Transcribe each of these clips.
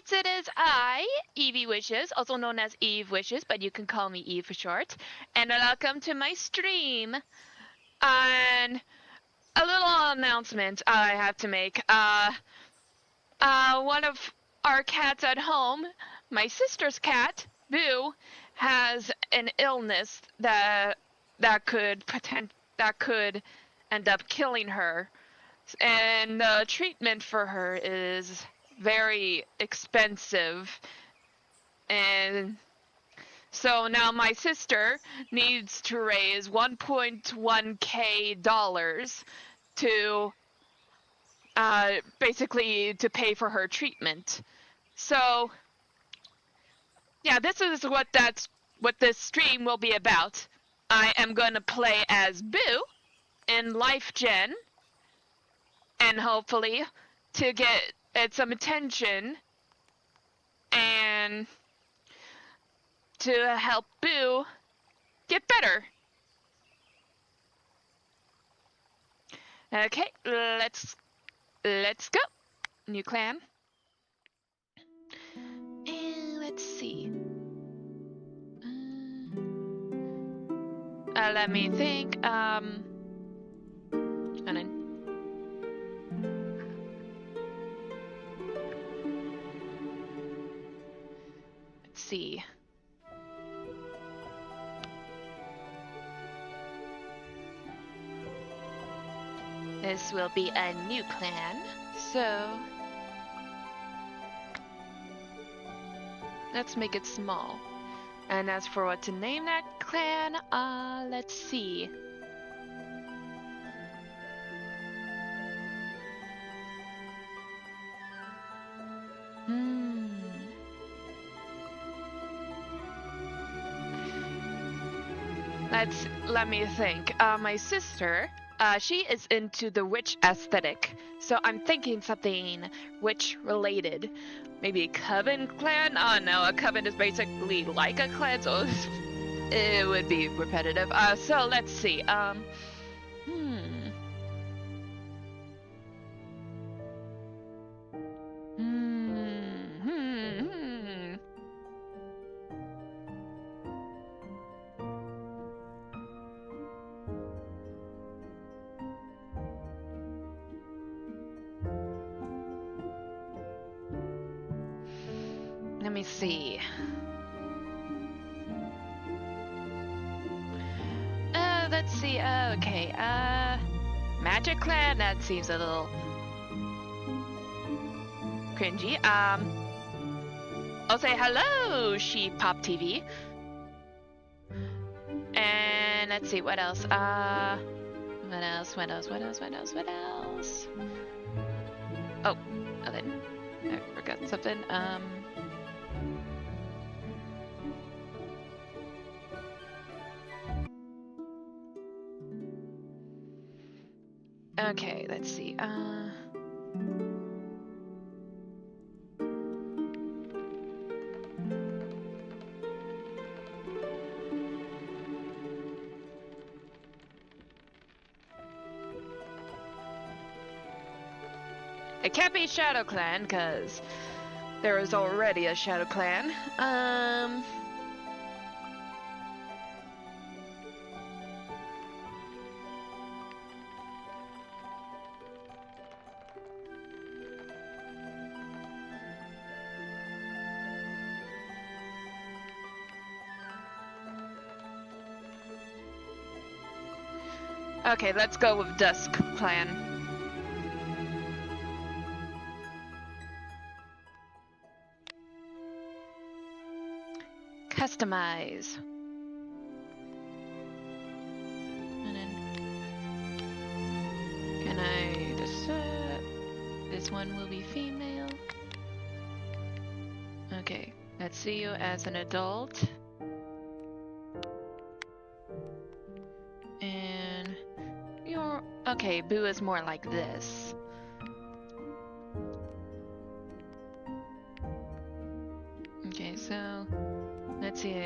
Friends, it is I, Evie Wishes, also known as Eve Wishes, but you can call me Eve for short. And welcome to my stream. And a little announcement I have to make. One of our cats at home, my sister's cat, Boo, has an illness that could end up killing her. And the treatment for her is very expensive, and so now my sister needs to raise 1.1k dollars to basically to pay for her treatment. So yeah, this is what this stream will be about. I am gonna play as Boo in LifeGen, and hopefully to get some attention and to help Boo get better. Okay, let's go. New clan. And let's see. Let me think. And then see. This will be a new clan, so let's make it small. And as for what to name that clan, let's see. Let me think. My sister, she is into the witch aesthetic, so I'm thinking something witch related. Maybe a coven clan? Oh no, a coven is basically like a clan, so it would be repetitive. So let's see. Let me see. Let's see. Okay. Magic Clan. That seems a little cringy. I'll say hello, Sheep Pop TV. And let's see what else. What else? Oh, nothing. I forgot something. Okay, let's see. It can't be Shadow Clan, because there is already a Shadow Clan. Okay, let's go with Dusk Clan. Customize. And then can I decide? This one will be female. Okay, let's see you as an adult. And you're okay, Boo is more like this. Okay, so let's see.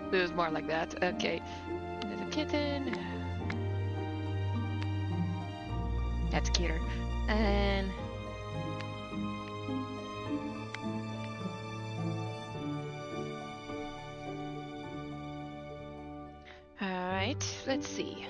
Boo's more like that. Okay. There's a kitten. That's cuter. And all right, let's see.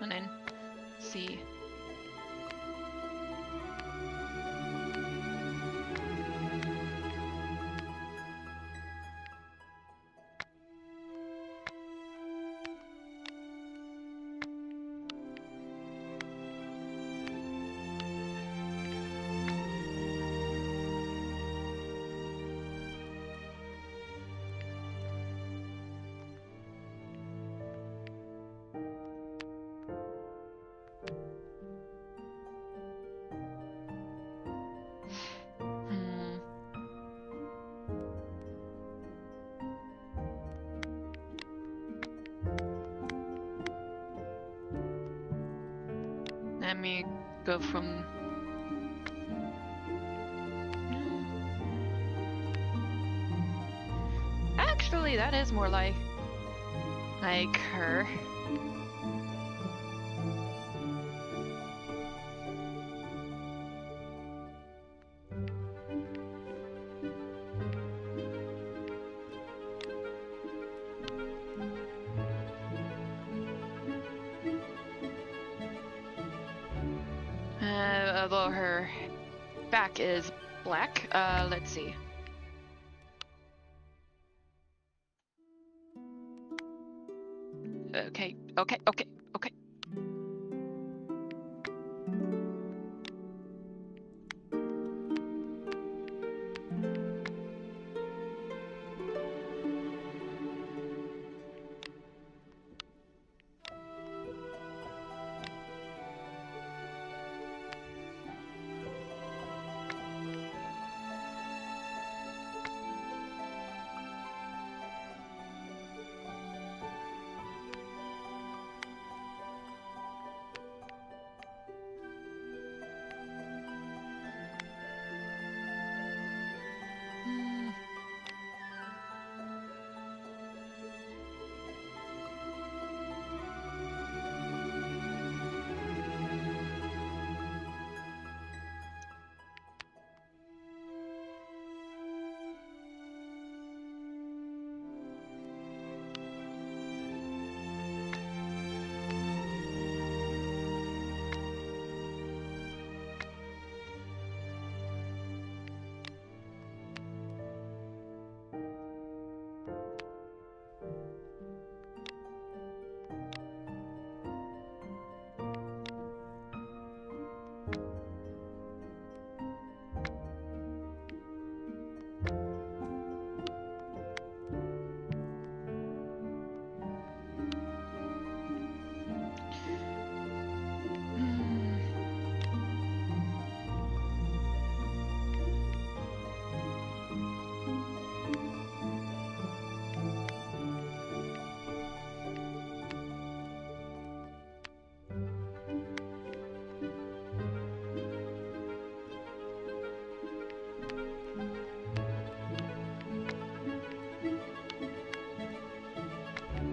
And then see. Let me go from. Actually, that is more like her. Although her back is black. Let's see. Okay.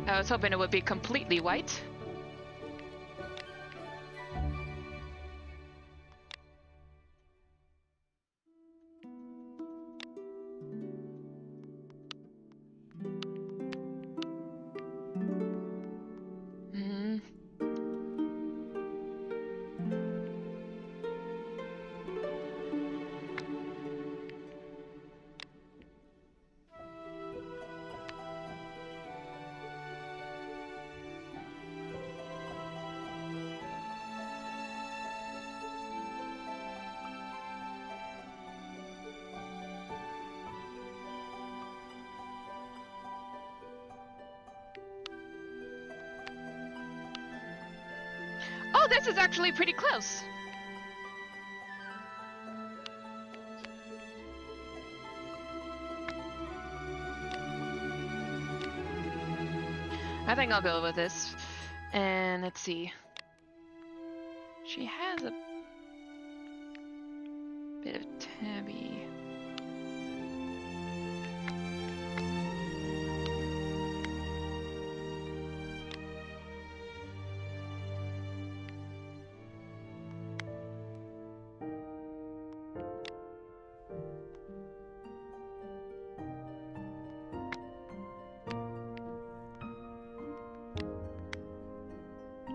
I was hoping it would be completely white. Oh, this is actually pretty close. I think I'll go with this. And let's see. She has a bit of tabby.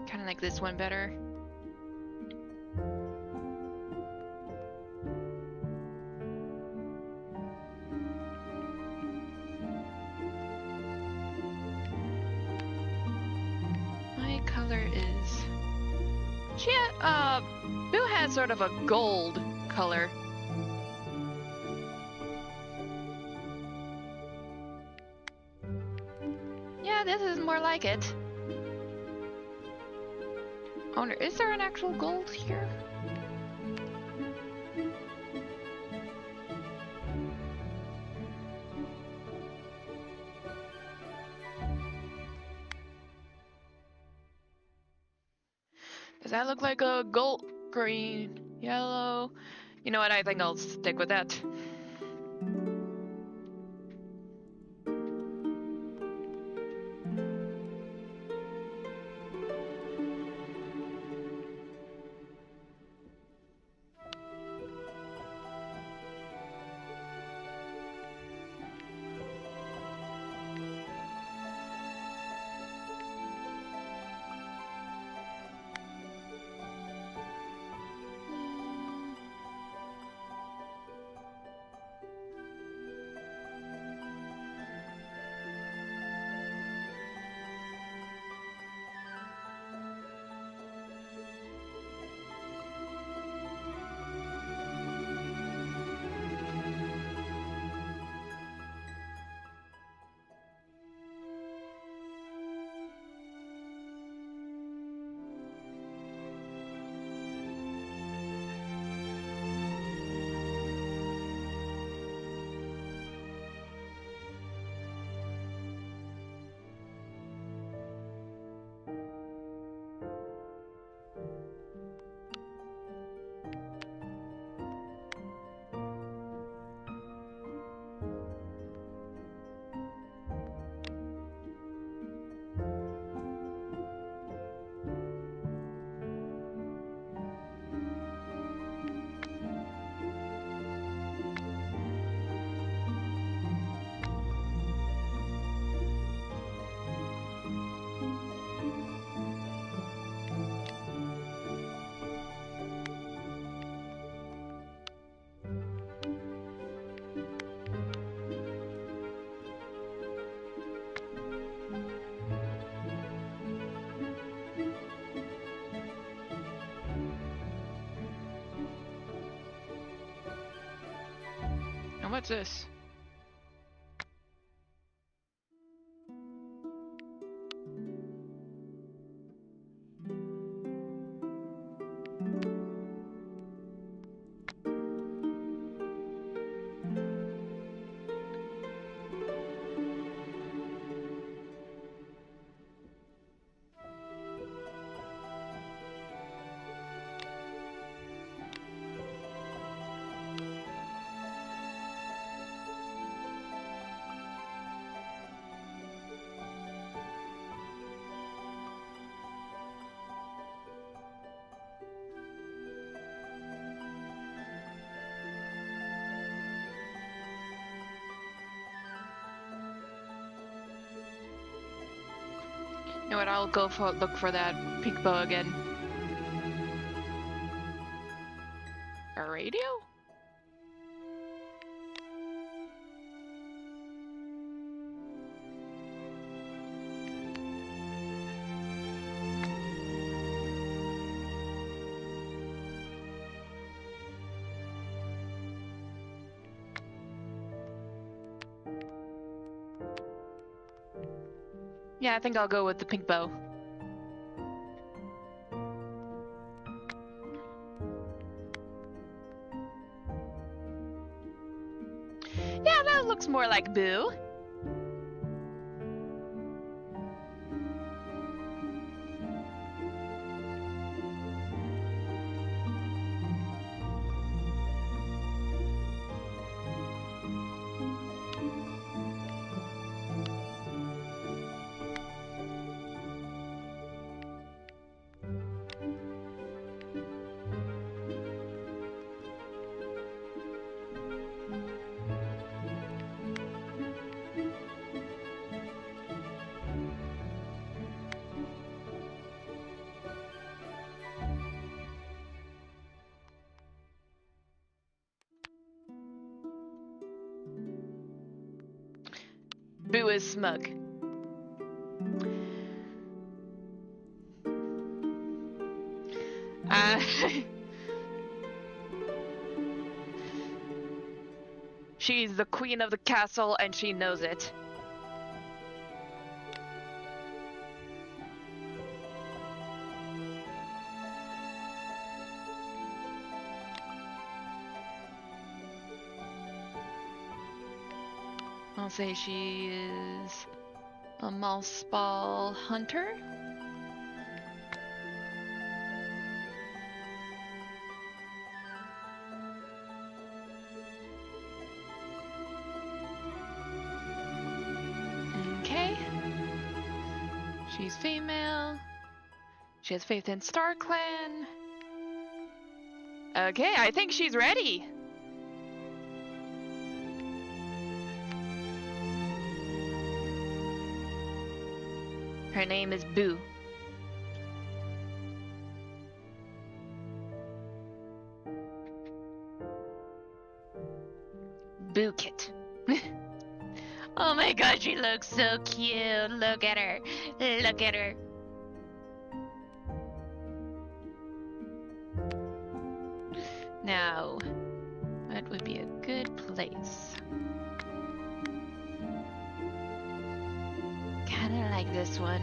Kind of like this one better. My color is... Boo has sort of a gold color. Yeah, this is more like it. I wonder, is there an actual gold here? Does that look like a gold, green, yellow? You know what, I think I'll stick with that. And what's this? You know what, I'll go look for that pink bow again. A radio? Yeah, I think I'll go with the pink bow. looks more like Boo. Boo is smug. She's the queen of the castle and she knows it. I'll say she is a mouse ball hunter. Okay. She's female. She has faith in Star Clan. Okay, I think she's ready. Her name is Boo. Boo Kit. Oh my god, she looks so cute. Look at her. Look at her. Now, what would be a good place? Kinda like this one.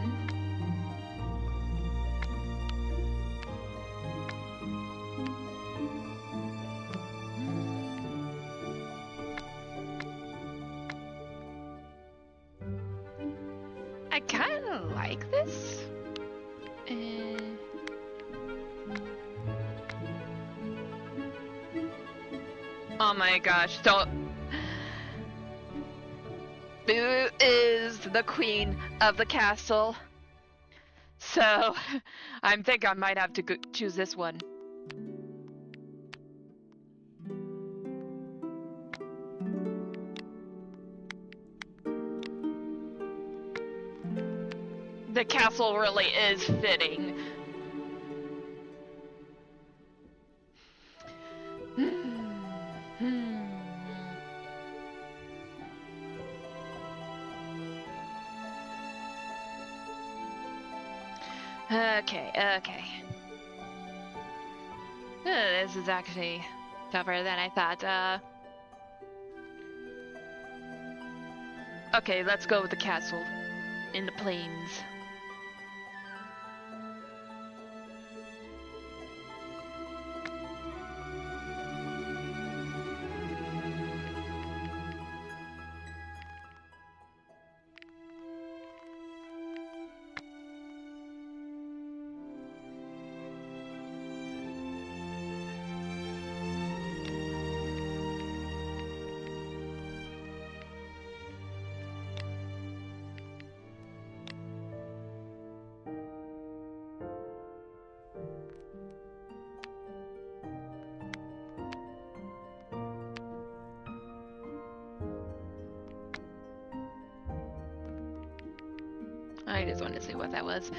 I kinda like this. Oh my gosh, don't. Boo is the queen of the castle. So, I think I might have to choose this one. The castle really is fitting. Okay. This is actually tougher than I thought. Okay, let's go with the castle in the plains. I just wanted to see what that was.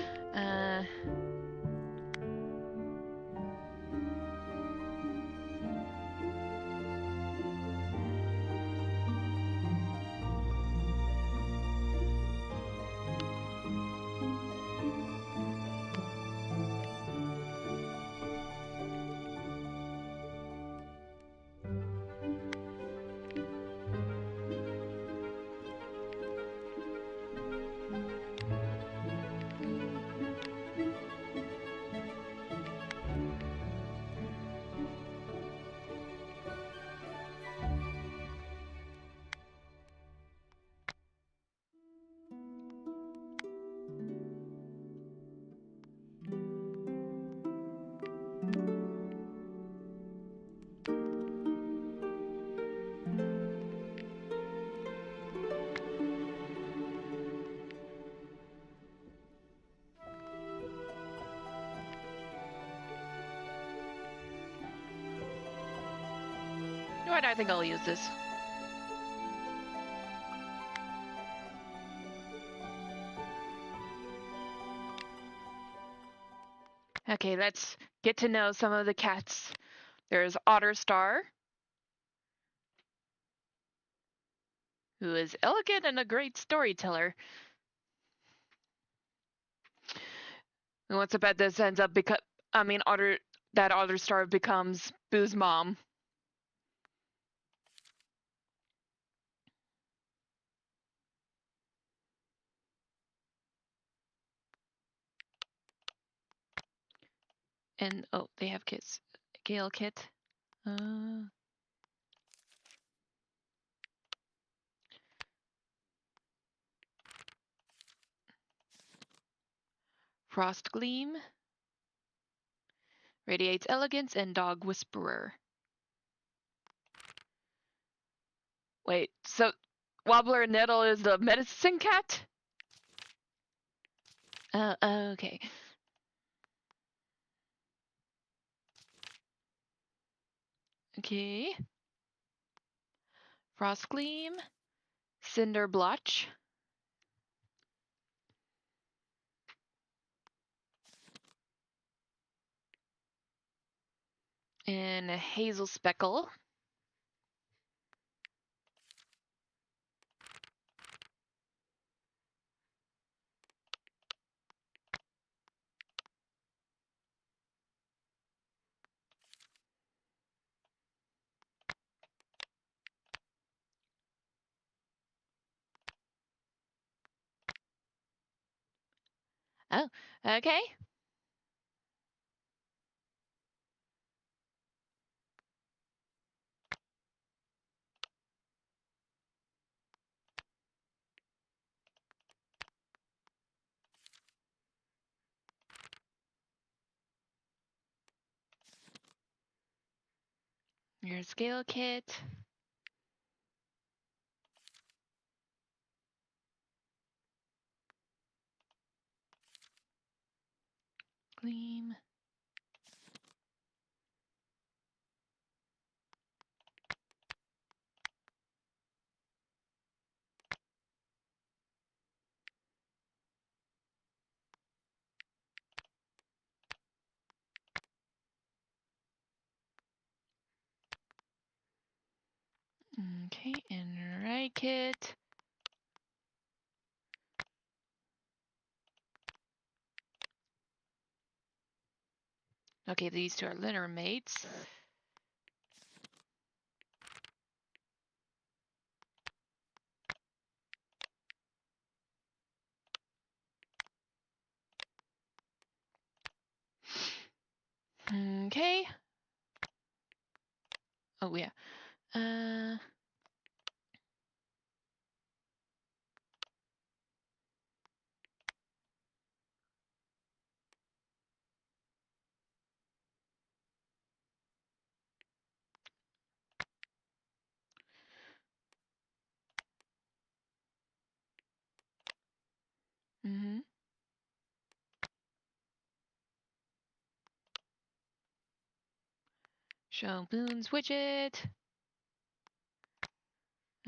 what? I think I'll use this. Okay, let's get to know some of the cats. There's Otter Star, who is elegant and a great storyteller. And once about this ends up Otter Star becomes Boo's mom. And oh, they have kits. Gale kit. Frost Gleam. Radiates elegance and Dog Whisperer. Wait, so Wobbler Nettle is the medicine cat? Okay. Okay. Frost Gleam. Cinder Blotch. And a Hazel Speckle. Oh, okay. Your scale kit. Gleam. Okay, and right kit. Okay, these two are litter mates. Okay. Oh yeah. Show Boons widget.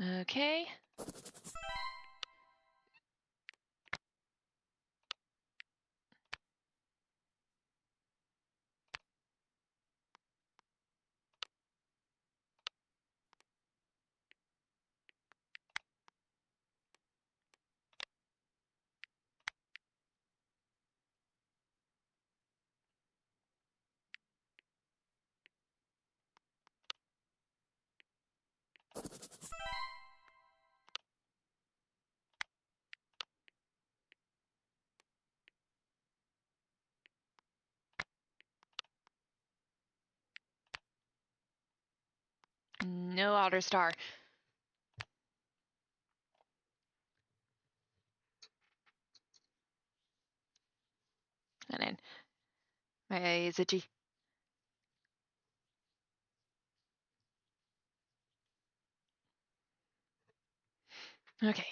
Okay. No Otter Star. And then my is itchy. Okay.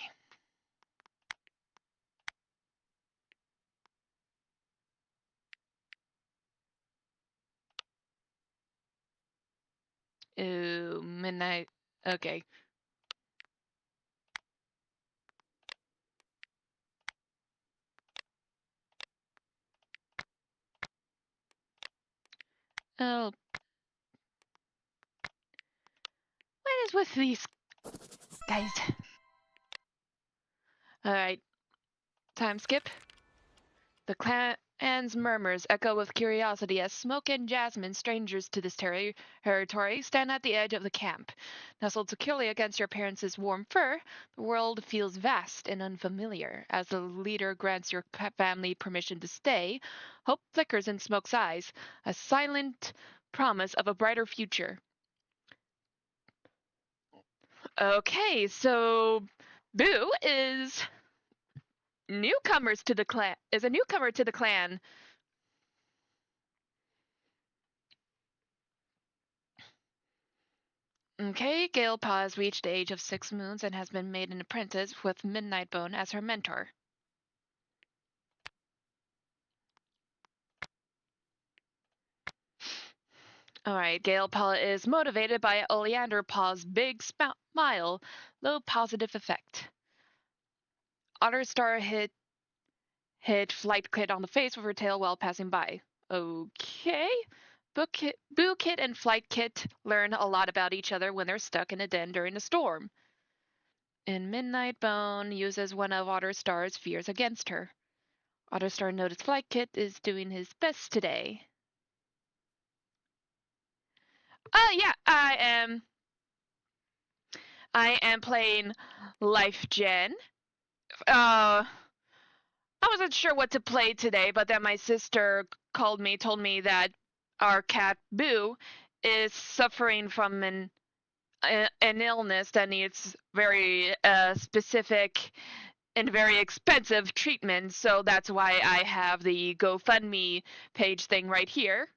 Ooh, midnight. Okay. Oh, what is with these guys? Alright, time skip. The clan's murmurs echo with curiosity as Smoke and Jasmine, strangers to this territory, stand at the edge of the camp. Nestled securely against your parents' warm fur, the world feels vast and unfamiliar. As the leader grants your family permission to stay, hope flickers in Smoke's eyes, a silent promise of a brighter future. Okay, so Boo is a newcomer to the clan. Okay, Gale Pa has reached the age of 6 moons and has been made an apprentice with Midnightbone as her mentor. Alright, Gale Pa is motivated by Oleander Pa's big smile, low positive effect. Otterstar hit Flight Kit on the face with her tail while passing by. Okay. Boo Kit and Flight Kit learn a lot about each other when they're stuck in a den during a storm. And Midnightbone uses one of Otterstar's fears against her. Otterstar noticed Flight Kit is doing his best today. Yeah, I am playing LifeGen. I wasn't sure what to play today, but then my sister told me that our cat Boo is suffering from an illness that needs very specific and very expensive treatment. So that's why I have the GoFundMe page thing right here.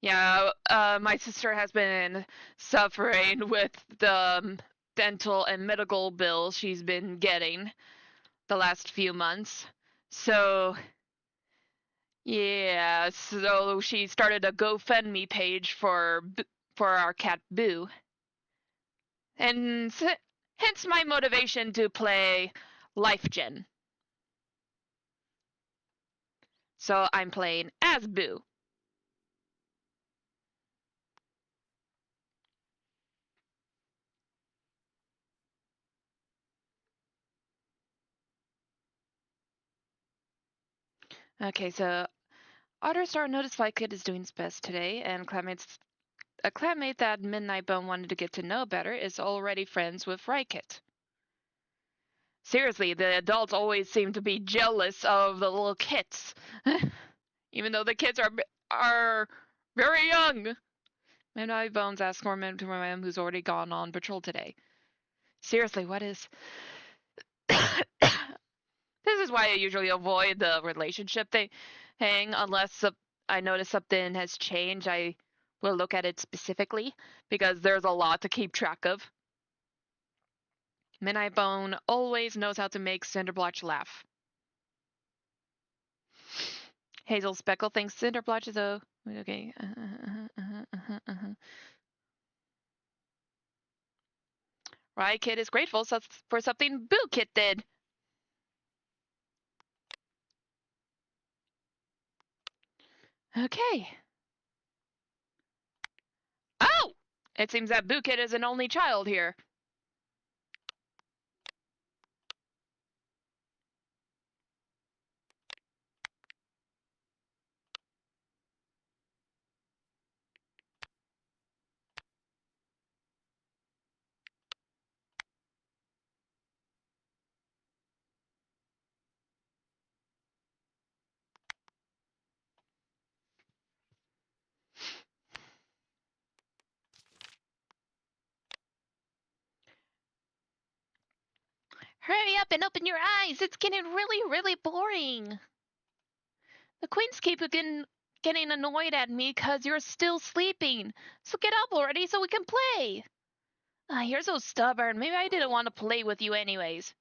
Yeah, my sister has been suffering with the dental and medical bills she's been getting the last few months. So, yeah, so she started a GoFundMe page for our cat Boo. And hence my motivation to play LifeGen. So I'm playing as Boo. Okay, so Otterstar noticed Flight Kit is doing its best today, and a clanmate that Midnightbone wanted to get to know better is already friends with Rykit. Seriously, the adults always seem to be jealous of the little kits, even though the kids are very young. Midnightbones asks Norman to remind him who's already gone on patrol today. Seriously, what is? This is why I usually avoid the relationship thing unless I notice something has changed. I will look at it specifically because there's a lot to keep track of. Midnightbone always knows how to make Cinderblotch laugh. Hazel Speckle thinks Cinderblotch is okay. Right, Kid is grateful for something Boo Kit did. Okay. Oh! It seems that Boo Kit is an only child here. Hurry up and open your eyes. It's getting really, really boring. The queens keep getting annoyed at me because you're still sleeping. So get up already so we can play. You're so stubborn. Maybe I didn't want to play with you anyways.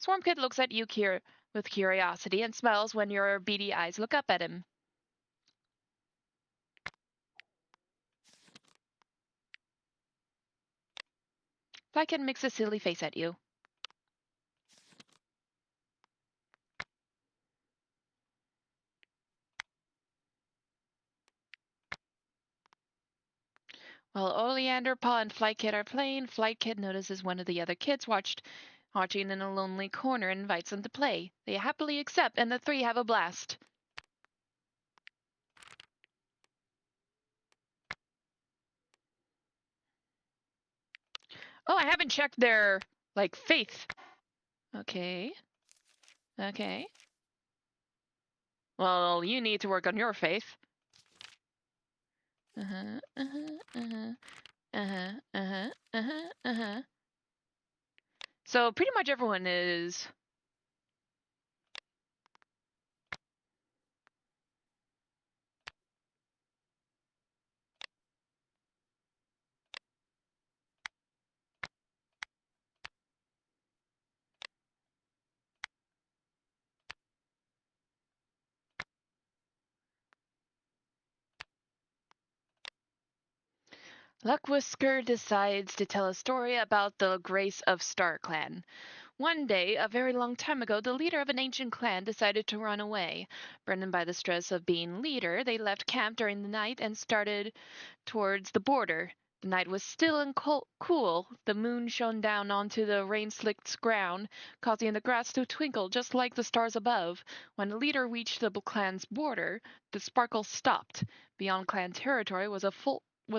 Swarm Kid looks at you with curiosity and smiles when your beady eyes look up at him. Fly Kid makes a silly face at you. While Oleander, Paw, and Fly Kid are playing, Fly Kid notices one of the other kids watching in a lonely corner and invites them to play. They happily accept, and the three have a blast. Oh, I haven't checked their, faith. Okay. Okay. Well, you need to work on your faith. Uh-huh, uh-huh, uh-huh, uh-huh, uh-huh, uh-huh, uh-huh. So pretty much everyone is... Luckwhisker decides to tell a story about the grace of StarClan. One day, a very long time ago, the leader of an ancient clan decided to run away. Burdened by the stress of being leader, they left camp during the night and started towards the border. The night was still and cool. The moon shone down onto the rain-slicked ground, causing the grass to twinkle just like the stars above. When the leader reached the clan's border, the sparkle stopped. Beyond clan territory was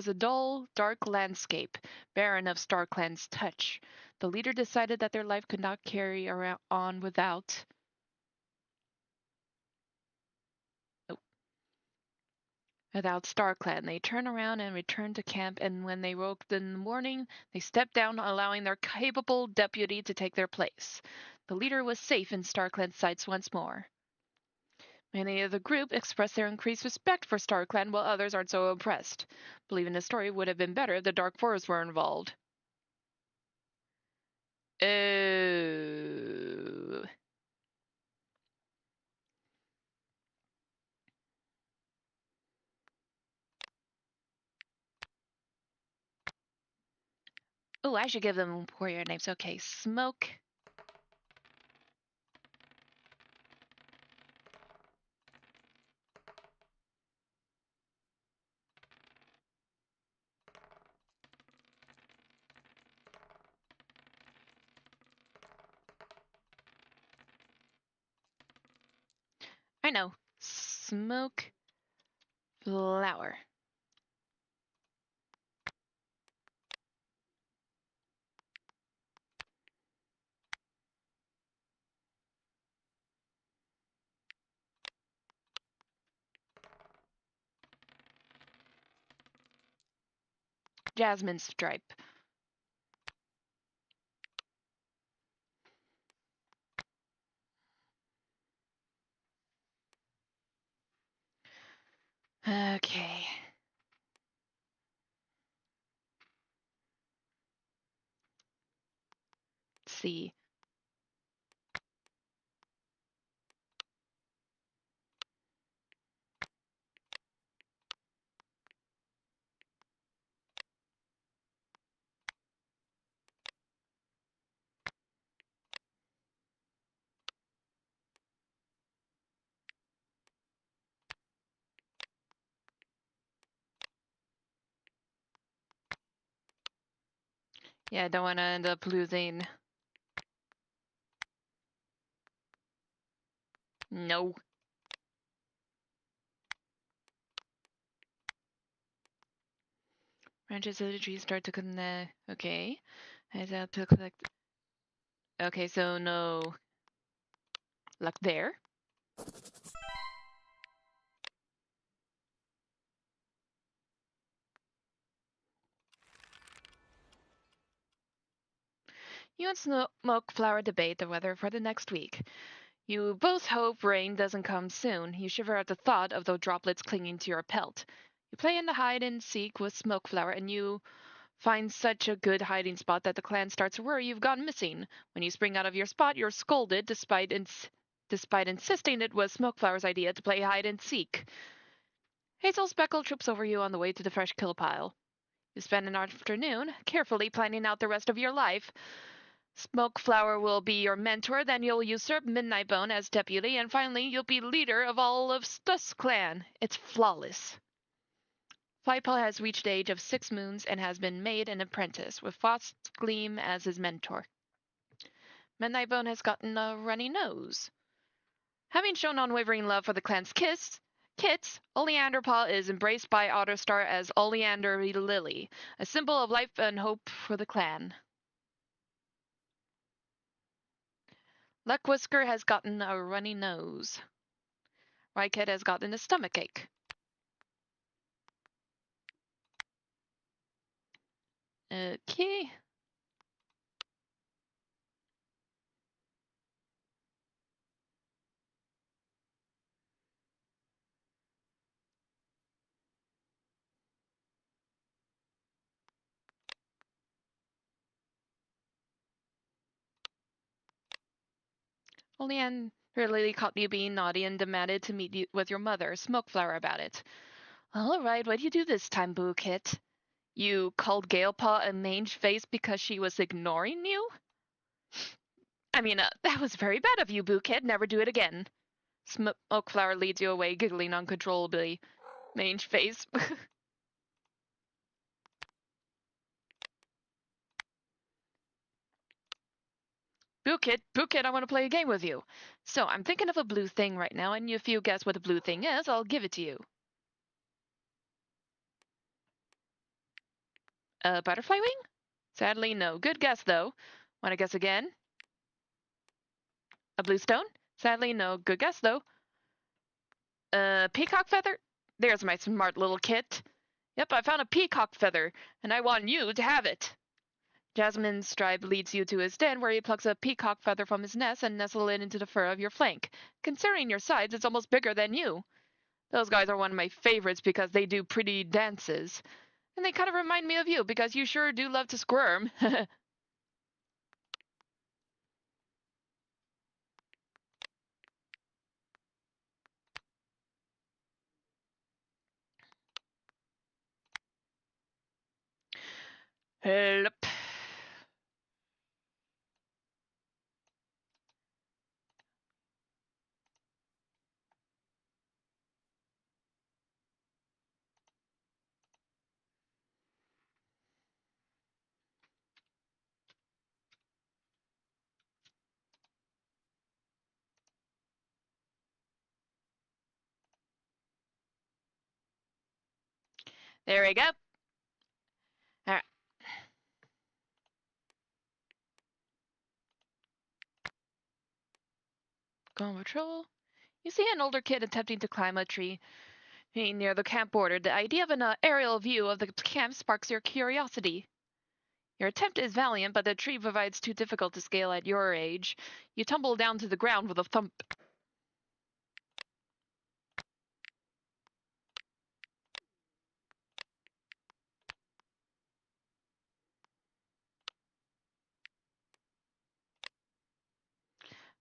a dull, dark landscape, barren of StarClan's touch. The leader decided that their life could not carry on without StarClan. They turned around and returned to camp, and when they woke in the morning, they stepped down, allowing their capable deputy to take their place. The leader was safe in StarClan's sights once more. Many of the group expressed their increased respect for StarClan, while others aren't so impressed. Believing the story would have been better if the Dark Forest were involved. Oh. Oh, I should give them warrior names. Okay, Smoke. I know. Smoke Flower. Jasmine Stripe. Okay. Let's see. Yeah, I don't want to end up losing. No. Branches of the tree start to connect. Okay. I have to collect. Okay, so no luck there. You and Smoke Flower debate the weather for the next week. You both hope rain doesn't come soon. You shiver at the thought of the droplets clinging to your pelt. You play in the hide and seek with Smoke Flower, and you find such a good hiding spot that the clan starts to worry you've gone missing. When you spring out of your spot, you're scolded despite insisting it was Smokeflower's idea to play hide and seek. Hazel Speckle troops over you on the way to the fresh kill pile. You spend an afternoon carefully planning out the rest of your life. Smokeflower will be your mentor, then you'll usurp Midnightbone as deputy, and finally you'll be leader of all of Stuss clan. It's flawless. Flightpaw has reached the age of 6 moons and has been made an apprentice, with Frost Gleam as his mentor. Midnightbone has gotten a runny nose. Having shown unwavering love for the clan's kits, Oleanderpaw is embraced by Otterstar as Oleander Lily, a symbol of life and hope for the clan. Luckwhisker has gotten a runny nose. Ryket has gotten a stomachache. Okay. Oleander Lily caught you being naughty and demanded to meet you with your mother, Smokeflower, about it. All right, what do you do this time, Boo Kit? You called Galepaw a mange face because she was ignoring you? I mean, that was very bad of you, Boo Kit. Never do it again. Smokeflower leads you away, giggling uncontrollably. Mange face. Boo Kit, I want to play a game with you. So, I'm thinking of a blue thing right now, and if you guess what the blue thing is, I'll give it to you. A butterfly wing? Sadly, no. Good guess, though. Want to guess again? A blue stone? Sadly, no. Good guess, though. A peacock feather? There's my smart little kit. Yep, I found a peacock feather, and I want you to have it. Jasmine's Stripe leads you to his den, where he plucks a peacock feather from his nest and nestles it into the fur of your flank. Considering your size, it's almost bigger than you. Those guys are one of my favorites because they do pretty dances. And they kind of remind me of you, because you sure do love to squirm. Help. There we go. All right. Go on patrol. You see an older kid attempting to climb a tree near the camp border. The idea of an aerial view of the camp sparks your curiosity. Your attempt is valiant, but the tree provides too difficult to scale at your age. You tumble down to the ground with a thump.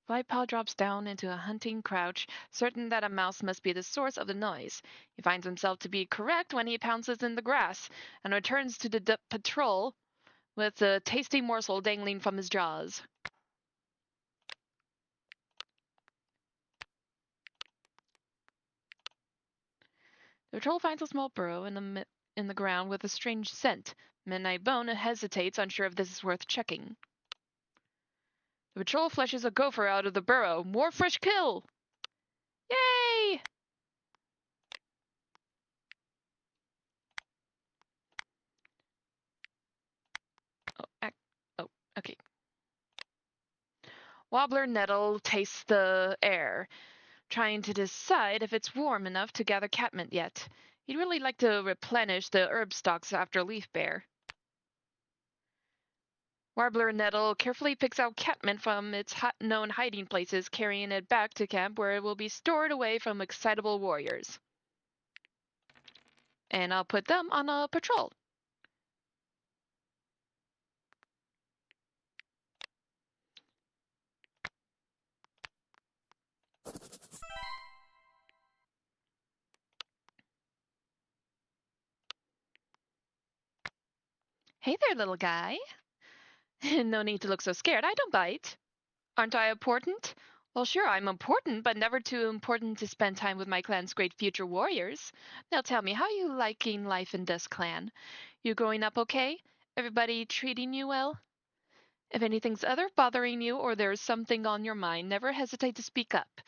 Flypaw drops down into a hunting crouch, certain that a mouse must be the source of the noise. He finds himself to be correct when he pounces in the grass, and returns to the patrol with a tasty morsel dangling from his jaws. The patrol finds a small burrow in the ground with a strange scent. Midnightbone hesitates, unsure if this is worth checking. The patrol flushes a gopher out of the burrow. More fresh kill! Yay! Oh, okay. Wobbler Nettle tastes the air, trying to decide if it's warm enough to gather catmint yet. He'd really like to replenish the herb stocks after Leaf Bear. Warbler Nettle carefully picks out catmint from its known hiding places, carrying it back to camp where it will be stored away from excitable warriors. And I'll put them on a patrol. Hey there, little guy. No need to look so scared. I don't bite. Aren't I important? Well, sure, I'm important, but never too important to spend time with my clan's great future warriors. Now tell me, how you liking life in this clan? You growing up okay? Everybody treating you well? If anything's other bothering you or there's something on your mind, never hesitate to speak up.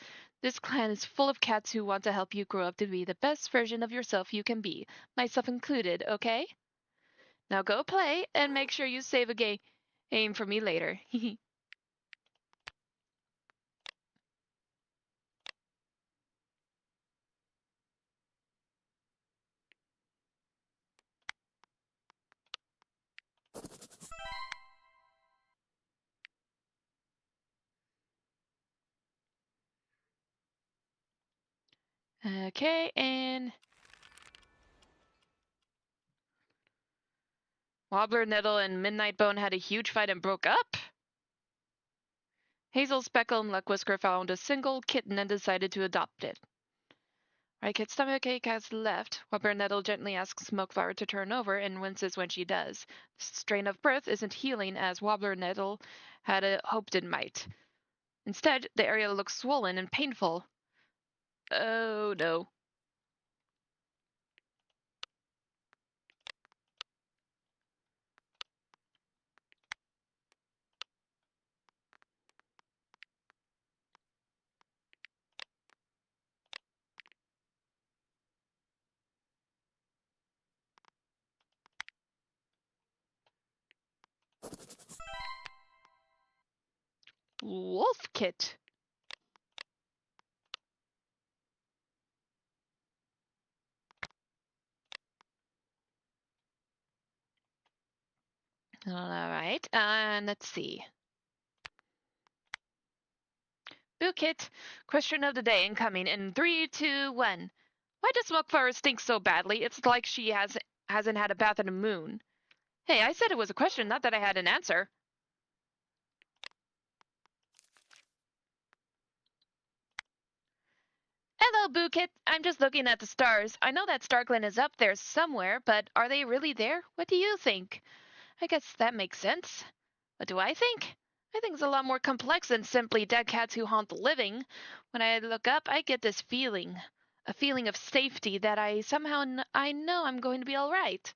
This clan is full of cats who want to help you grow up to be the best version of yourself you can be, myself included, okay? Now go play and make sure you save a game for me later. Okay, and Wobbler, Nettle, and Midnight Bone had a huge fight and broke up? Hazel, Speckle, and Luckwhisker found a single kitten and decided to adopt it. Right, Kid Stomachache has left. Wobbler Nettle gently asks Smokeflower to turn over and winces when she does. The strain of birth isn't healing as Wobbler Nettle had hoped it might. Instead, the area looks swollen and painful. Oh no. Wolf Kit. Alright, and let's see. Boo Kit, question of the day incoming in 3, 2, 1. Why does Smokeflower stink so badly? It's like she hasn't had a bath in a moon. Hey, I said it was a question, not that I had an answer. Hello, Bookit. I'm just looking at the stars. I know that Starkland is up there somewhere, but are they really there? What do you think? I guess that makes sense. What do I think? I think it's a lot more complex than simply dead cats who haunt the living. When I look up, I get this feeling. A feeling of safety that I know I'm going to be alright.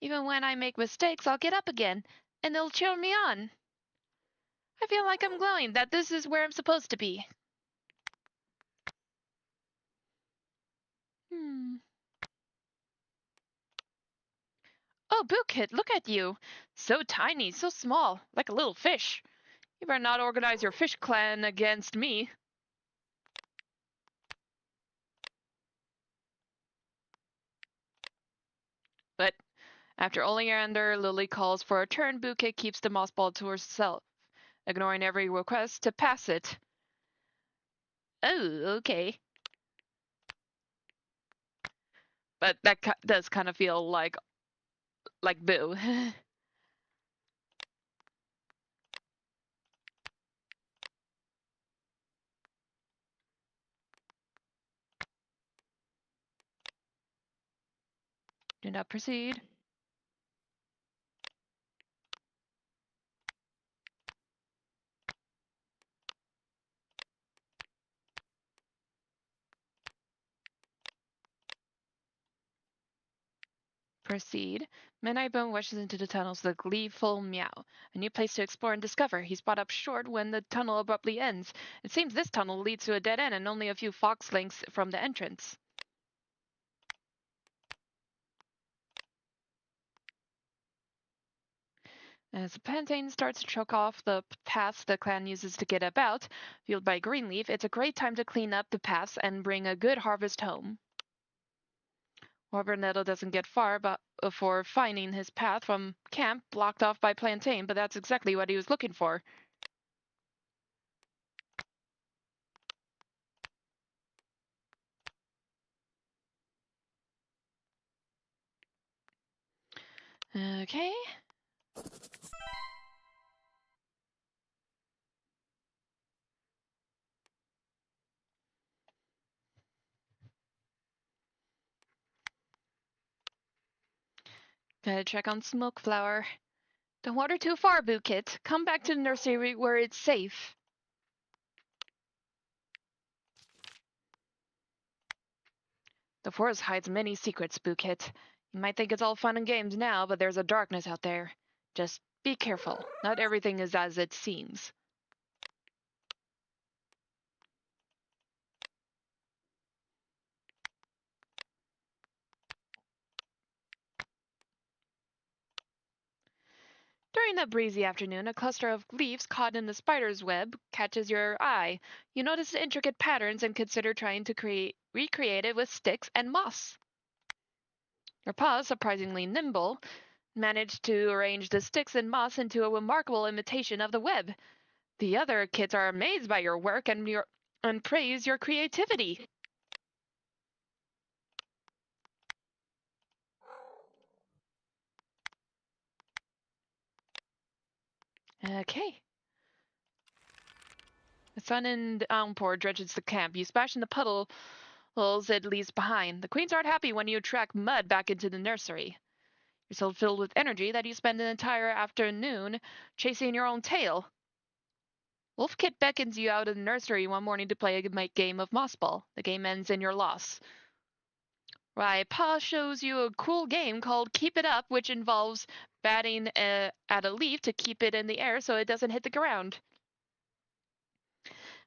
Even when I make mistakes, I'll get up again, and they'll cheer me on. I feel like I'm glowing, that this is where I'm supposed to be. Hmm. Oh, Bookit, look at you. So tiny, so small, like a little fish. You better not organize your fish clan against me. But after Oleander, Lily calls for a turn, Bookit keeps the moss ball to herself, ignoring every request to pass it. Oh, okay. But that does kind of feel like Boo. Do not proceed. Proceed. Midnight Bone rushes into the tunnels with a gleeful meow. A new place to explore and discover. He's brought up short when the tunnel abruptly ends. It seems this tunnel leads to a dead end and only a few fox lengths from the entrance. As the plantain starts to choke off the paths the clan uses to get about, fueled by Greenleaf, it's a great time to clean up the paths and bring a good harvest home. Nettle doesn't get far before finding his path from camp blocked off by plantain, but that's exactly what he was looking for. Okay. Gotta check on Smokeflower. Don't wander too far, Bookit. Come back to the nursery where it's safe. The forest hides many secrets, Bookit. You might think it's all fun and games now, but there's a darkness out there. Just be careful. Not everything is as it seems. During that breezy afternoon, a cluster of leaves caught in the spider's web catches your eye. You notice the intricate patterns and consider trying to recreate it with sticks and moss. Your paws, surprisingly nimble, managed to arrange the sticks and moss into a remarkable imitation of the web. The other kids are amazed by your work and praise your creativity. Okay. The sun and downpour dredges the camp. You splash in the puddles it leaves behind. The queens aren't happy when you track mud back into the nursery. You're so filled with energy that you spend an entire afternoon chasing your own tail. Wolfkit beckons you out of the nursery one morning to play a game of mossball. The game ends in your loss. Pa shows you a cool game called Keep It Up, which involves batting at a leaf to keep it in the air so it doesn't hit the ground.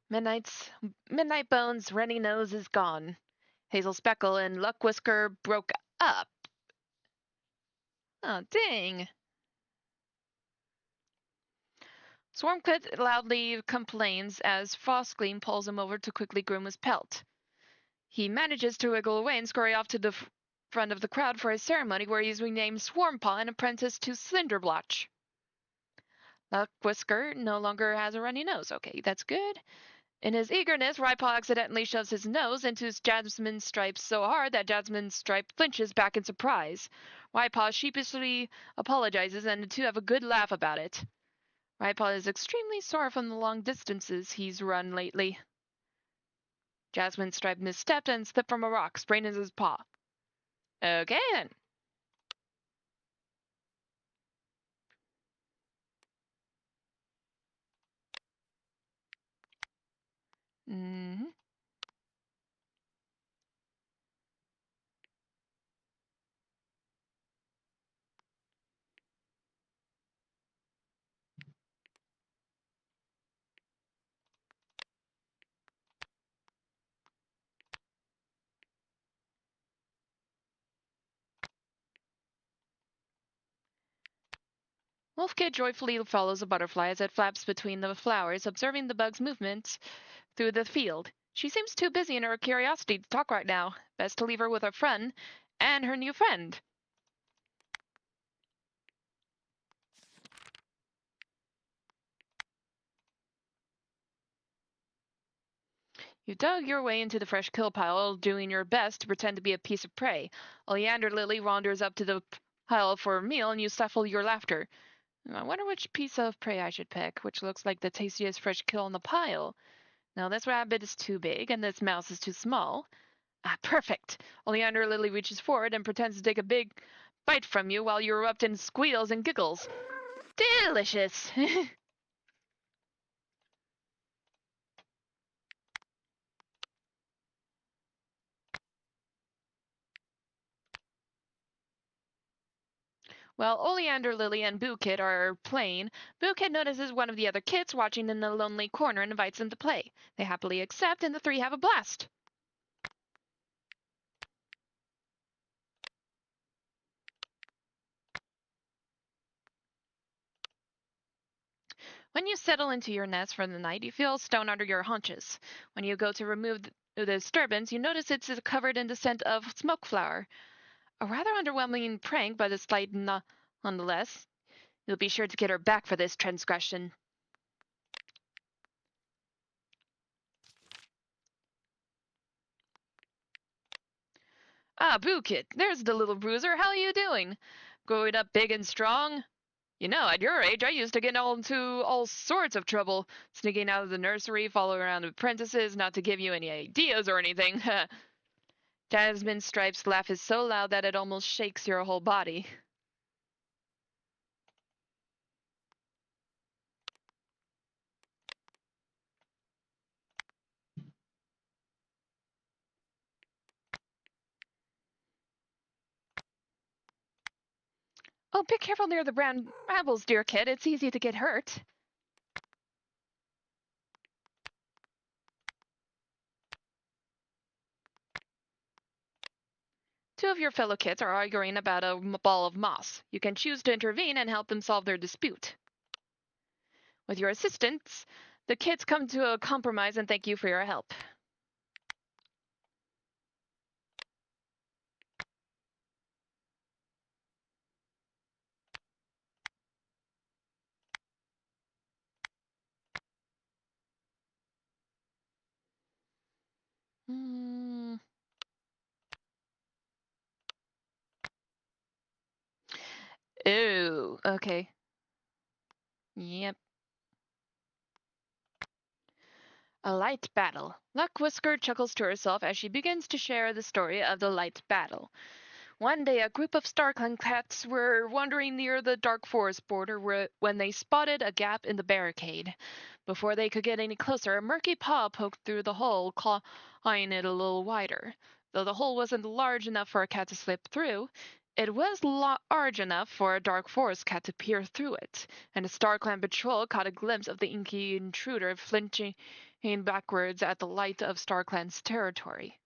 Midnight Bones' runny nose is gone. Hazel Speckle and Luck Whisker broke up. Oh, dang. Swarmclit loudly complains as Frostgleam pulls him over to quickly groom his pelt. He manages to wiggle away and scurry off to the front of the crowd for a ceremony where he's renamed Swarmpaw and apprenticed to Slenderblotch. Luck Whisker no longer has a runny nose. Okay, that's good. In his eagerness, Rypaw accidentally shoves his nose into Jasmine Stripe so hard that Jasmine Stripe flinches back in surprise. Rypaw sheepishly apologizes and the two have a good laugh about it. Rypaw is extremely sore from the long distances he's run lately. Jasmine Stripe misstepped and slipped from a rock, spraining his paw. Okay then. Mm-hmm. Wolfkid joyfully follows a butterfly as it flaps between the flowers, observing the bug's movements through the field. She seems too busy in her curiosity to talk right now. Best to leave her with her friend and her new friend. You dug your way into the fresh kill pile, doing your best to pretend to be a piece of prey. Oleander Lily wanders up to the pile for a meal, and you stifle your laughter. I wonder which piece of prey I should pick, which looks like the tastiest fresh kill in the pile. Now, this rabbit is too big, and this mouse is too small. Ah, perfect! Oleander Lily reaches forward and pretends to take a big bite from you while you erupt in squeals and giggles. Delicious! While Oleander Lily and Boo Kid are playing, Boo Kid notices one of the other kids watching in a lonely corner and invites them to play. They happily accept, and the three have a blast. When you settle into your nest for the night, you feel a stone under your haunches. When you go to remove the disturbance, you notice it's covered in the scent of smoke flower. A rather underwhelming prank, but a slight nonetheless. You'll be sure to get her back for this transgression. Ah, Boo Kid, there's the little bruiser. How are you doing? Growing up big and strong? You know, at your age, I used to get into all sorts of trouble, sneaking out of the nursery, following around apprentices, not to give you any ideas or anything. Jasmine Stripe's laugh is so loud that it almost shakes your whole body. Oh, be careful near the brown brambles, dear kid. It's easy to get hurt. Two of your fellow kids are arguing about a ball of moss. You can choose to intervene and help them solve their dispute. With your assistance, the kids come to a compromise and thank you for your help. Ooh, okay. Yep. A light battle. Luck Whisker chuckles to herself as she begins to share the story of the light battle. One day, a group of StarClan cats were wandering near the dark forest border when they spotted a gap in the barricade. Before they could get any closer, a murky paw poked through the hole, clawing it a little wider. Though the hole wasn't large enough for a cat to slip through, it was large enough for a dark forest cat to peer through it, and a StarClan patrol caught a glimpse of the inky intruder flinching backwards at the light of StarClan's territory.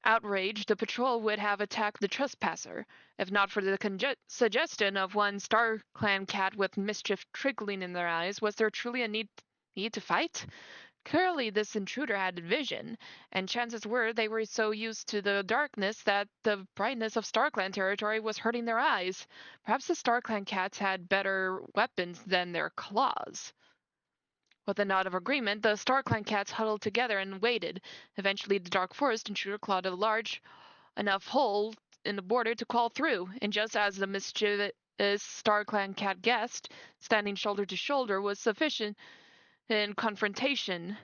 Outraged, the patrol would have attacked the trespasser, if not for the suggestion of one StarClan cat with mischief trickling in their eyes. Was there truly a need to fight? Clearly, this intruder had vision, and chances were they were so used to the darkness that the brightness of StarClan territory was hurting their eyes. Perhaps the StarClan cats had better weapons than their claws. With a nod of agreement, the StarClan cats huddled together and waited. Eventually, the dark forest intruder clawed a large enough hole in the border to crawl through, and just as the mischievous StarClan cat guessed, standing shoulder to shoulder was sufficient in confrontation.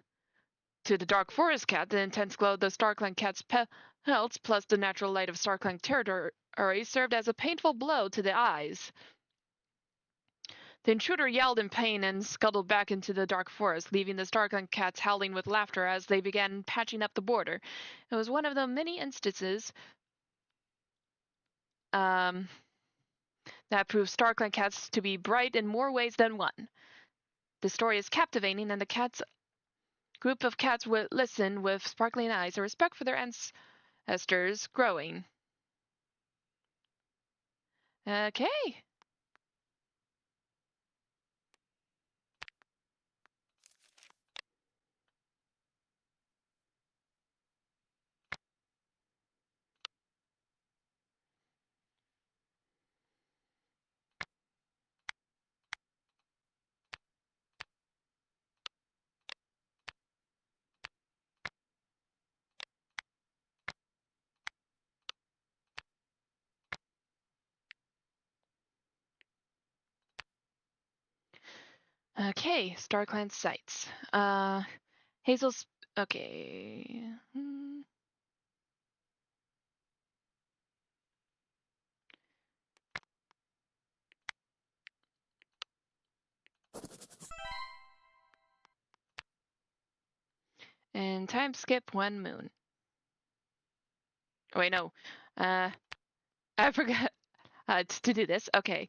To the dark forest cat, the intense glow of the StarClan cat's pelts plus the natural light of StarClan territory served as a painful blow to the eyes. The intruder yelled in pain and scuttled back into the dark forest, leaving the StarClan cats howling with laughter as they began patching up the border. It was one of the many instances that proved StarClan cats to be bright in more ways than one. The story is captivating, and the group of cats would listen with sparkling eyes, a respect for their ancestors growing. Okay. Okay, StarClan sites. Hazel's. Okay. And time skip one moon. Oh, wait, no. I forgot to do this. Okay.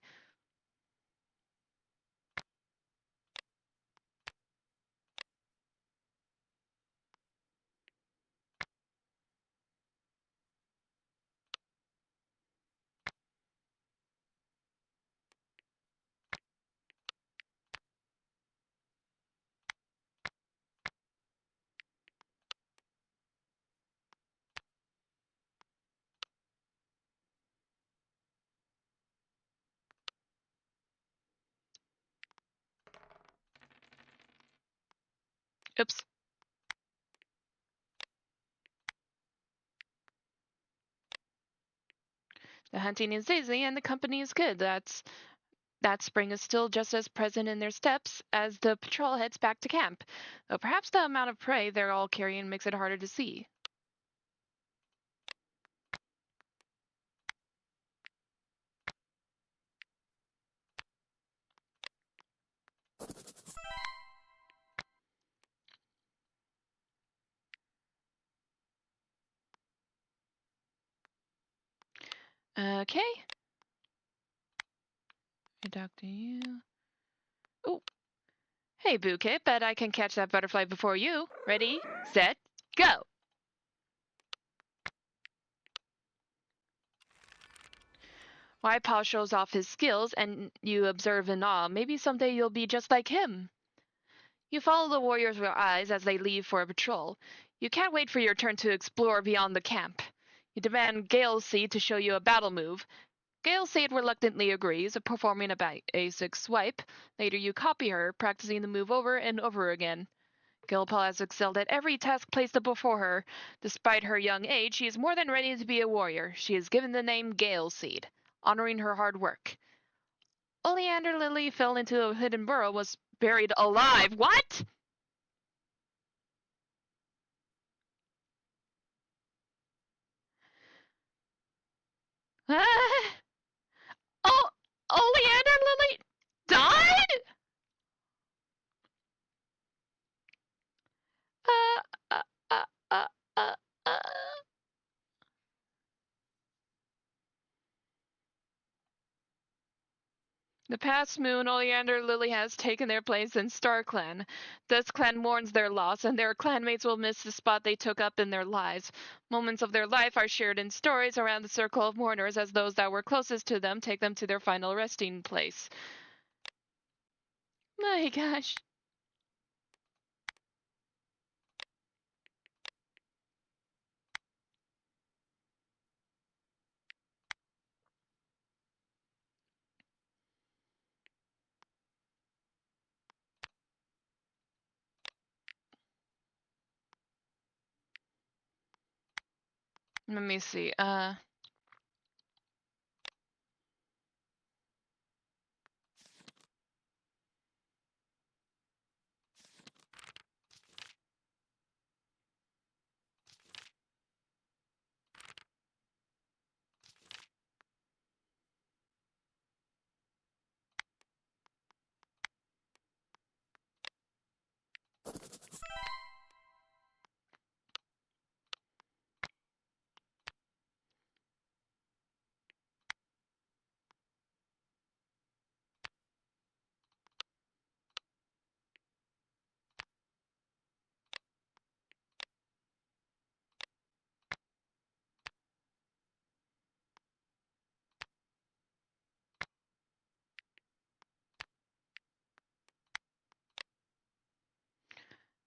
Oops. The hunting is easy and the company is good. That spring is still just as present in their steps as the patrol heads back to camp, though perhaps the amount of prey they're all carrying makes it harder to see. Okay. I talk to you. Oh, hey, Bookit, bet I can catch that butterfly before you. Ready, set, go! Waipaw shows off his skills, and you observe in awe. Maybe someday you'll be just like him. You follow the warriors with your eyes as they leave for a patrol. You can't wait for your turn to explore beyond the camp. You demand Gale Seed to show you a battle move. Gale Seed reluctantly agrees, performing a basic swipe. Later you copy her, practicing the move over and over again. Gilpaul has excelled at every task placed before her. Despite her young age, she is more than ready to be a warrior. She is given the name Gale Seed, honoring her hard work. Oleander Lily fell into a hidden burrow, was buried alive. What? Oh, Oleander Lily died? Uh, uh, uh, uh, uh, uh. The past moon, Oleander Lily has taken their place in StarClan. This clan mourns their loss, and their clanmates will miss the spot they took up in their lives. Moments of their life are shared in stories around the circle of mourners as those that were closest to them take them to their final resting place. My gosh. Let me see.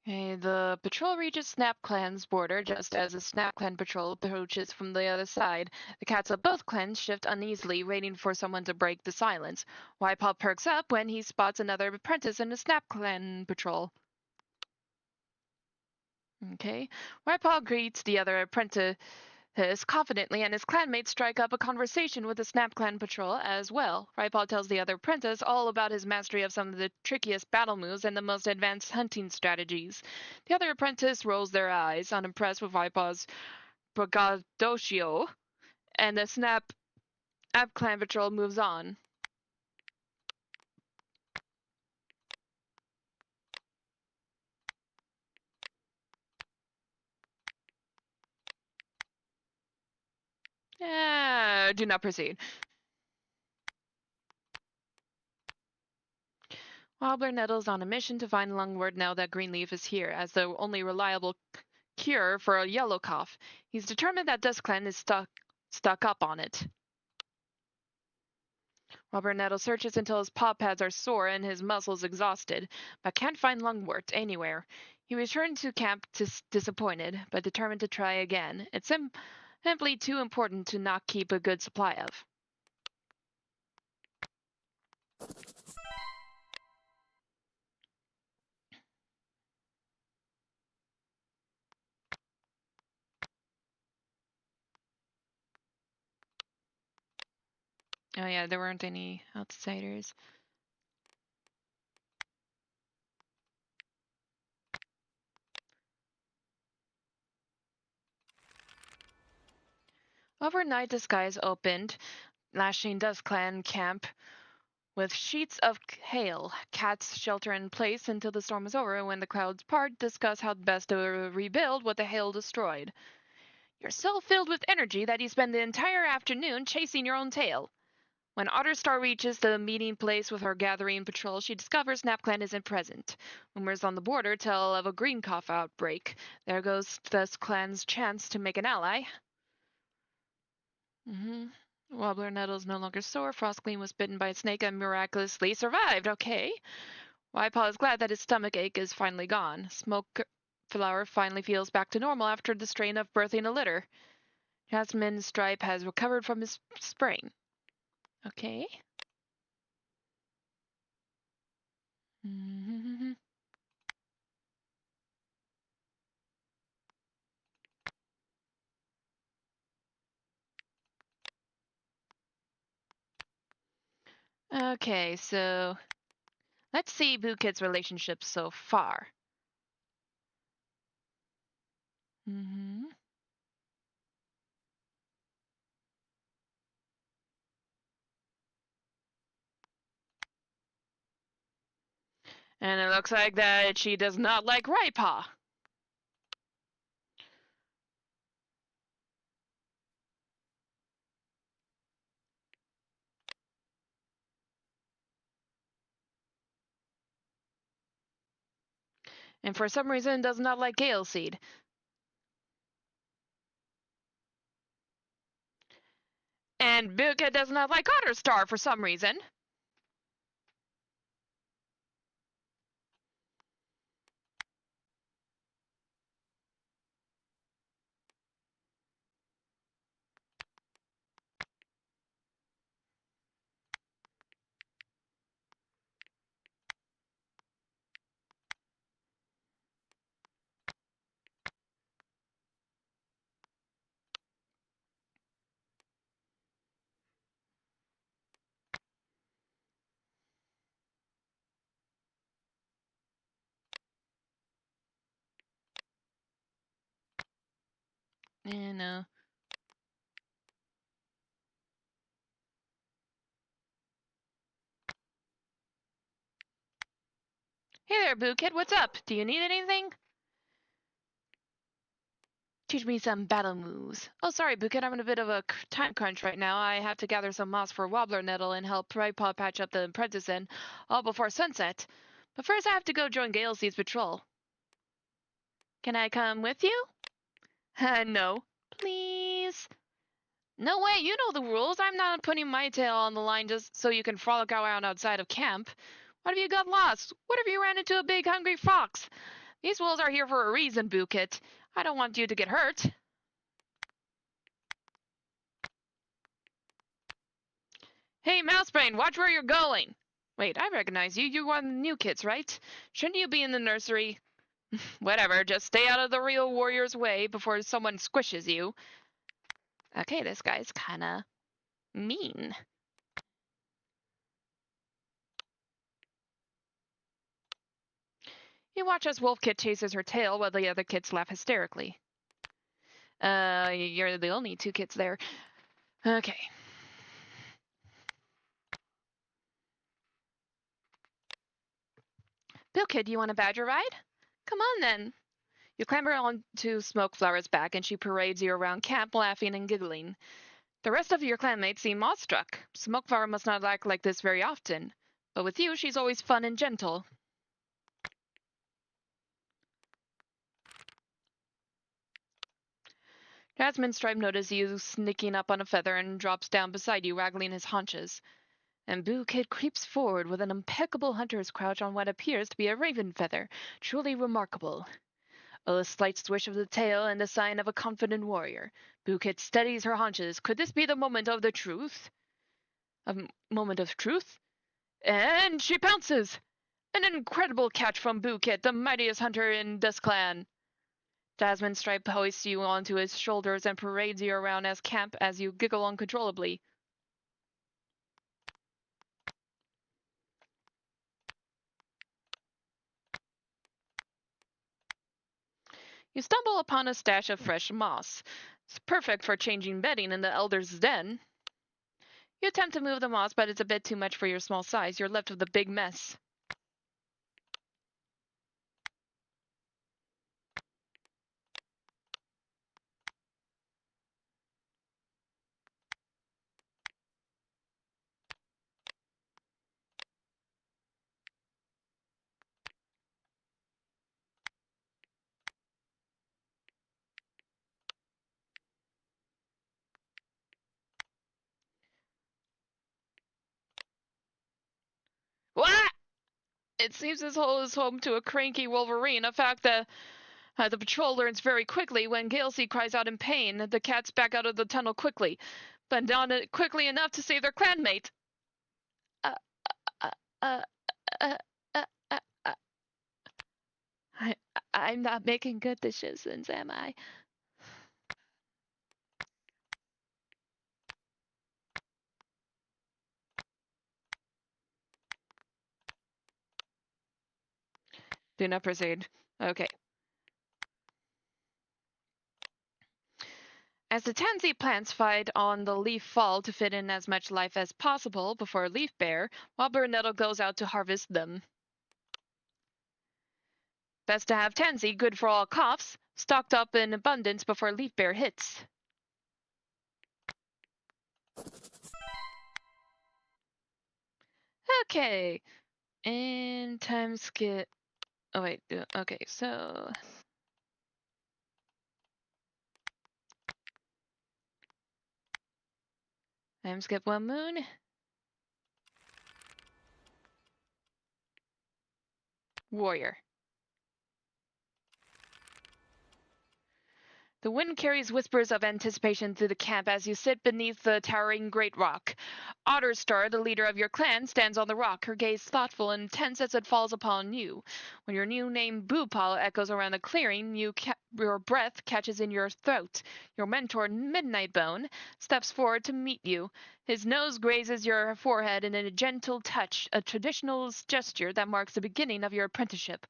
Okay, the patrol reaches Snap Clan's border just as the Snap Clan patrol approaches from the other side. The cats of both clans shift uneasily, waiting for someone to break the silence. Waipaw perks up when he spots another apprentice in the Snap Clan patrol. Okay. Waipaw greets the other apprentice confidently, and his clanmates strike up a conversation with the Snap Clan patrol as well. Waipaw tells the other apprentice all about his mastery of some of the trickiest battle moves and the most advanced hunting strategies. The other apprentice rolls their eyes, unimpressed with Waipaw's braggadocio, and the Snap Clan patrol moves on. Do not proceed. Wobbler Nettle's on a mission to find Lungwort now that Greenleaf is here, as the only reliable cure for a yellow cough. He's determined that Duskclan is stuck up on it. Robert Nettle searches until his paw pads are sore and his muscles exhausted, but can't find Lungwort anywhere. He returns to camp disappointed, but determined to try again. It's simply too important to not keep a good supply of. Oh yeah, there weren't any outsiders. Overnight, the skies opened, lashing Duskclan camp with sheets of hail. Cats shelter in place until the storm is over, and when the clouds part, discuss how best to rebuild what the hail destroyed. You're so filled with energy that you spend the entire afternoon chasing your own tail. When Otterstar reaches the meeting place with her gathering patrol, she discovers NapClan isn't present. Rumors on the border tell of a green cough outbreak. There goes the clan's chance to make an ally. Wobbler Nettle's no longer sore. Frostclean was bitten by a snake and miraculously survived. Okay. Wypaw is glad that his stomach ache is finally gone. Smoke Flower finally feels back to normal after the strain of birthing a litter. Jasmine Stripe has recovered from his sprain. Okay. Okay, so let's see Bukit's relationship so far. And it looks like that she does not like Raipaw. And for some reason does not like Gale Seed. And Bukit does not like Otterstar for some reason. You know. Hey there, Bukit. What's up? Do you need anything? Teach me some battle moves. Oh, sorry, Bukit. I'm in a bit of a time crunch right now. I have to gather some moss for Wobbler Nettle and help Raipaw patch up the apprentice in, all before sunset. But first I have to go join Galeseed's patrol. Can I come with you? No. Please? No way, you know the rules. I'm not putting my tail on the line just so you can frolic around outside of camp. What if you got lost? What if you ran into a big hungry fox? These wolves are here for a reason, Bukit. I don't want you to get hurt. Hey, Mousebrain, watch where you're going. Wait, I recognize you. You're one of the new kids, right? Shouldn't you be in the nursery? Whatever, just stay out of the real warrior's way before someone squishes you. Okay, this guy's kinda mean. You watch as Wolf Kid chases her tail while the other kids laugh hysterically. You're the only two kids there. Okay. Bill Kid, you want a badger ride? Come on then. You clamber onto Smoke Flower's back and she parades you around camp laughing and giggling. The rest of your clanmates seem awestruck. Smoke Flower must not act like this very often. But with you, she's always fun and gentle. Jasmine Stripe notices you sneaking up on a feather and drops down beside you, waggling his haunches. And Boo Kid creeps forward with an impeccable hunter's crouch on what appears to be a raven feather. Truly remarkable. A slight swish of the tail and the sign of a confident warrior. Boo Kid steadies her haunches. Could this be the moment of the truth? A moment of truth? And she pounces! An incredible catch from Boo Kid, the mightiest hunter in this clan. Jasmine Stripe hoists you onto his shoulders and parades you around as camp as you giggle uncontrollably. You stumble upon a stash of fresh moss. It's perfect for changing bedding in the Elder's den. You attempt to move the moss, but it's a bit too much for your small size. You're left with a big mess. It seems this hole is home to a cranky Wolverine, a fact that the patrol learns very quickly. When Galesy cries out in pain, the cats back out of the tunnel quickly, but not quickly enough to save their clanmate. Uh, uh, uh, uh, uh, uh, uh. I'm not making good decisions, am I? Do not proceed. Okay. As the tansy plants fight on the leaf fall to fit in as much life as possible before leaf bare, while Brunetto goes out to harvest them. Best to have tansy, good for all coughs, stocked up in abundance before leaf bare hits. Okay. And time skip. Oh, wait. Okay, so. Time skip one moon. Warrior. The wind carries whispers of anticipation through the camp as you sit beneath the towering great rock. Otterstar, the leader of your clan, stands on the rock, her gaze thoughtful and intense as it falls upon you. When your new name Bhupal echoes around the clearing, your breath catches in your throat. Your mentor, Midnight Bone, steps forward to meet you. His nose grazes your forehead in a gentle touch, a traditional gesture that marks the beginning of your apprenticeship.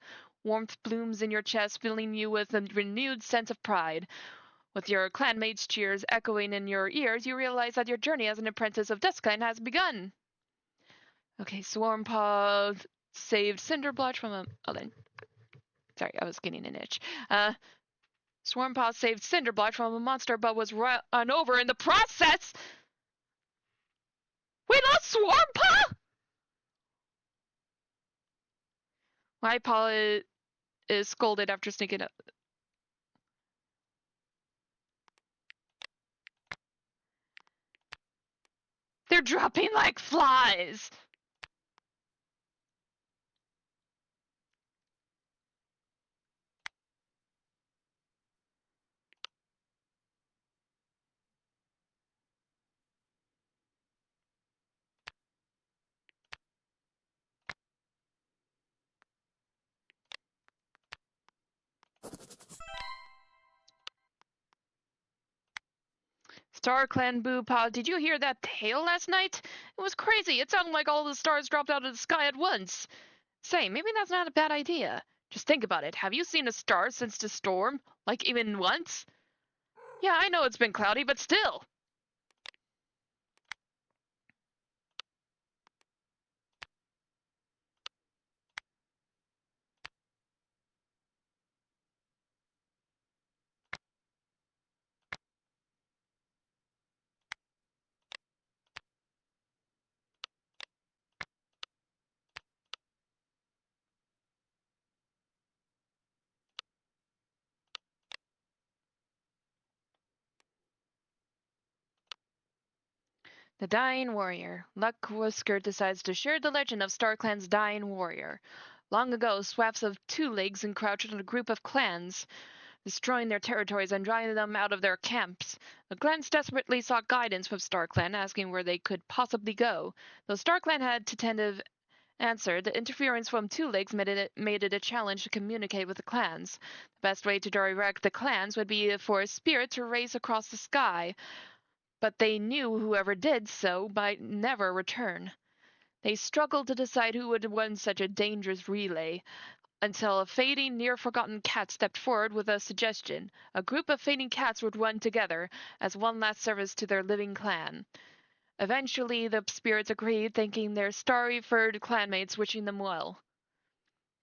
Warmth blooms in your chest, filling you with a renewed sense of pride. With your clanmates' cheers echoing in your ears, you realize that your journey as an apprentice of Duskine has begun. Okay, Swarmpaw saved Cinderblotch from a... Oh, then. Sorry, I was getting an itch. Swarmpaw saved Cinderblotch from a monster, but was run over in the process! We lost Swarmpaw?! My paw is scolded after sneaking up. They're dropping like flies! Star Clan Bhupal, did you hear that hail last night? It was crazy. It sounded like all the stars dropped out of the sky at once. Say, maybe that's not a bad idea. Just think about it. Have you seen a star since the storm? Like, even once? Yeah, I know it's been cloudy, but still. The Dying Warrior. Luck Whisker decides to share the legend of StarClan's Dying Warrior. Long ago, swaths of two legs encroached on a group of clans, destroying their territories and driving them out of their camps. The clans desperately sought guidance from StarClan, asking where they could possibly go. Though StarClan had tentative answer, the interference from Two Legs made it a challenge to communicate with the clans. The best way to direct the clans would be for a spirit to race across the sky, but they knew whoever did so might never return. They struggled to decide who would win such a dangerous relay, until a fading, near-forgotten cat stepped forward with a suggestion. A group of fading cats would run together as one last service to their living clan. Eventually, the spirits agreed, thanking their starry-furred clanmates, wishing them well.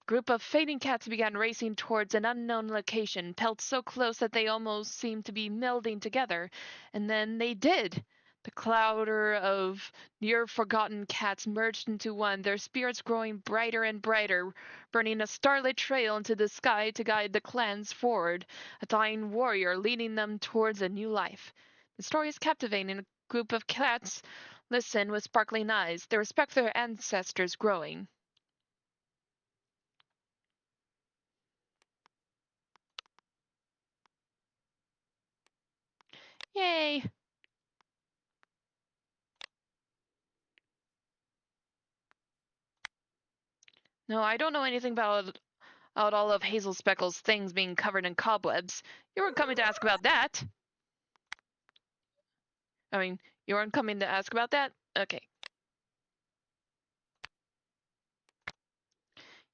Group of fading cats began racing towards an unknown location, pelted so close that they almost seemed to be melding together, and then they did. The clouder of near-forgotten cats merged into one, their spirits growing brighter and brighter, burning a starlit trail into the sky to guide the clans forward, a dying warrior leading them towards a new life. The story is captivating. A group of cats listen with sparkling eyes. They respect their ancestors growing. Yay! No, I don't know anything about all of Hazel Speckle's things being covered in cobwebs. You weren't coming to ask about that. I mean, you weren't coming to ask about that? Okay.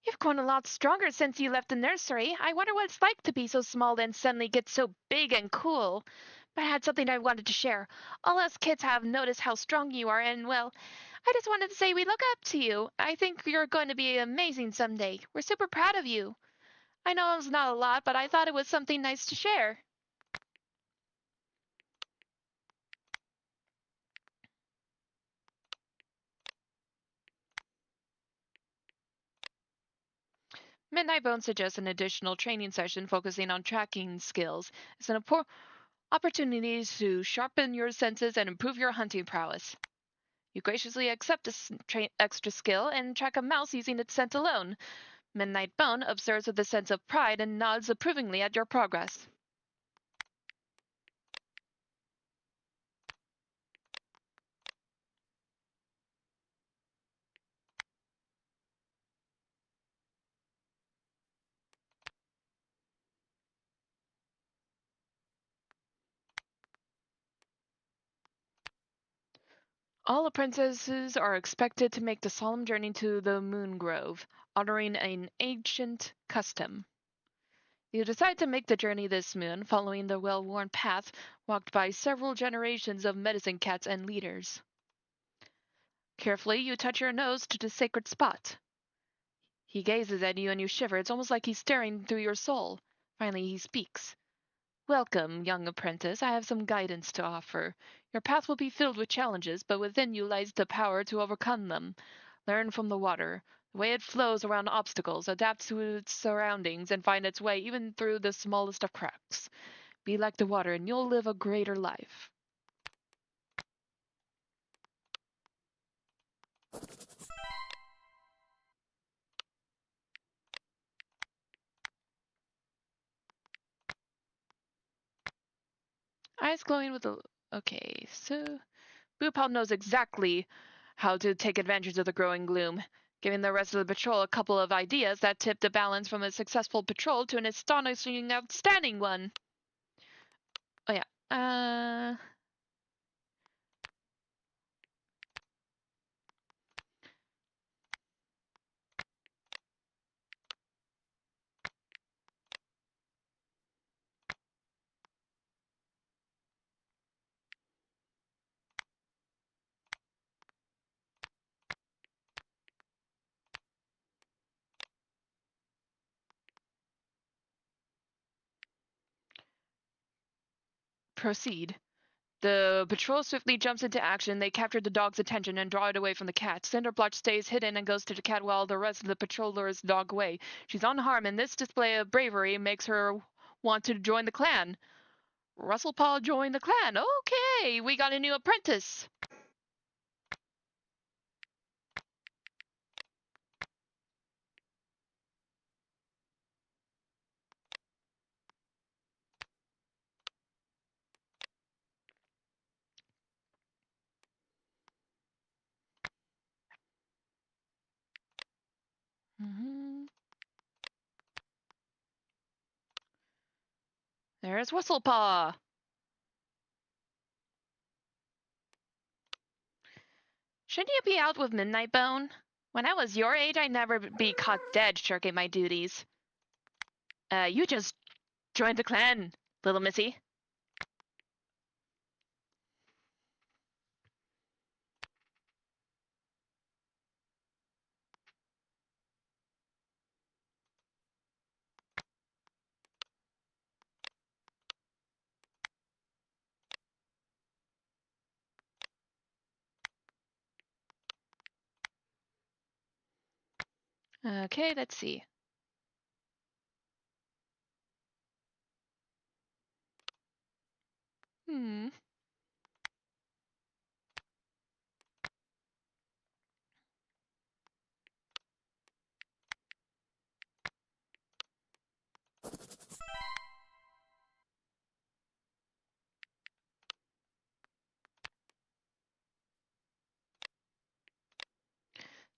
You've grown a lot stronger since you left the nursery. I wonder what it's like to be so small and suddenly get so big and cool. But I had something I wanted to share. All us kids have noticed how strong you are, and well, I just wanted to say we look up to you. I think you're going to be amazing someday. We're super proud of you. I know it's not a lot, but I thought it was something nice to share. Midnight Bone suggests an additional training session focusing on tracking skills. It's an opportunity to sharpen your senses and improve your hunting prowess. You graciously accept this extra skill and track a mouse using its scent alone. Midnight Bone observes with a sense of pride and nods approvingly at your progress. All apprentices are expected to make the solemn journey to the Moon Grove, honoring an ancient custom. You decide to make the journey this moon, following the well-worn path walked by several generations of medicine cats and leaders. Carefully, you touch your nose to the sacred spot. He gazes at you and you shiver. It's almost like he's staring through your soul. Finally, he speaks. Welcome, young apprentice. I have some guidance to offer. Your path will be filled with challenges, but within you lies the power to overcome them. Learn from the water, the way it flows around obstacles, adapt to its surroundings, and find its way even through the smallest of cracks. Be like the water, and you'll live a greater life. Eyes glowing with a. Okay, so Boopop knows exactly how to take advantage of the growing gloom, giving the rest of the patrol a couple of ideas that tipped the balance from a successful patrol to an astonishing, outstanding one. Oh yeah. Proceed. The patrol swiftly jumps into action. They capture the dog's attention and draw it away from the cat. Cinderblotch stays hidden and goes to the cat while the rest of the patrol lures the dog away. She's unharmed, and this display of bravery makes her want to join the clan. Rustlepaw joined the clan. Okay, we got a new apprentice. Mm-hmm. There's Rustlepaw. Shouldn't you be out with Midnight Bone? When I was your age, I'd never be caught dead shirking my duties. You just joined the clan, little missy. Okay, let's see. Hmm.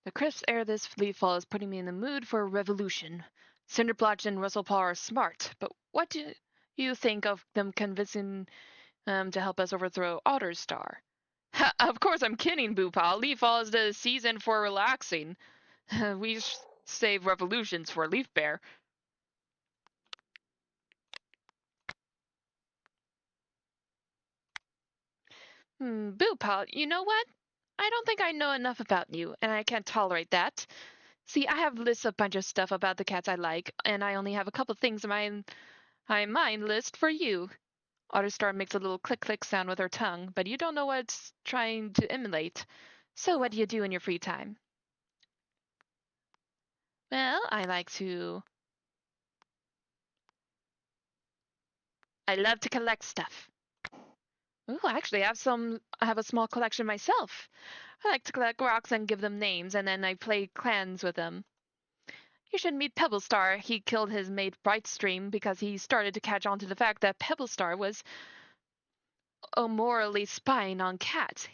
The crisp air this leaf fall is putting me in the mood for a revolution. Cinderblotch and Russellpaw are smart, but what do you think of them convincing to help us overthrow Otterstar? Of course I'm kidding, Boopaw. Leaf fall is the season for relaxing. We save revolutions for Leaf Bear. Boopaw, you know what? I don't think I know enough about you, and I can't tolerate that. See, I have lists a bunch of stuff about the cats I like, and I only have a couple things in my mind list for you. Otterstar makes a little click click sound with her tongue, but you don't know what it's trying to emulate. So what do you do in your free time? Well, I love to collect stuff. Ooh, actually, I have a small collection myself. I like to collect rocks and give them names, and then I play clans with them. You should meet Pebblestar. He killed his mate Brightstream because he started to catch on to the fact that Pebblestar was morally spying on cats.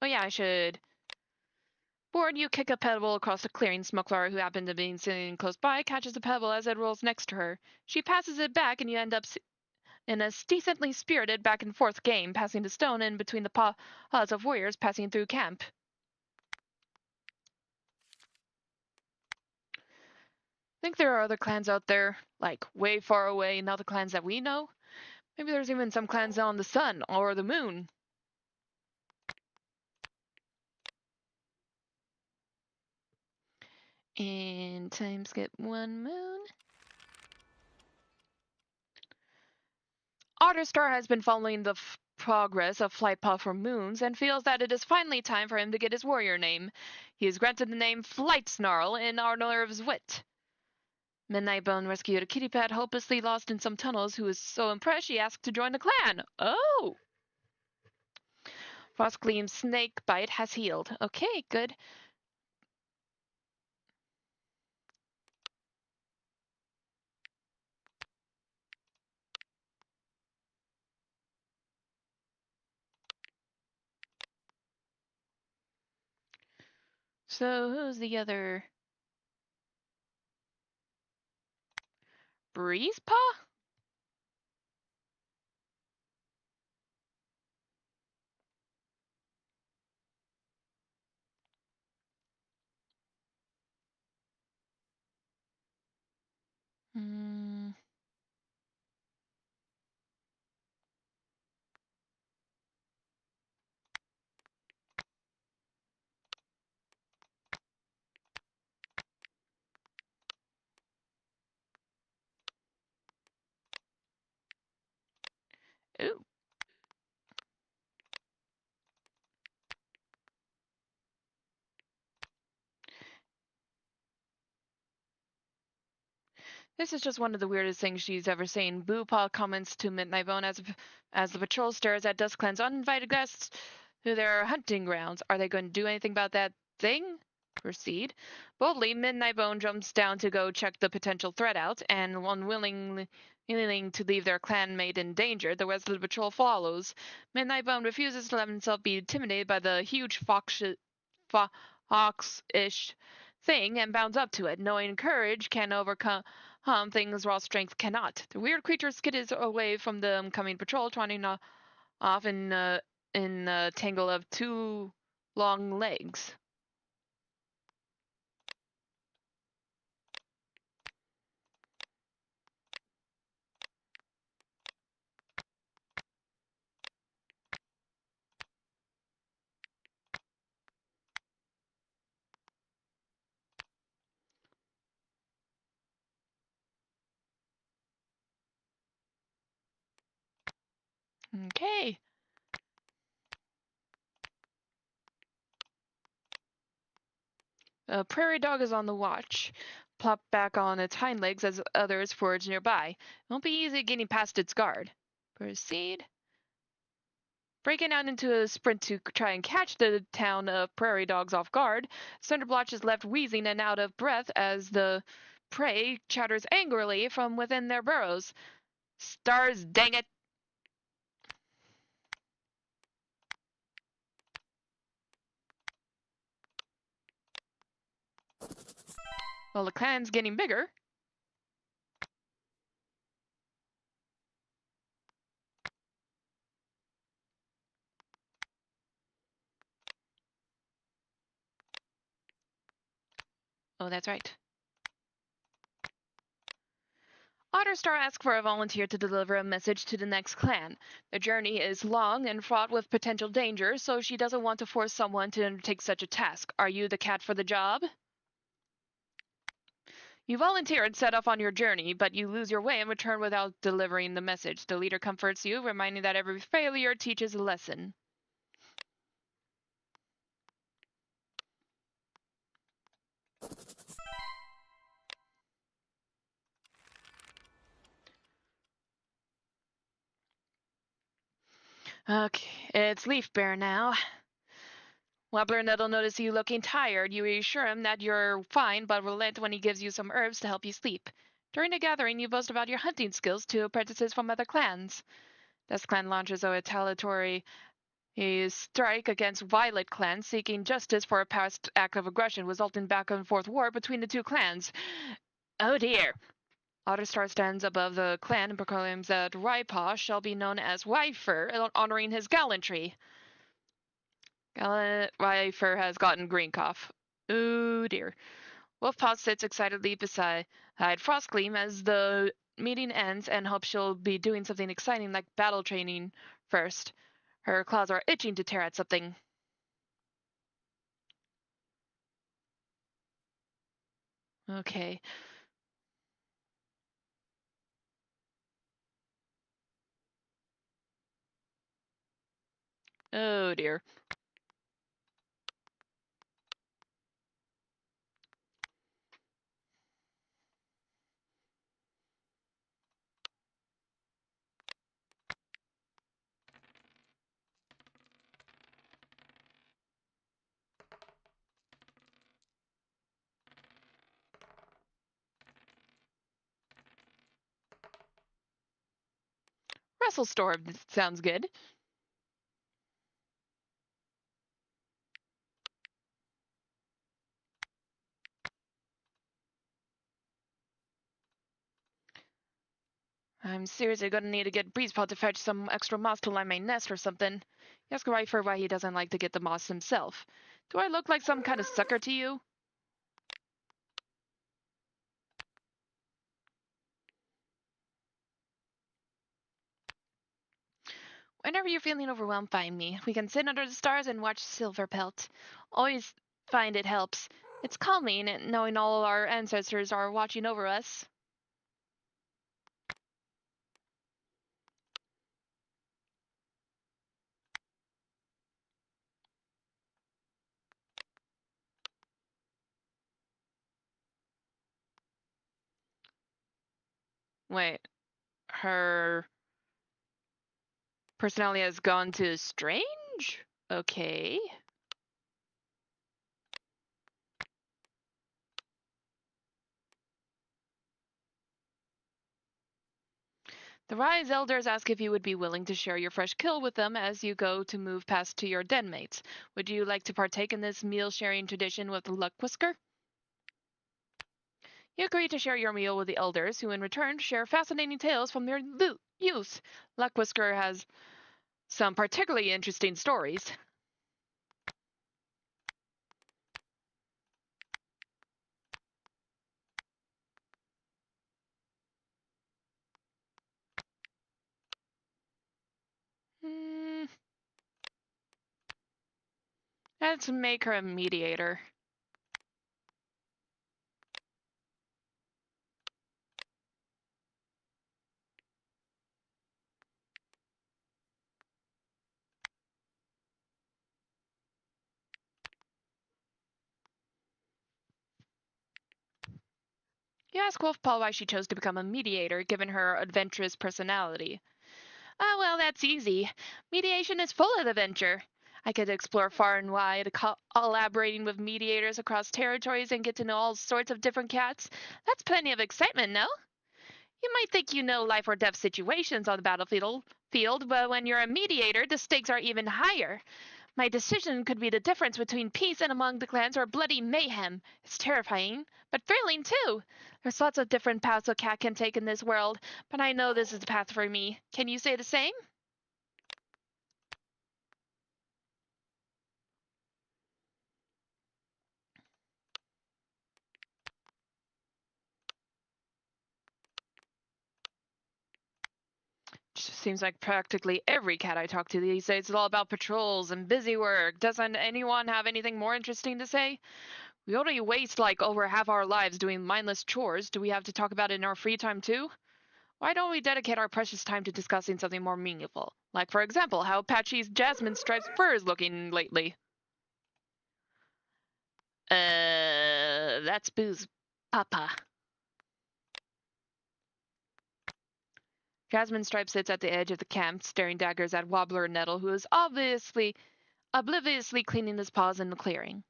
Oh yeah, I should board you kick a pebble across the clearing. Smokelar, who happened to be sitting close by, catches the pebble as it rolls next to her. She passes it back, and you end up in a decently spirited back and forth game, passing the stone in between the paws of warriors passing through camp. Think there are other clans out there, like way far away, not the clans that we know? Maybe there's even some clans on the sun or the moon. And time skip one moon. Otterstar has been following the progress of Flightpaw for moons and feels that it is finally time for him to get his warrior name. He is granted the name Flight Snarl in honor of his wit. Midnightbone rescued a kitty cat hopelessly lost in some tunnels who was so impressed she asked to join the clan. Oh! Frostgleam's snake bite has healed. Okay, good. So who's the other? Breezepaw? Hmm. Ooh. This is just one of the weirdest things she's ever seen. Boopaw comments to Midnightbone as the patrol stares at Duskclan's uninvited guests to their hunting grounds. Are they going to do anything about that thing? Proceed. Boldly, Midnightbone jumps down to go check the potential threat out, and unwilling to leave their clanmate in danger, the rest of the patrol follows. Midnightbone refuses to let himself be intimidated by the huge fox-ish thing and bounds up to it, knowing courage can overcome things raw strength cannot. The weird creature skidded away from the oncoming patrol, trotting off in a tangle of two long legs. Okay. A prairie dog is on the watch, plopped back on its hind legs as others forage nearby. It won't be easy getting past its guard. Proceed. Breaking out into a sprint to try and catch the town of prairie dogs off guard, Cinderblotch is left wheezing and out of breath as the prey chatters angrily from within their burrows. Stars, dang it! Well, the clan's getting bigger. Oh, that's right. Otterstar asks for a volunteer to deliver a message to the next clan. The journey is long and fraught with potential danger, so she doesn't want to force someone to undertake such a task. Are you the cat for the job? You volunteer and set off on your journey, but you lose your way and return without delivering the message. The leader comforts you, reminding that every failure teaches a lesson. Okay, it's Leaf Bear now. Wobbler Nutt'll notice you looking tired. You reassure him that you're fine, but relent when he gives you some herbs to help you sleep. During the gathering, you boast about your hunting skills to apprentices from other clans. This clan launches a retaliatory strike against Violet clan, seeking justice for a past act of aggression, resulting in back-and-forth war between the two clans. Oh dear. Otterstar stands above the clan and proclaims that Rypaw shall be known as Wyfer, honoring his gallantry. Ryfer has gotten green cough. Oh dear. Wolfpaw sits excitedly beside Frostgleam as the meeting ends and hopes she'll be doing something exciting like battle training first. Her claws are itching to tear at something. Okay. Oh dear. Wrestlestorm sounds good. I'm seriously gonna need to get Breezepaw to fetch some extra moss to line my nest or something. Ask Ryfer why he doesn't like to get the moss himself. Do I look like some kind of sucker to you? Whenever you're feeling overwhelmed, find me. We can sit under the stars and watch Silverpelt. Always find it helps. It's calming knowing all our ancestors are watching over us. Wait, her personality has gone to strange? Okay. The Rise Elders ask if you would be willing to share your fresh kill with them as you go to move past to your den mates. Would you like to partake in this meal-sharing tradition with Luckwhisker? You agree to share your meal with the Elders, who in return share fascinating tales from their youth. Luckwhisker has some particularly interesting stories. Hmm, let's make her a mediator. You ask Wolfpaw why she chose to become a mediator, given her adventurous personality. Ah, well, that's easy. Mediation is full of adventure. I could explore far and wide, collaborating with mediators across territories and get to know all sorts of different cats. That's plenty of excitement, no? You might think you know life or death situations on the battlefield, but when you're a mediator, the stakes are even higher. My decision could be the difference between peace and among the clans or bloody mayhem. It's terrifying, but thrilling too. There's lots of different paths a cat can take in this world, but I know this is the path for me. Can you say the same? Seems like practically every cat I talk to these days is all about patrols and busy work. Doesn't anyone have anything more interesting to say? We already waste like over half our lives doing mindless chores. Do we have to talk about it in our free time too? Why don't we dedicate our precious time to discussing something more meaningful? Like, for example, how Patchy's Jasmine Stripes fur is looking lately. That's Boo's papa. Jasmine Stripe sits at the edge of the camp, staring daggers at Wobbler Nettle, who is obliviously cleaning his paws in the clearing.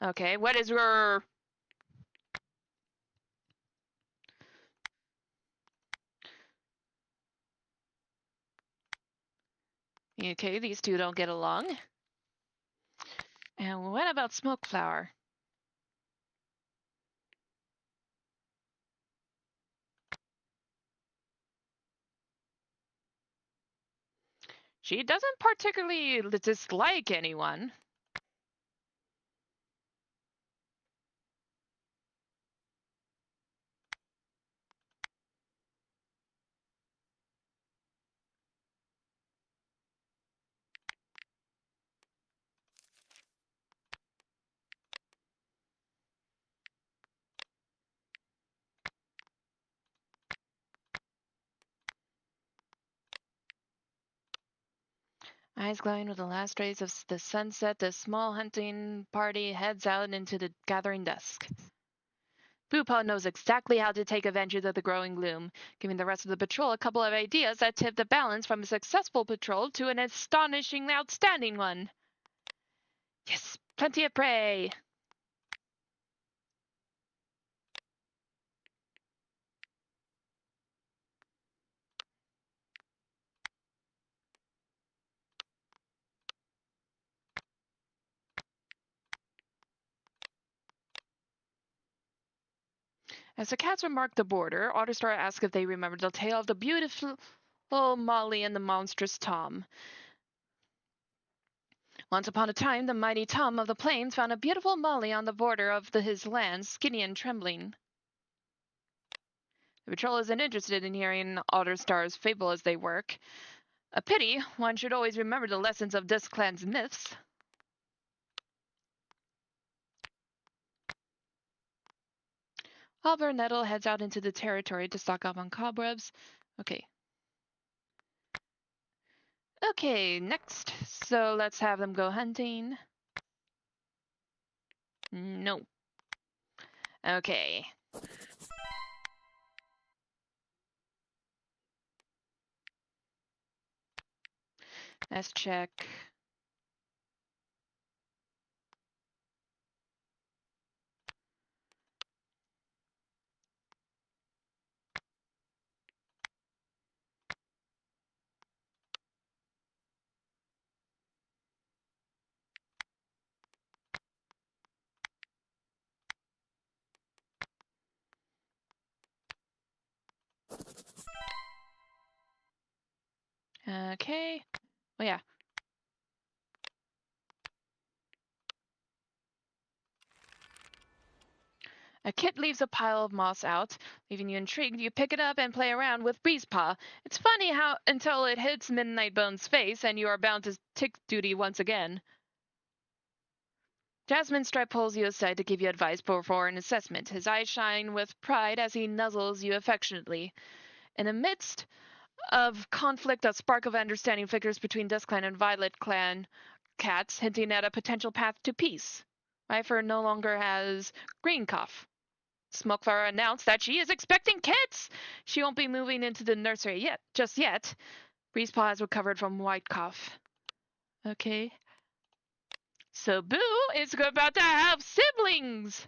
Okay, what is your... Okay, these two don't get along. And what about Smokeflower? She doesn't particularly dislike anyone. Eyes glowing with the last rays of the sunset, the small hunting party heads out into the gathering dusk. Boopaw knows exactly how to take advantage of the growing gloom, giving the rest of the patrol a couple of ideas that tip the balance from a successful patrol to an astonishingly outstanding one. Yes, plenty of prey! As the cats remark the border, Otterstar asks if they remember the tale of the beautiful Molly and the monstrous Tom. Once upon a time, the mighty Tom of the plains found a beautiful Molly on the border of his land, skinny and trembling. The patrol isn't interested in hearing Otterstar's fable as they work. A pity, one should always remember the lessons of this clan's myths. Oliver Nettle heads out into the territory to stock up on cobwebs. Okay. Okay, next. So let's have them go hunting. No. Okay. Let's check. Okay. Oh, yeah. A kit leaves a pile of moss out, leaving you intrigued. You pick it up and play around with Breezepaw. It's funny how until it hits Midnight Bone's face and you are bound to tick duty once again. Jasmine Stripe pulls you aside to give you advice before an assessment. His eyes shine with pride as he nuzzles you affectionately. In the midst of conflict, a spark of understanding flickers between Dusk Clan and Violet Clan cats, hinting at a potential path to peace. Ryfer no longer has green cough. Smokeflower announced that she is expecting kids. She won't be moving into the nursery just yet. Breezepaw has recovered from white cough. Okay. So Boo is about to have siblings.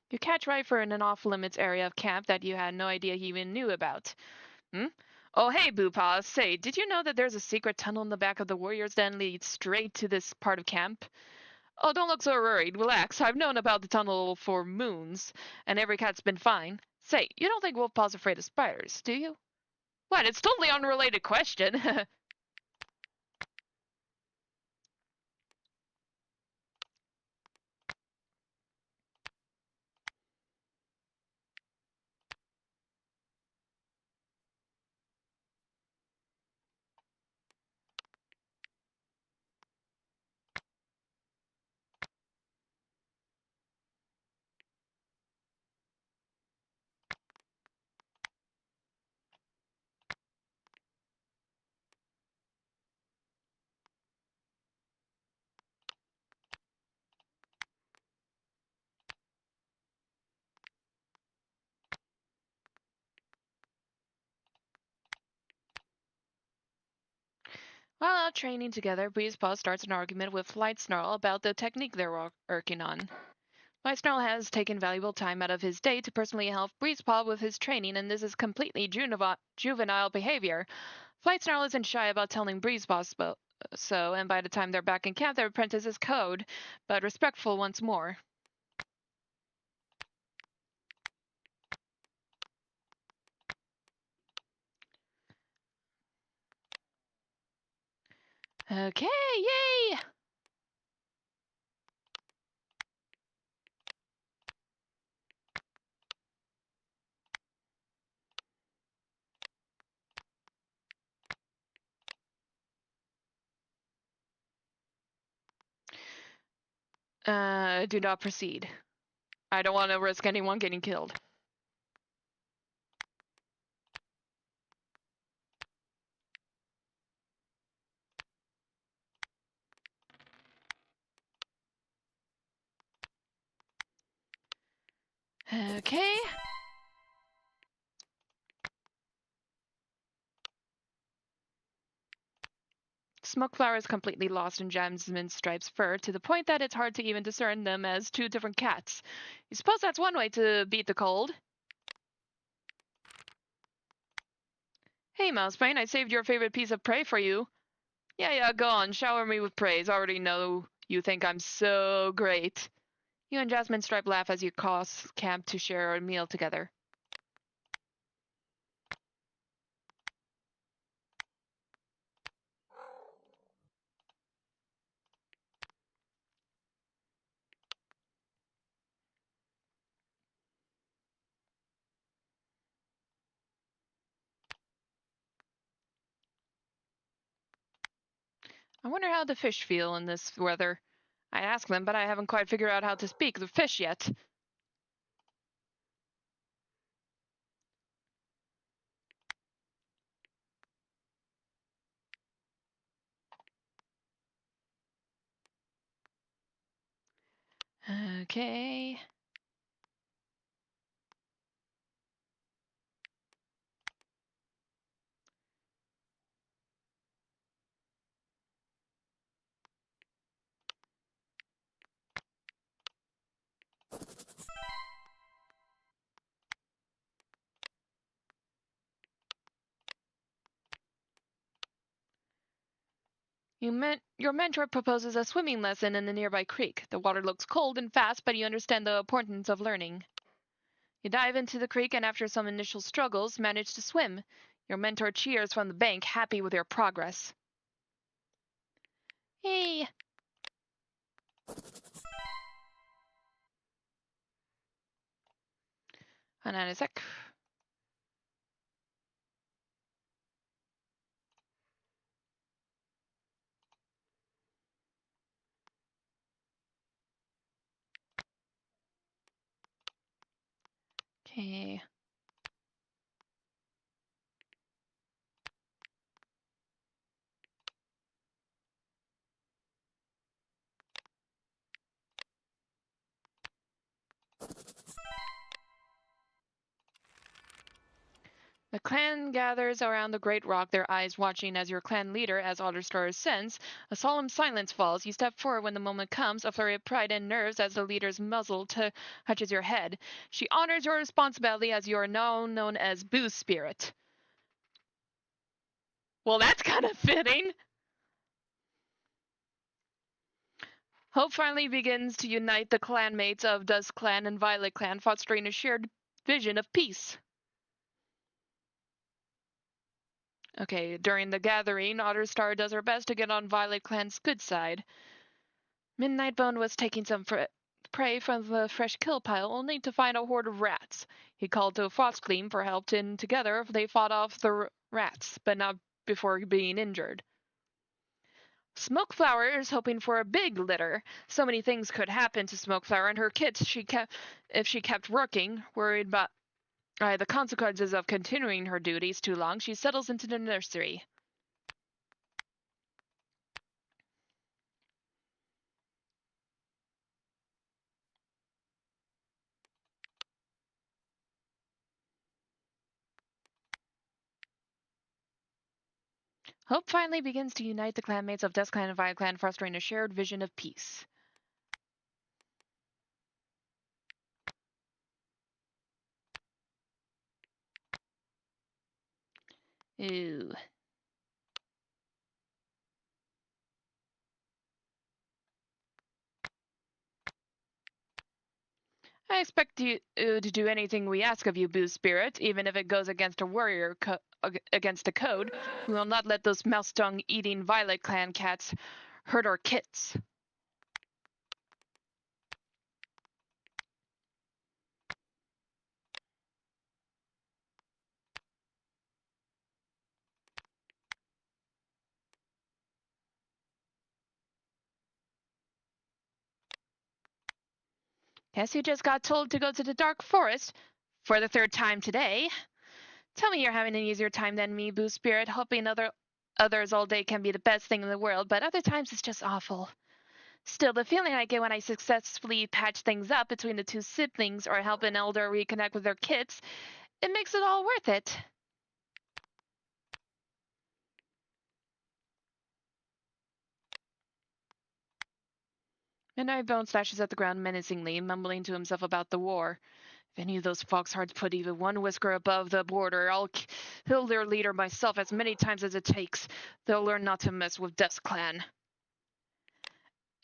You catch Rifer in an off-limits area of camp that you had no idea he even knew about. Hmm? Oh, hey, Boopaw. Say, did you know that there's a secret tunnel in the back of the Warrior's Den leads straight to this part of camp? Oh, don't look so worried. Relax. I've known about the tunnel for moons, and every cat's been fine. Say, you don't think Wolfpaw's afraid of spiders, do you? What? It's totally unrelated question. While out training together, Breezepaw starts an argument with Lightsnarl about the technique they're working on. Lightsnarl has taken valuable time out of his day to personally help Breezepaw with his training, and this is completely juvenile behavior. Lightsnarl isn't shy about telling Breezepaw so, and by the time they're back in camp, their apprentice is code, but respectful once more. Okay, yay! Do not proceed. I don't want to risk anyone getting killed. Okay. Smokeflower is completely lost in Jasmine Stripe's fur to the point that it's hard to even discern them as two different cats. You suppose that's one way to beat the cold? Hey, Mousebrain, I saved your favorite piece of prey for you. Yeah, go on, shower me with praise. I already know you think I'm so great. You and Jasmine Stripe laugh as you cross camp to share a meal together. I wonder how the fish feel in this weather. I ask them, but I haven't quite figured out how to speak the fish yet. Okay. Your mentor proposes a swimming lesson in the nearby creek. The water looks cold and fast, but you understand the importance of learning. You dive into the creek and after some initial struggles, manage to swim. Your mentor cheers from the bank, happy with your progress. Hey! Hold on a sec. Okay. The clan gathers around the great rock, their eyes watching as your clan leader, as Otterstar ascends. A solemn silence falls. You step forward when the moment comes, a flurry of pride and nerves as the leader's muzzle touches your head. She honors your responsibility as you are now known as Boo Spirit. Well, that's kind of fitting. Hope finally begins to unite the clanmates of Dusk Clan and Violet Clan, fostering a shared vision of peace. Okay, during the gathering, Otterstar does her best to get on Violet Clan's good side. Midnightbone was taking some prey from the fresh kill pile, only to find a horde of rats. He called to Frostgleam for help, and together they fought off the rats, but not before being injured. Smokeflower is hoping for a big litter. So many things could happen to Smokeflower and her kits if she kept working. Worried about the consequences of continuing her duties too long, she settles into the nursery. Hope finally begins to unite the clanmates of Dusk Clan and Violet Clan, fostering a shared vision of peace. Ooh. I expect you to do anything we ask of you, Boo Spirit, even if it goes against a warrior against a code. We will not let those mouse-dung-eating Violet Clan cats hurt our kits. Guess you just got told to go to the Dark Forest for the third time today. Tell me you're having an easier time than me, Boo Spirit. Helping others all day can be the best thing in the world, but other times it's just awful. Still, the feeling I get when I successfully patch things up between the two siblings or help an elder reconnect with their kids, it makes it all worth it. Midnightbone slashes at the ground menacingly, mumbling to himself about the war. If any of those foxhearts put even one whisker above the border, I'll kill their leader myself as many times as it takes. They'll learn not to mess with Dusk Clan.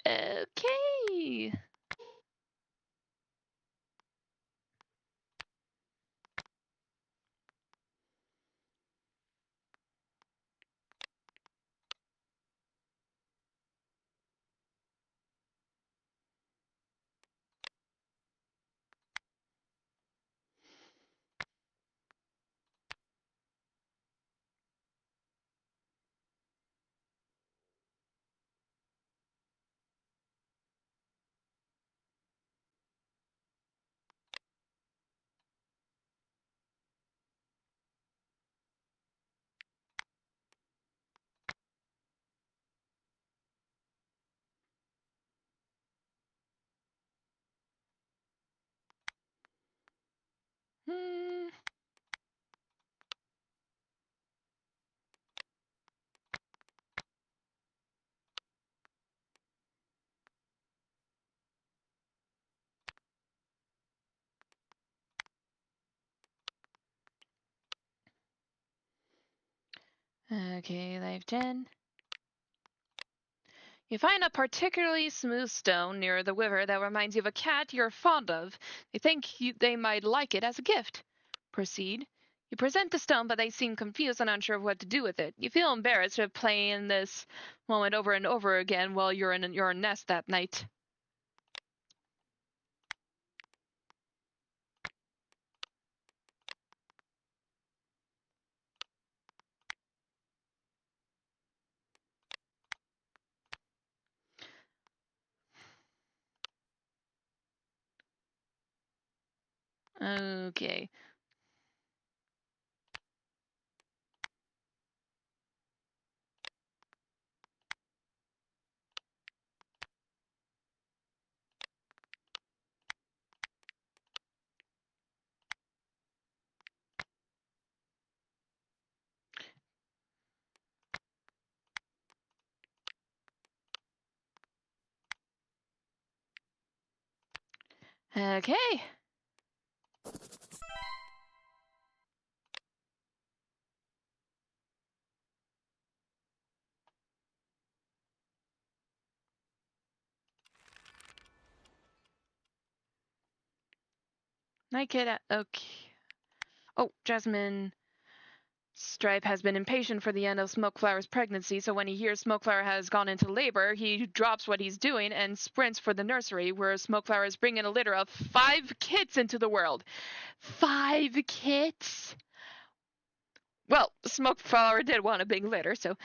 Okay. Hmm. Okay, LifeGen. You find a particularly smooth stone near the river that reminds you of a cat you're fond of. They think they might like it as a gift. Proceed. You present the stone, but they seem confused and unsure of what to do with it. You feel embarrassed to play in this moment over and over again while you're in your nest that night. Okay. Okay. Night Kid. Okay. Oh, Jasmine Stripe has been impatient for the end of Smokeflower's pregnancy, so when he hears Smokeflower has gone into labor, he drops what he's doing and sprints for the nursery, where Smokeflower is bringing a litter of 5 kits into the world. 5 kits? Well, Smokeflower did want a big litter, so...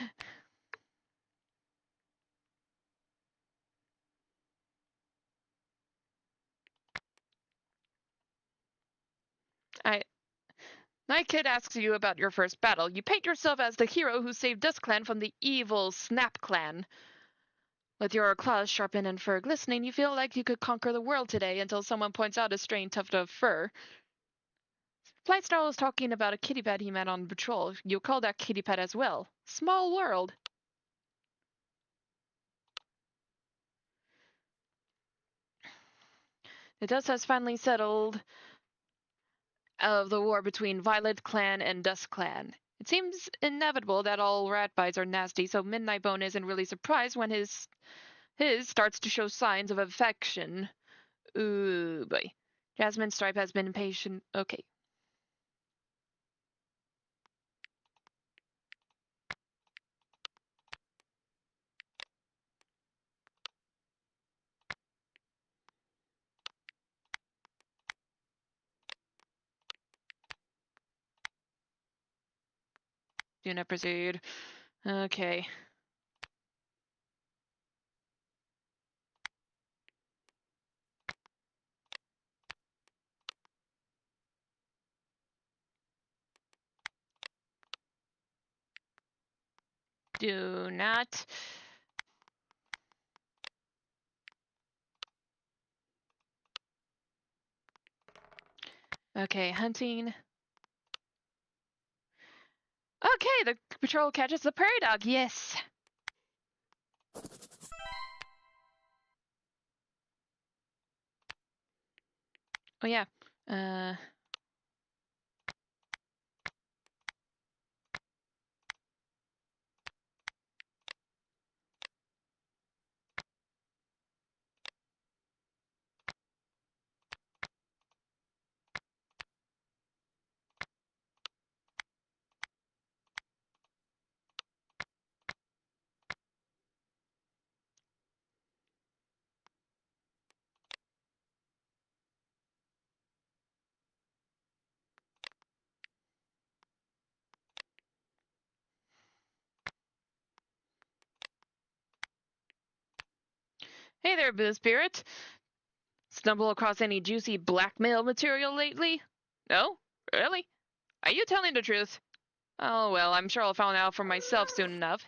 Night Kid asks you about your first battle. You paint yourself as the hero who saved Dusk Clan from the evil Snap Clan. With your claws sharpened and fur glistening, you feel like you could conquer the world today until someone points out a strange tuft of fur. Blightstar was talking about a kitty pet he met on patrol. You call that kitty pet as well. Small world. The dust has finally settled of the war between Violet Clan and Dusk Clan. It seems inevitable that all rat bites are nasty, so Midnight Bone isn't really surprised when his starts to show signs of affection. Ooh, boy. Jasmine Stripe has been impatient. Okay. Do not proceed. Okay. Do not. Okay, hunting. Okay, the patrol catches the prairie dog. Yes. Oh, yeah. Hey there, Boo Spirit. Stumble across any juicy blackmail material lately? No? Really? Are you telling the truth? Oh, well, I'm sure I'll find out for myself soon enough.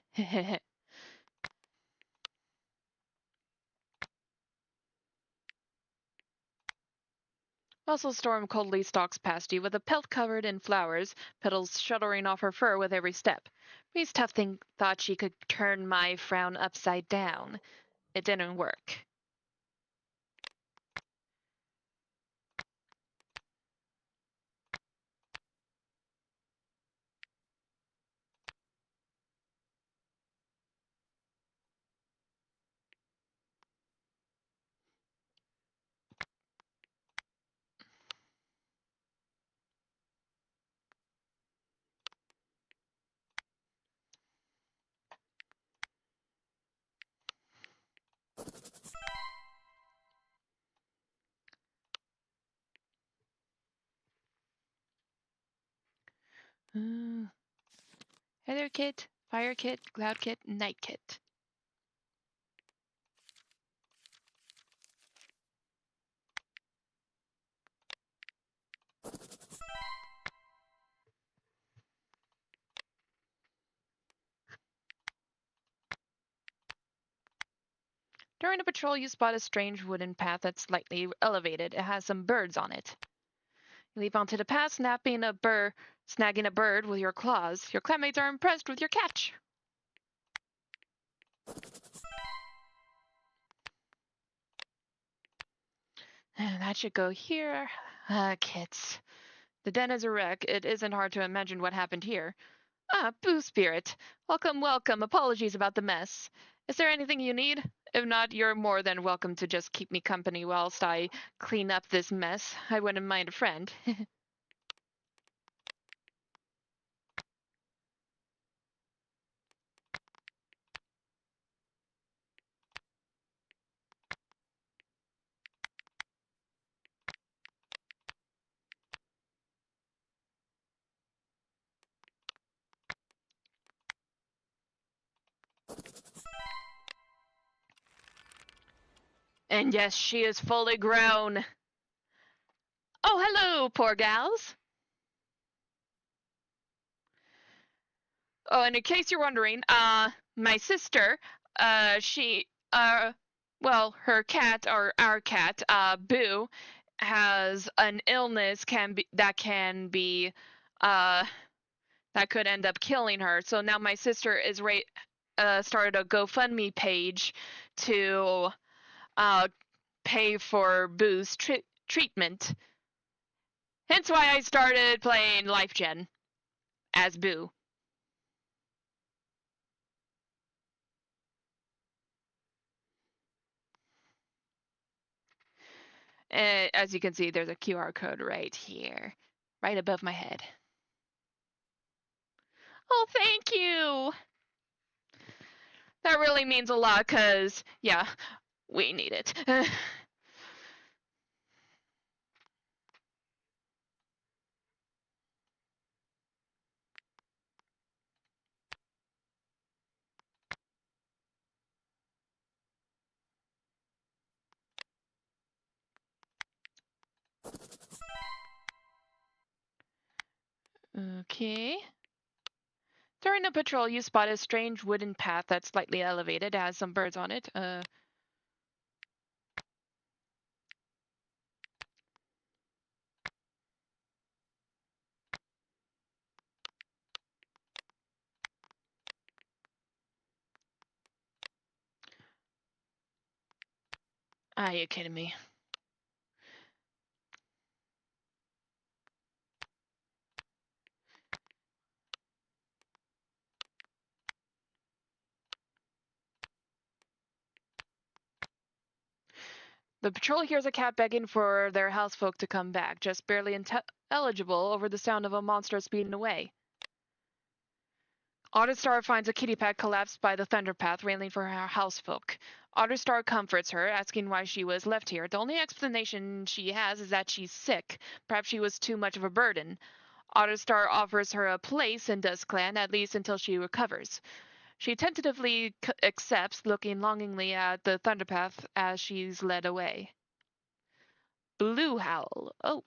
Muscle Storm coldly stalks past you with a pelt covered in flowers, petals shuddering off her fur with every step. Reese Tufting thought she could turn my frown upside down. It didn't work. Heather Kit, Fire Kit, Cloud Kit, Night Kit. During a patrol, you spot a strange wooden path that's slightly elevated. It has some birds on it. You leap onto the path, snagging a bird with your claws. Your clanmates are impressed with your catch. And that should go here. Kits. The den is a wreck. It isn't hard to imagine what happened here. Boo Spirit. Welcome, welcome. Apologies about the mess. Is there anything you need? If not, you're more than welcome to just keep me company whilst I clean up this mess. I wouldn't mind a friend. And yes, she is fully grown. Oh, hello, poor gals. Oh, and in case you're wondering, my sister, she, well, her cat, or our cat, Boo, has an illness that could end up killing her. So now my sister is started a GoFundMe page to pay for Boo's treatment. Hence why I started playing LifeGen as Boo. As you can see, there's a QR code right here, right above my head. Oh, thank you! That really means a lot, because, yeah, we need it. Okay. During a patrol, you spot a strange wooden path that's slightly elevated. It has some birds on it. Are you kidding me? The patrol hears a cat begging for their housefolk to come back, just barely eligible over the sound of a monster speeding away. Autostar finds a kitty pet collapsed by the thunderpath, railing for her housefolk. Autostar comforts her, asking why she was left here. The only explanation she has is that she's sick. Perhaps she was too much of a burden. Autostar offers her a place in Dust Clan, at least until she recovers. She tentatively accepts, looking longingly at the thunderpath as she's led away. Blue Howl. Oh.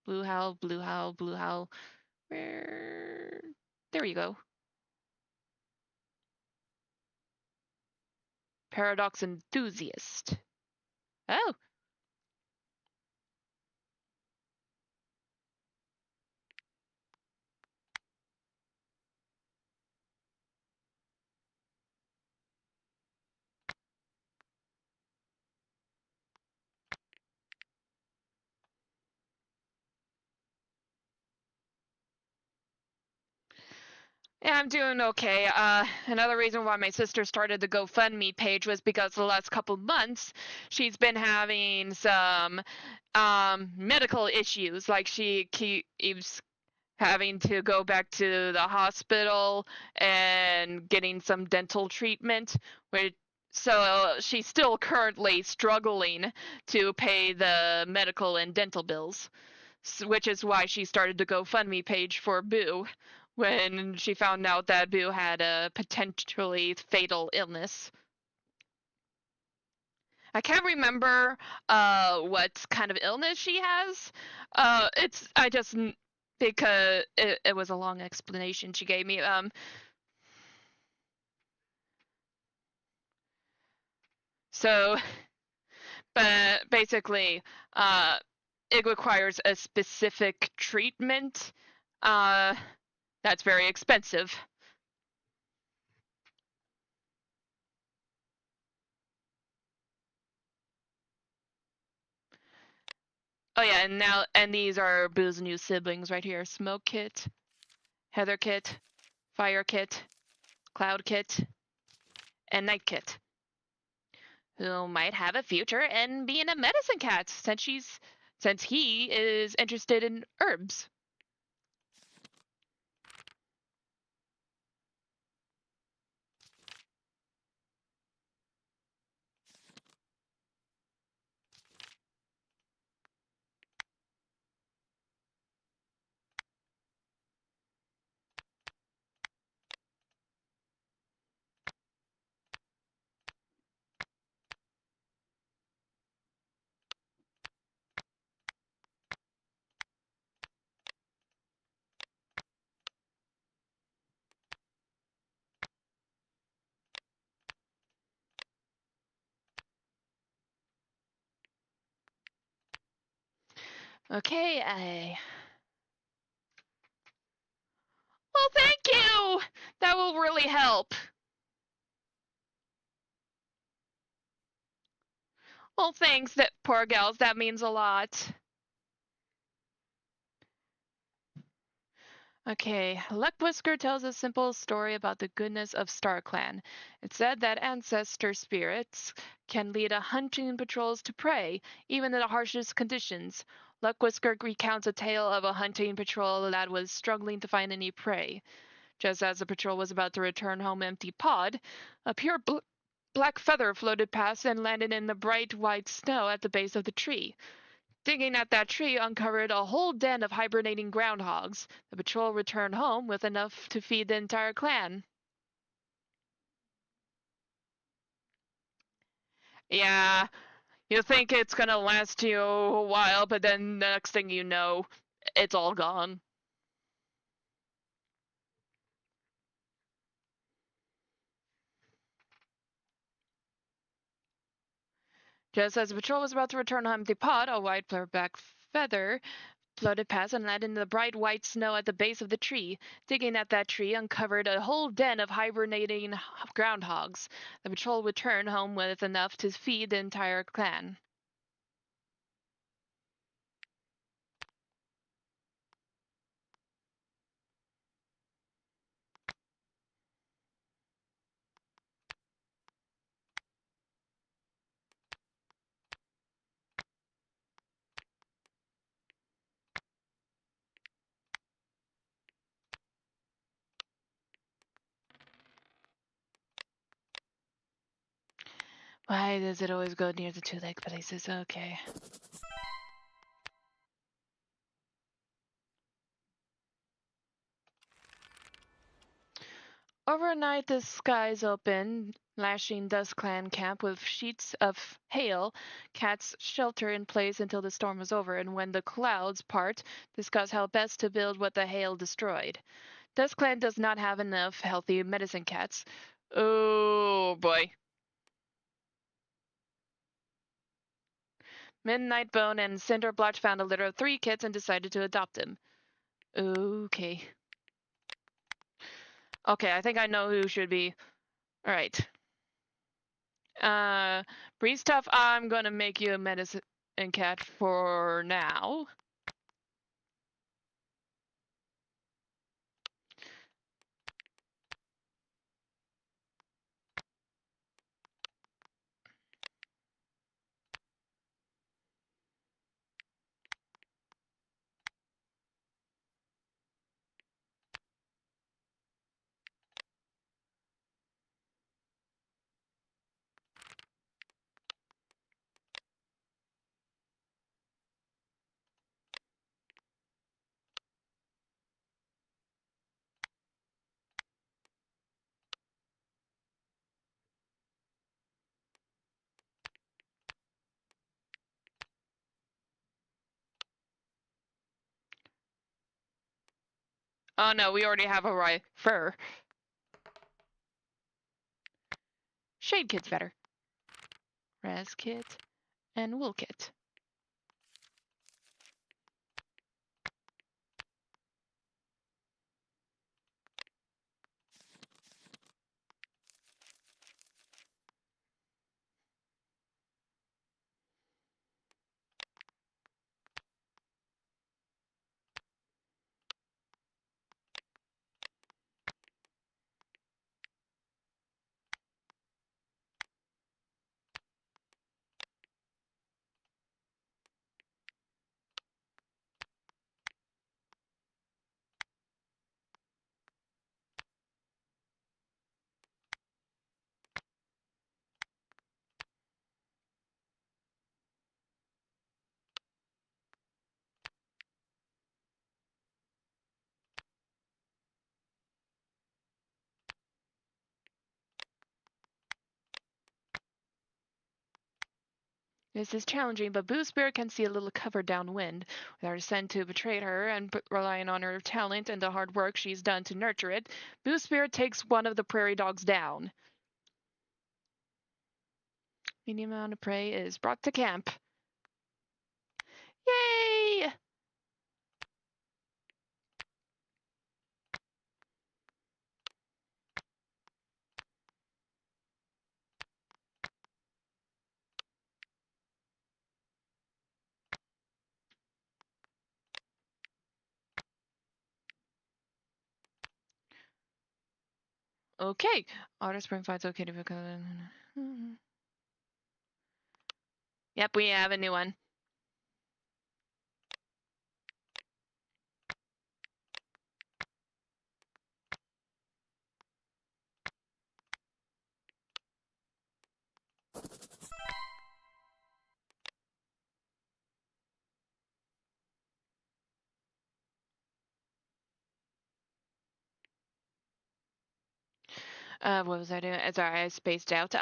Blue Howl, Blue Howl, Blue Howl. Where? There you go. Paradox Enthusiast. Oh. Yeah, I'm doing okay. Another reason why my sister started the GoFundMe page was because the last couple months she's been having some medical issues. Like she keeps having to go back to the hospital and getting some dental treatment, which so she's still currently struggling to pay the medical and dental bills, which is why she started the GoFundMe page for Boo when she found out that Boo had a potentially fatal illness. I can't remember what kind of illness she has. It's I just because it was a long explanation she gave me. So, but basically, it requires a specific treatment that's very expensive. Oh yeah, and these are Boo's new siblings right here: Smoke Kit, Heather Kit, Fire Kit, Cloud Kit, and Night Kit, who might have a future in being a medicine cat since he is interested in herbs. Okay, well, thank you. That will really help. Well, thanks, that poor gals. That means a lot. Okay, Luck Whisker tells a simple story about the goodness of StarClan. It's said that ancestor spirits can lead a hunting patrols to prey, even in the harshest conditions. Luck Whisker recounts a tale of a hunting patrol that was struggling to find any prey. Just as the patrol was about to return home empty pod, a pure black feather floated past and landed in the bright white snow at the base of the tree. Digging at that tree uncovered a whole den of hibernating groundhogs. The patrol returned home with enough to feed the entire clan. Yeah, you think it's gonna last you a while, but then the next thing you know, it's all gone. Just as the patrol was about to return home to pod, a white black feather floated past and landed in the bright white snow at the base of the tree. Digging at that tree uncovered a whole den of hibernating groundhogs. The patrol returned home with enough to feed the entire clan. Why does it always go near the two lake places? Okay. Overnight, the skies open, lashing Dust Clan camp with sheets of hail. Cats shelter in place until the storm was over, and when the clouds part, discuss how best to build what the hail destroyed. Dust Clan does not have enough healthy medicine cats. Oh boy. Midnight Bone and Cinderblotch found a litter of 3 kits and decided to adopt them. Okay. Okay, I think I know who should be. Alright. Breeze Tough, I'm gonna make you a medicine cat for now. Oh no, we already have a right fur. Shade Kid's better. Res kit and wool kit. This is challenging, but Boo Spirit can see a little cover downwind. With our descent to betray her and relying on her talent and the hard work she's done to nurture it, Boo Spirit takes one of the prairie dogs down. Medium amount of prey is brought to camp. Yay! Okay. Otter Spring finds okay to become. Yep, we have a new one. What was I doing? Sorry, I spaced out.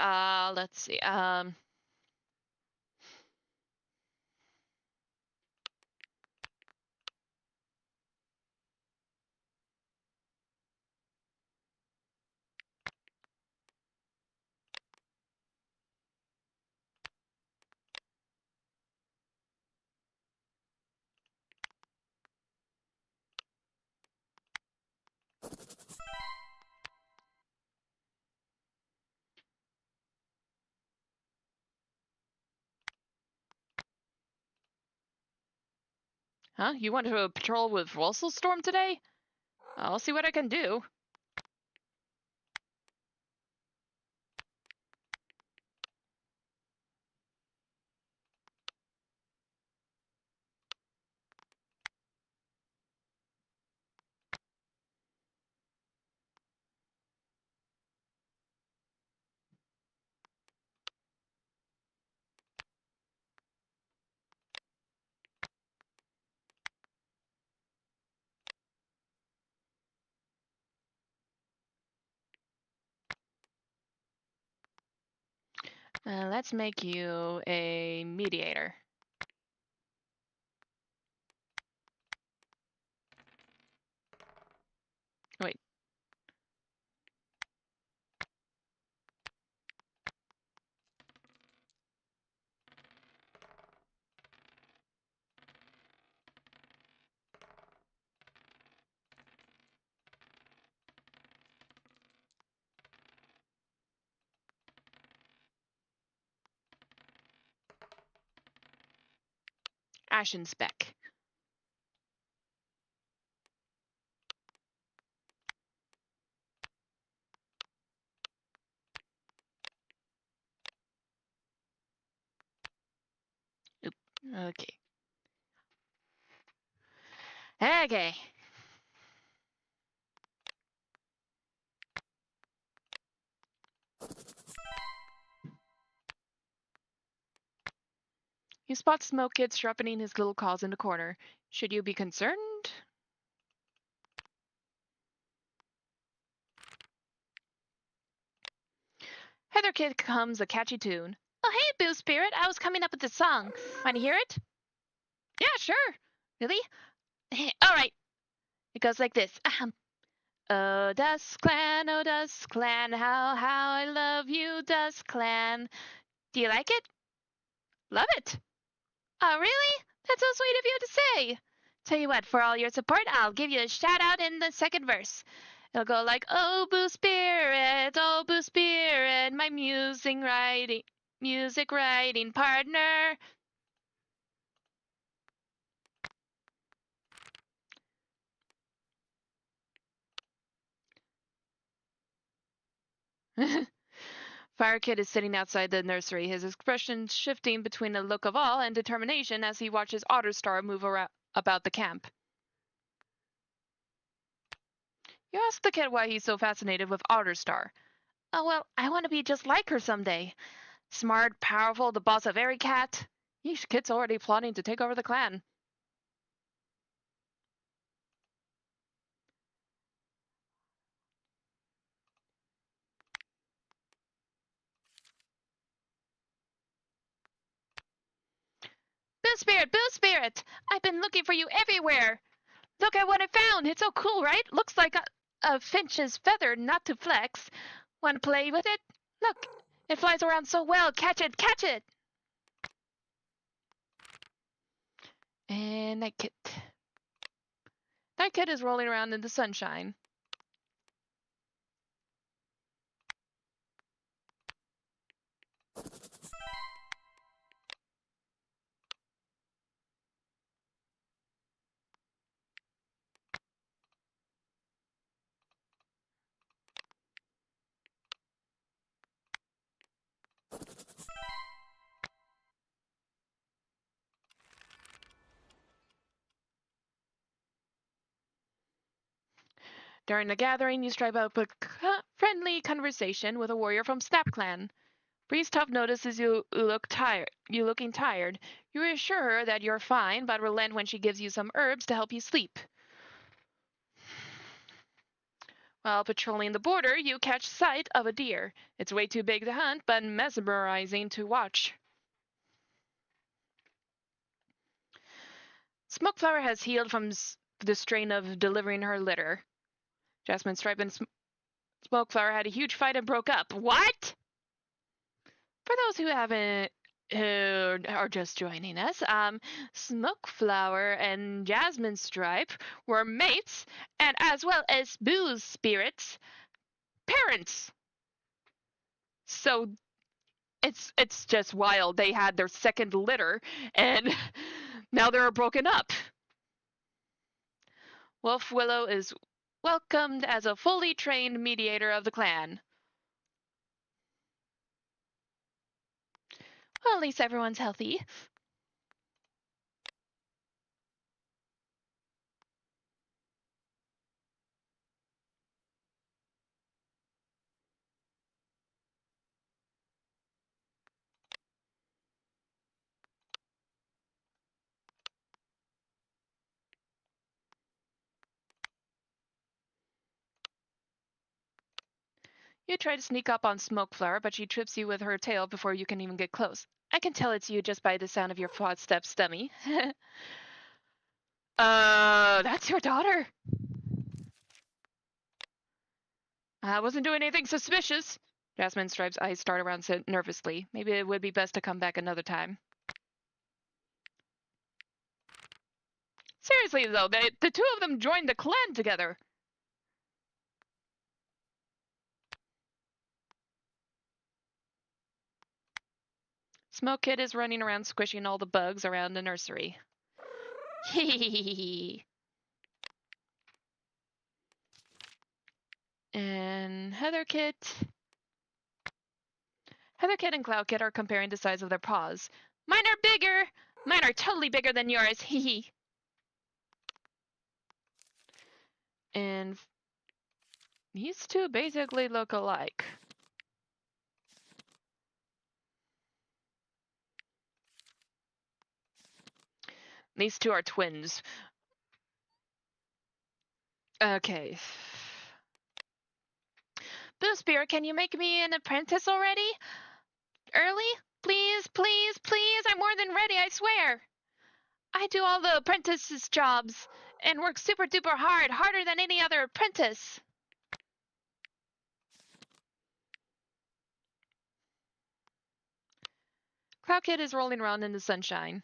Let's see. Huh? You want to patrol with Russell Storm today? I'll see what I can do. Let's make you a mediator. Wait. Ashen Speck. Oop. Okay. Okay. You spot Smoke Kid sharpening his little claws in the corner. Should you be concerned? Heather Kid hums a catchy tune. Oh, hey, Boo Spirit. I was coming up with a song. Want to hear it? Yeah, sure. Really? All right. It goes like this. Oh, Dusk Clan, how I love you, Dusk Clan. Do you like it? Love it. Oh, really? That's so sweet of you to say. Tell you what, for all your support, I'll give you a shout out in the second verse. It'll go like, oh, Boo Spirit, my music writing partner. Fire Kid is sitting outside the nursery, his expression shifting between a look of awe and determination as he watches Otterstar move about the camp. You ask the kid why he's so fascinated with Otterstar. Oh, well, I want to be just like her someday. Smart, powerful, the boss of every cat. Yeesh, kid's already plotting to take over the clan. Boo Spirit! I've been looking for you everywhere! Look at what I found! It's so cool, right? Looks like a finch's feather, not to flex. Want to play with it? Look, it flies around so well. Catch it, catch it! And Night Kid. Night Kid is rolling around in the sunshine. During the gathering, you strike up a friendly conversation with a warrior from Snap Clan. Breeze Tough notices you looking tired. You reassure her that you're fine, but relent when she gives you some herbs to help you sleep. While patrolling the border, you catch sight of a deer. It's way too big to hunt, but mesmerizing to watch. Smokeflower has healed from the strain of delivering her litter. Jasmine Stripe and Smokeflower had a huge fight and broke up. What? For those who are just joining us, Smokeflower and Jasmine Stripe were mates, and as well as Boo's Spirit's parents. So it's just wild. They had their second litter, and now they're broken up. Wolf Willow is welcomed as a fully trained mediator of the clan. Well, at least everyone's healthy. You try to sneak up on Smokeflower, but she trips you with her tail before you can even get close. I can tell it's you just by the sound of your footsteps, dummy. That's your daughter. I wasn't doing anything suspicious. Jasmine Stripe's eyes start around nervously. Maybe it would be best to come back another time. Seriously, though, the two of them joined the clan together. Smoke Kid is running around squishing all the bugs around the nursery. Hehehehe. And Heather Kit and Cloud Kit are comparing the size of their paws. Mine are bigger! Mine are totally bigger than yours, hee. And these two basically look alike. These two are twins. Okay. Boo Spirit, can you make me an apprentice already? Early? Please, please, please, I'm more than ready, I swear. I do all the apprentice's jobs and work super duper hard, harder than any other apprentice. Cloud Kid is rolling around in the sunshine.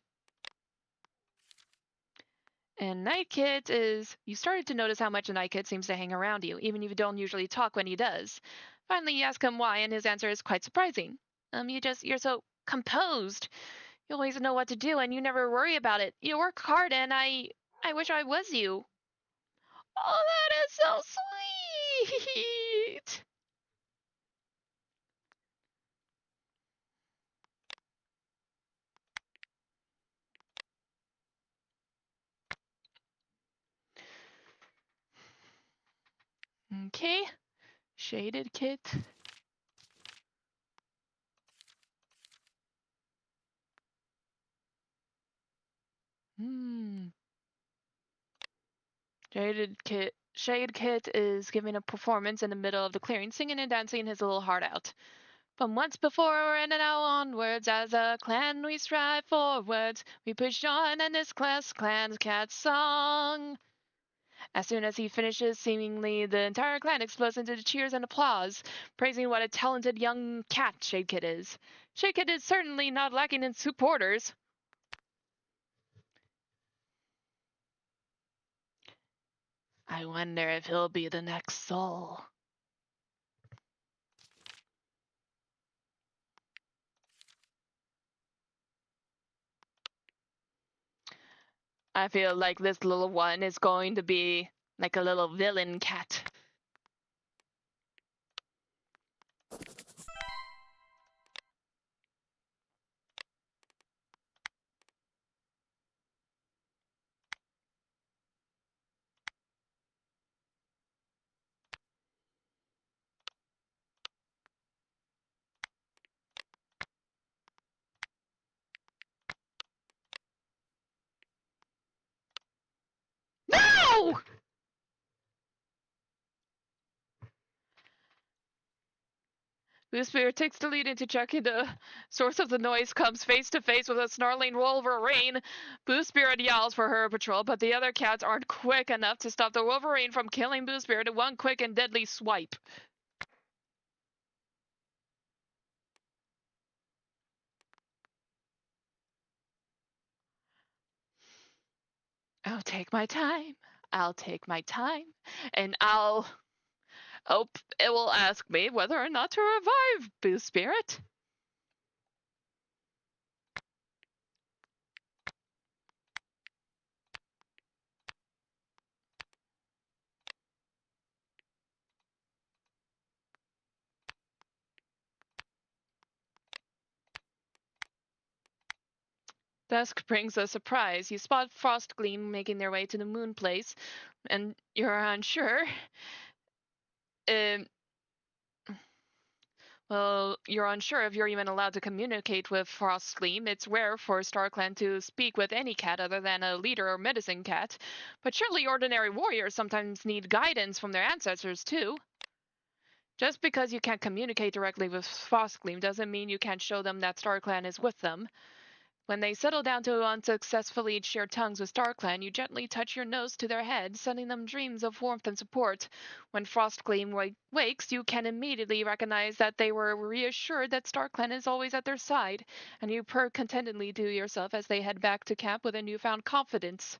And Night Kid is... You started to notice how much a Night Kid seems to hang around you, even if you don't usually talk when he does. Finally, you ask him why, and his answer is quite surprising. You're so composed. You always know what to do, and you never worry about it. You work hard, and I wish I was you. Oh, that is so sweet! Okay. Shaded Kit. Shade Kit is giving a performance in the middle of the clearing, singing and dancing his little heart out. From once before and now onwards, as a clan we strive forwards. We push on and this clan's cat song. As soon as he finishes, seemingly the entire clan explodes into cheers and applause, praising what a talented young cat Shade Kit is. Shade Kit is certainly not lacking in supporters. I wonder if he'll be the next Soul. I feel like this little one is going to be like a little villain cat. No! Blue Spirit takes the lead into checking the source of the noise, comes face to face with a snarling Wolverine. Blue Spirit yells for her patrol, but the other cats aren't quick enough to stop the Wolverine from killing Blue Spirit in one quick and deadly swipe. I'll take my time. I'll take my time. And I'll hope it will ask me whether or not to revive Blue Spirit. Dusk brings a surprise. You spot Frost Gleam making their way to the moon place, and you're unsure. Um, well, you're unsure if you're even allowed to communicate with Frost Gleam. It's rare for StarClan to speak with any cat other than a leader or medicine cat, but surely ordinary warriors sometimes need guidance from their ancestors too. Just because you can't communicate directly with Frost Gleam doesn't mean you can't show them that StarClan is with them. When they settle down to unsuccessfully share tongues with StarClan, you gently touch your nose to their head, sending them dreams of warmth and support. When Frostgleam wakes, you can immediately recognize that they were reassured that StarClan is always at their side, and you purr contentedly to yourself as they head back to camp with a newfound confidence.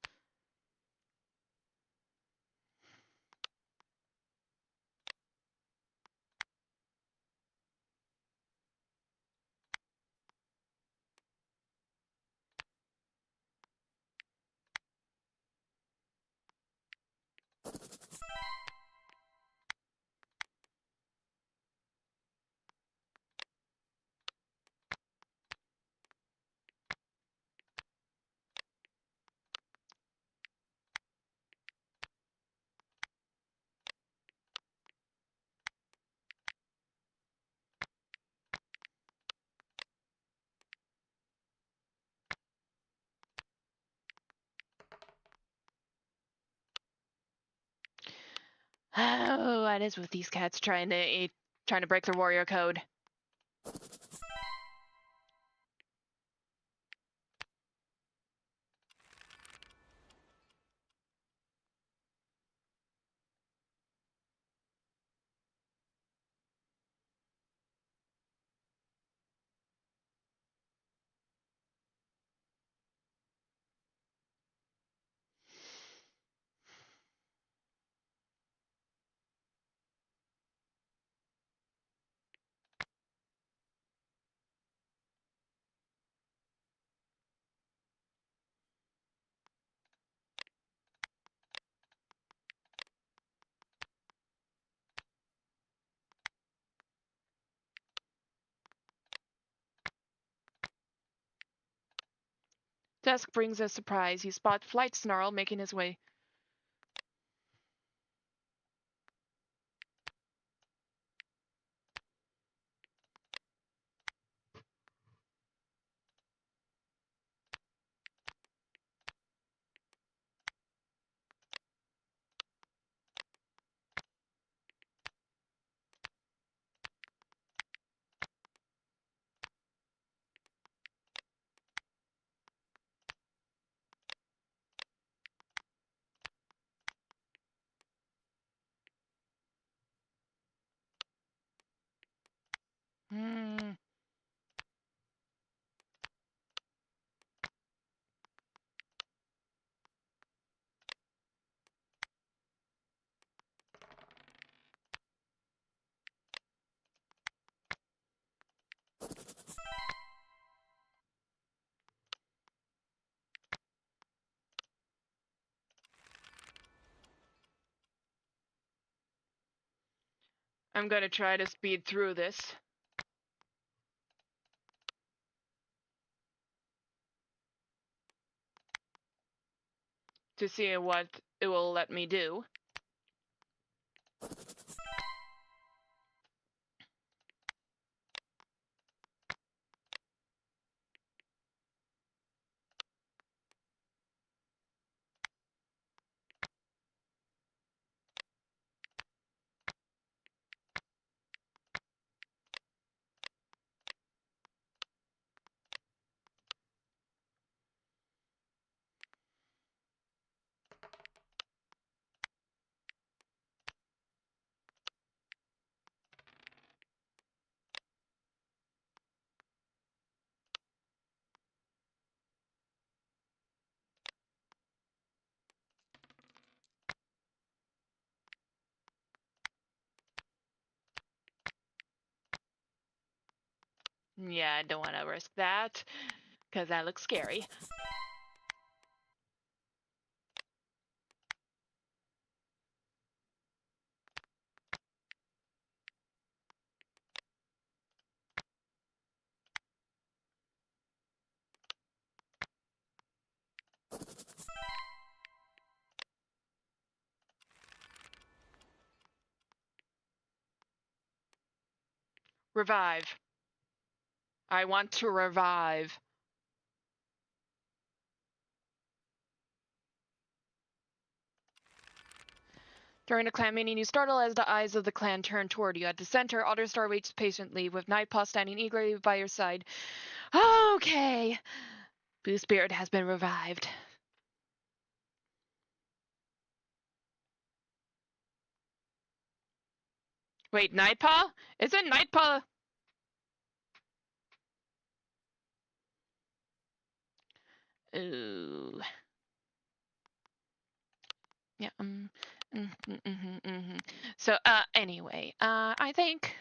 Oh, what is with these cats trying to break their warrior code? Dusk brings a surprise. You spot Flight Snarl making his way. I'm gonna try to speed through this. To see what it will let me do. Yeah, I don't want to risk that, because that looks scary. Revive. I want to revive. During a clan meeting, you startle as the eyes of the clan turn toward you. At the center, Otterstar waits patiently, with Nightpaw standing eagerly by your side. Okay. Boo Spirit has been revived. Wait, Nightpaw? Isn't Nightpaw... Ooh. Yeah, So, anyway, I think...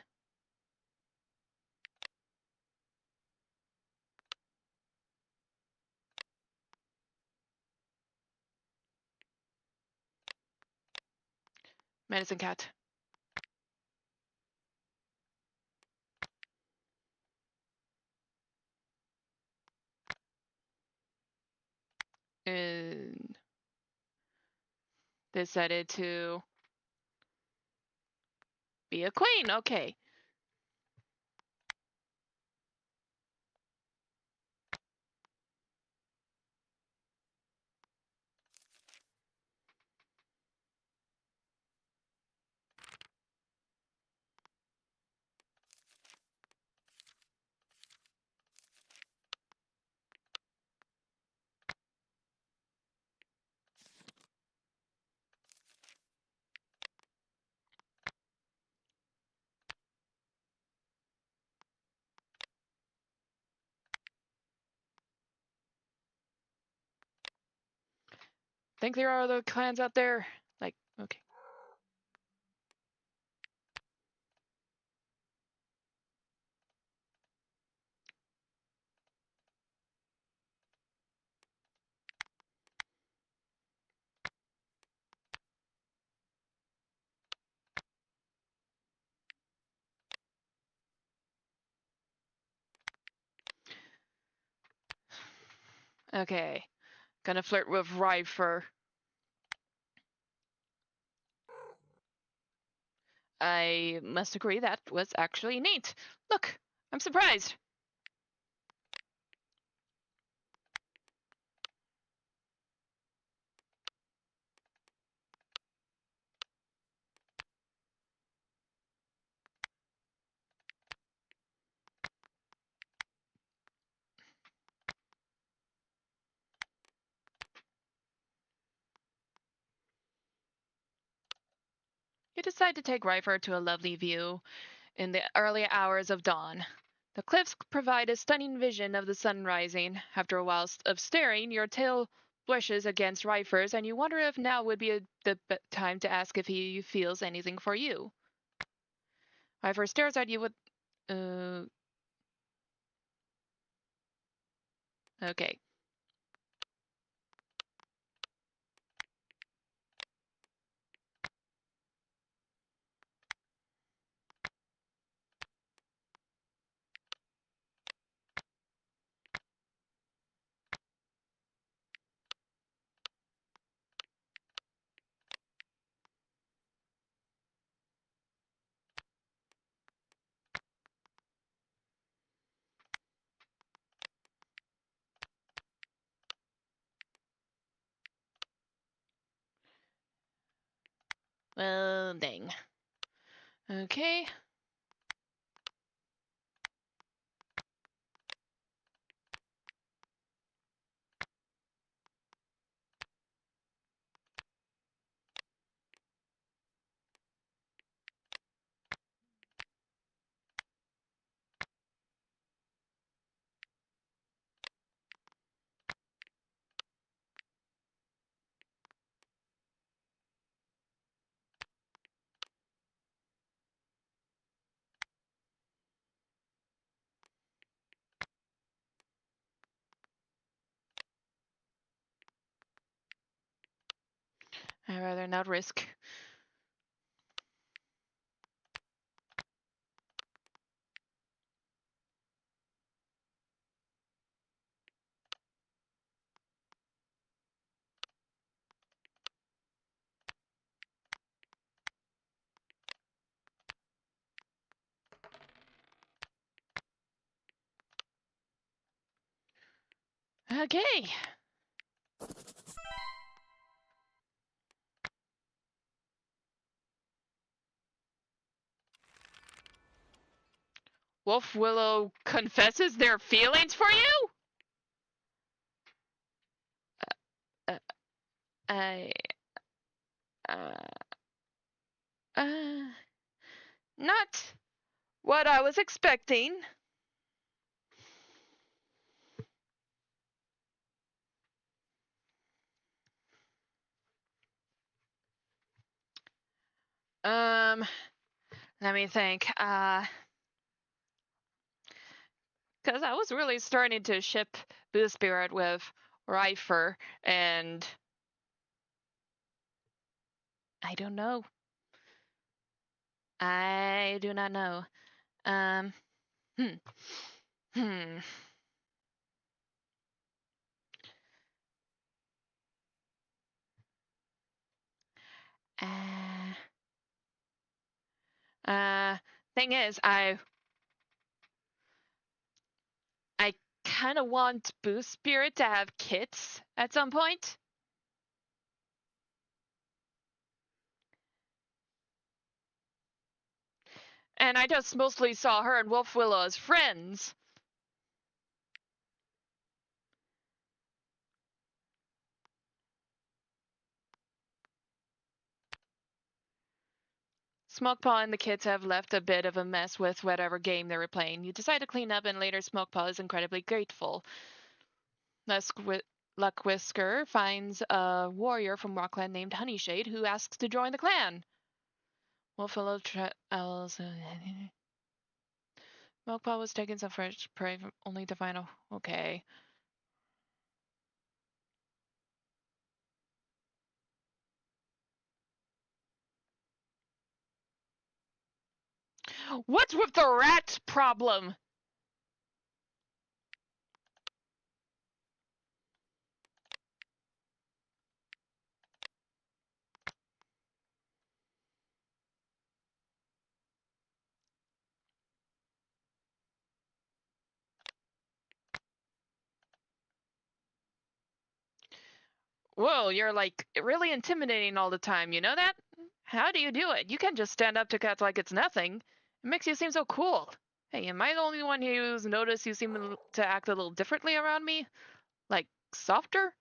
Medicine Cat. And decided to be a queen. Okay. Think there are other clans out there? Like, okay. Okay. Gonna flirt with Rifer. I must agree that was actually neat. Look, I'm surprised. You decide to take Rifer to a lovely view in the early hours of dawn. The cliffs provide a stunning vision of the sun rising. After a while of staring, your tail brushes against Rifer's, and you wonder if now would be the time to ask if he feels anything for you. Rifer stares at you with. Uh, okay. Well, dang. Okay. I'd rather not risk. Okay. Wolf Willow confesses their feelings for you? Uh, I. Uh, uh, not what I was expecting. Um, Let me think. Because I was really starting to ship Boo Spirit with Rifer, and I don't know. I do not know. Um, hmm. Hmm. Uh, uh, Thing is, I kind of want Boo Spirit to have kits at some point. And I just mostly saw her and Wolf Willow as friends. Smokepaw and the kids have left a bit of a mess with whatever game they were playing. You decide to clean up, and later Smokepaw is incredibly grateful. Luckwhisker finds a warrior from Rockland named Honeyshade who asks to join the clan. Wolfillo Smokepaw was taking some fresh prey only to find a... Okay. What's with the rat problem? Whoa, you're like really intimidating all the time, you know that? How do you do it? You can't just stand up to cats like it's nothing. It makes you seem so cool. Hey, am I the only one who's noticed you seem to act a little differently around me? Like, softer?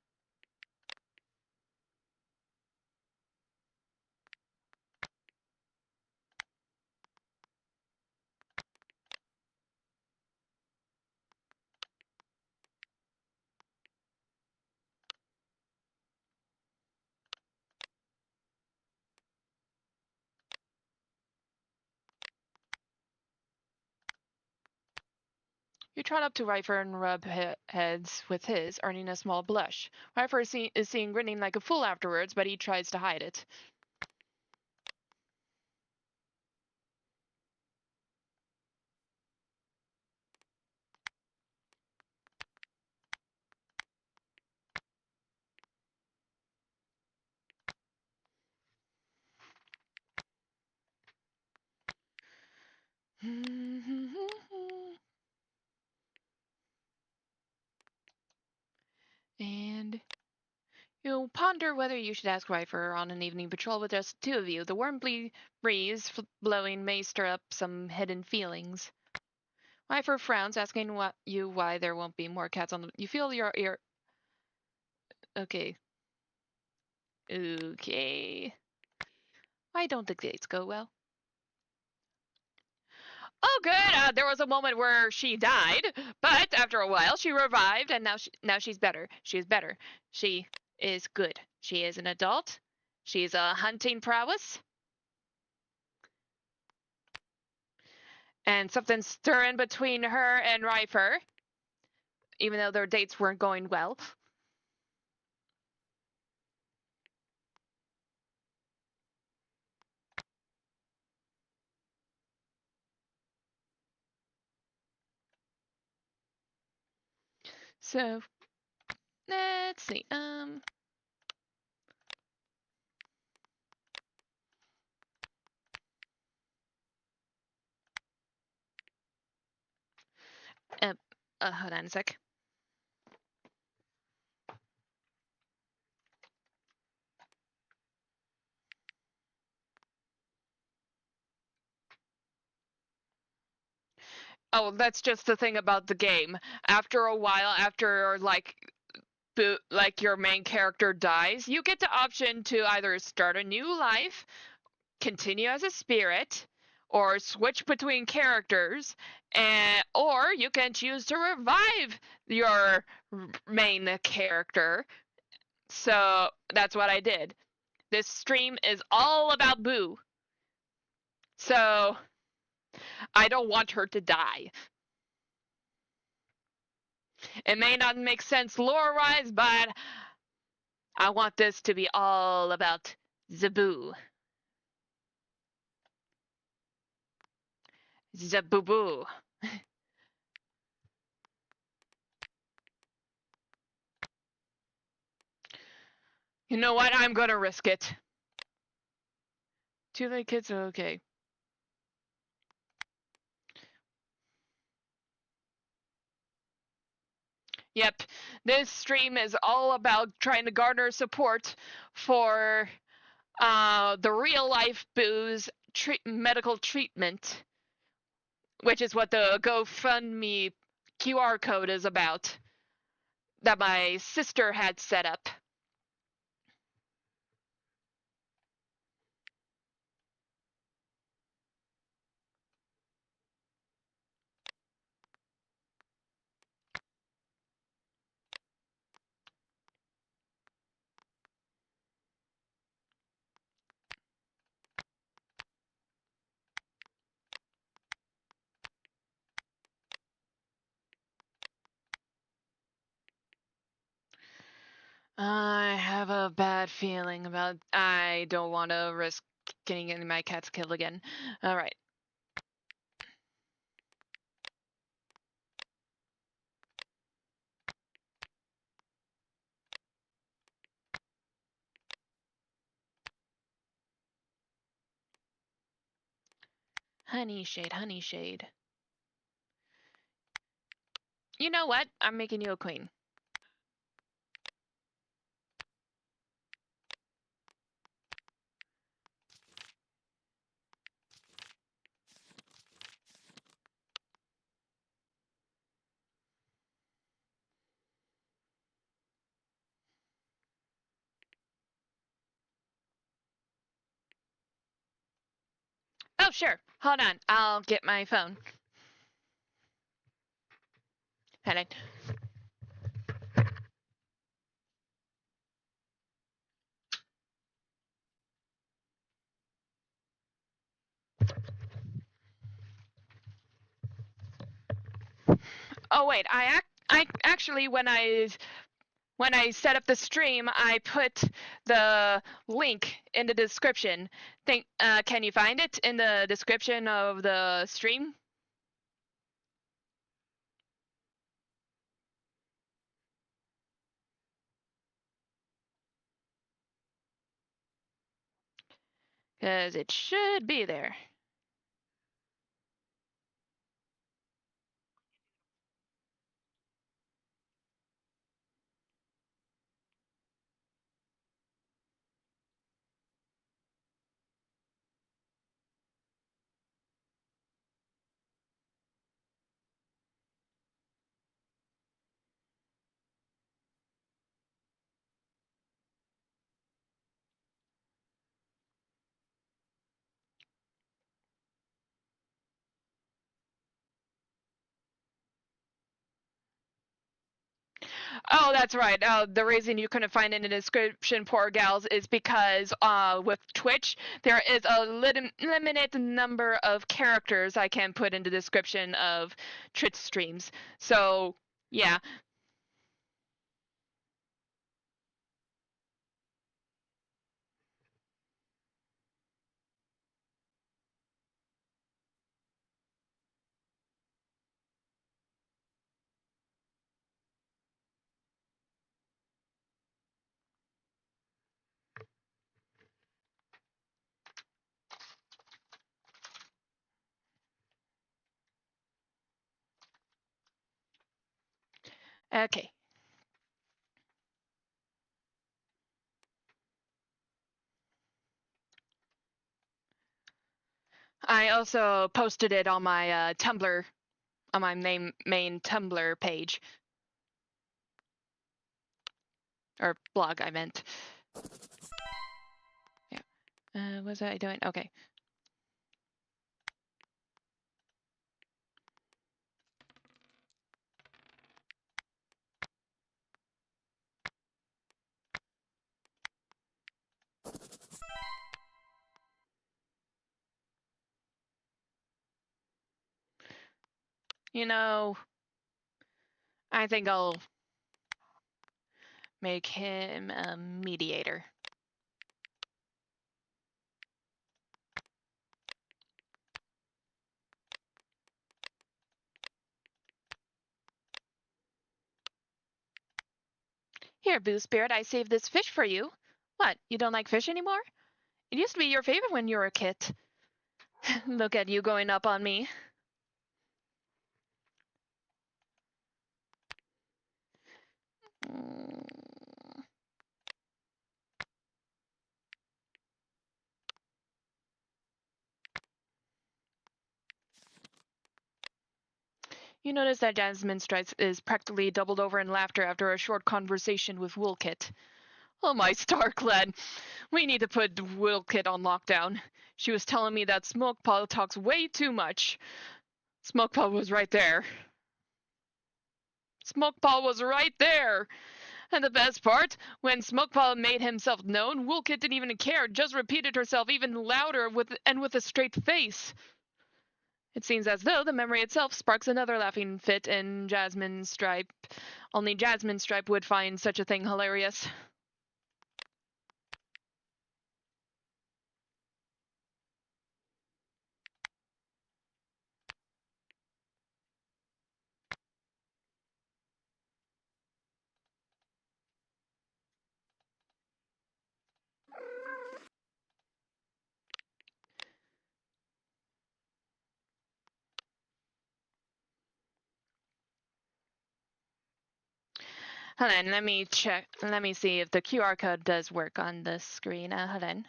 You trot up to Rifer and rub heads with his, earning a small blush. Rifer is seen grinning like a fool afterwards, but he tries to hide it. And you ponder whether you should ask Rifer on an evening patrol with just the two of you. The warm breeze blowing may stir up some hidden feelings. Rifer frowns, asking why there won't be more cats on the. You feel your. Okay. Okay. Why don't the dates go well? Oh, good. There was a moment where she died, but after a while she revived, and now she's better. She is better. She is good. She is an adult. She's a hunting prowess, and something's stirring between her and Rifer, even though their dates weren't going well. So let's see. Uh, hold on a sec. Oh, that's just the thing about the game. After a while, after like your main character dies, you get the option to either start a new life, continue as a spirit, or switch between characters, or you can choose to revive your main character. So that's what I did. This stream is all about Boo. So I don't want her to die. It may not make sense lore wise, but I want this to be all about Zaboo. Zaboo. You know what? I'm gonna risk it. Two late kids are okay. Yep, this stream is all about trying to garner support for the real life booze medical treatment, which is what the GoFundMe QR code is about, that my sister had set up. I have a bad feeling about. I don't want to risk getting any of my cats killed again. All right. Honey shade, honey shade. You know what? I'm making you a queen. Oh, sure. Hold on. I'll get my phone. Hold on. Oh wait, I actually when I set up the stream, I put the link in the description. Can you find it in the description of the stream? Because it should be there. Oh, that's right. The reason you couldn't find it in the description, poor gals, is because with Twitch, there is a limited number of characters I can put in the description of Twitch streams. So, yeah. Okay. I also posted it on my Tumblr, on my main Tumblr page. Or blog, I meant. Yeah. What was I doing? Okay. You know, I think I'll make him a mediator. Here, Boo Spirit, I saved this fish for you. What, you don't like fish anymore? It used to be your favorite when you were a kid. Look at you going up on me. You notice that Jasmine Stripe is practically doubled over in laughter after a short conversation with Woolkit. Oh my Starclad, we need to put Woolkit on lockdown. She was telling me that Smokepaw talks way too much. Smokepaw was right there. Smokepaw was right there! And the best part, when Smokepaw made himself known, Woolkit didn't even care, just repeated herself even louder with a straight face. It seems as though the memory itself sparks another laughing fit in Jasmine Stripe. Only Jasmine Stripe would find such a thing hilarious. Hold on, let me check. Let me see if the QR code does work on the screen. Hold on.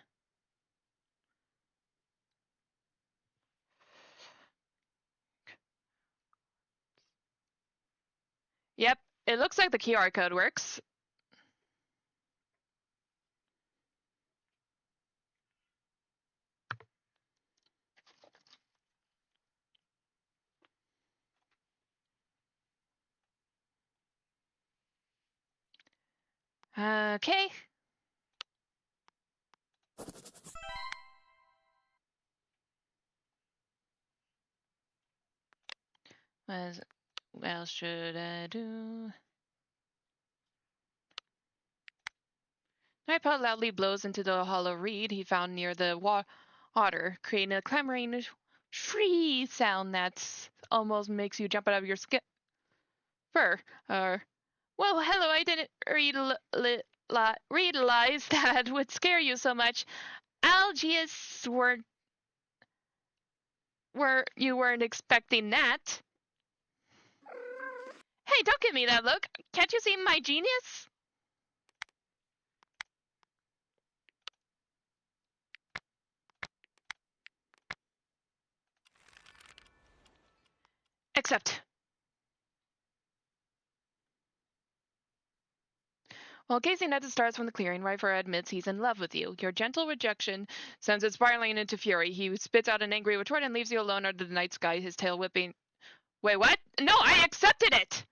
Yep, it looks like the QR code works. Okay. What else should I do? Nightpod loudly blows into the hollow reed he found near the water, creating a clamoring shriek sound that almost makes you jump out of your fur. Well, hello, I didn't realize that would scare you so much. Algius you weren't expecting that. Hey, don't give me that look. Can't you see my genius? Except, while gazing at the stars from the clearing, Ryfer admits he's in love with you. Your gentle rejection sends it spiraling into fury. He spits out an angry retort and leaves you alone under the night sky, his tail whipping. Wait, what? No, I accepted it!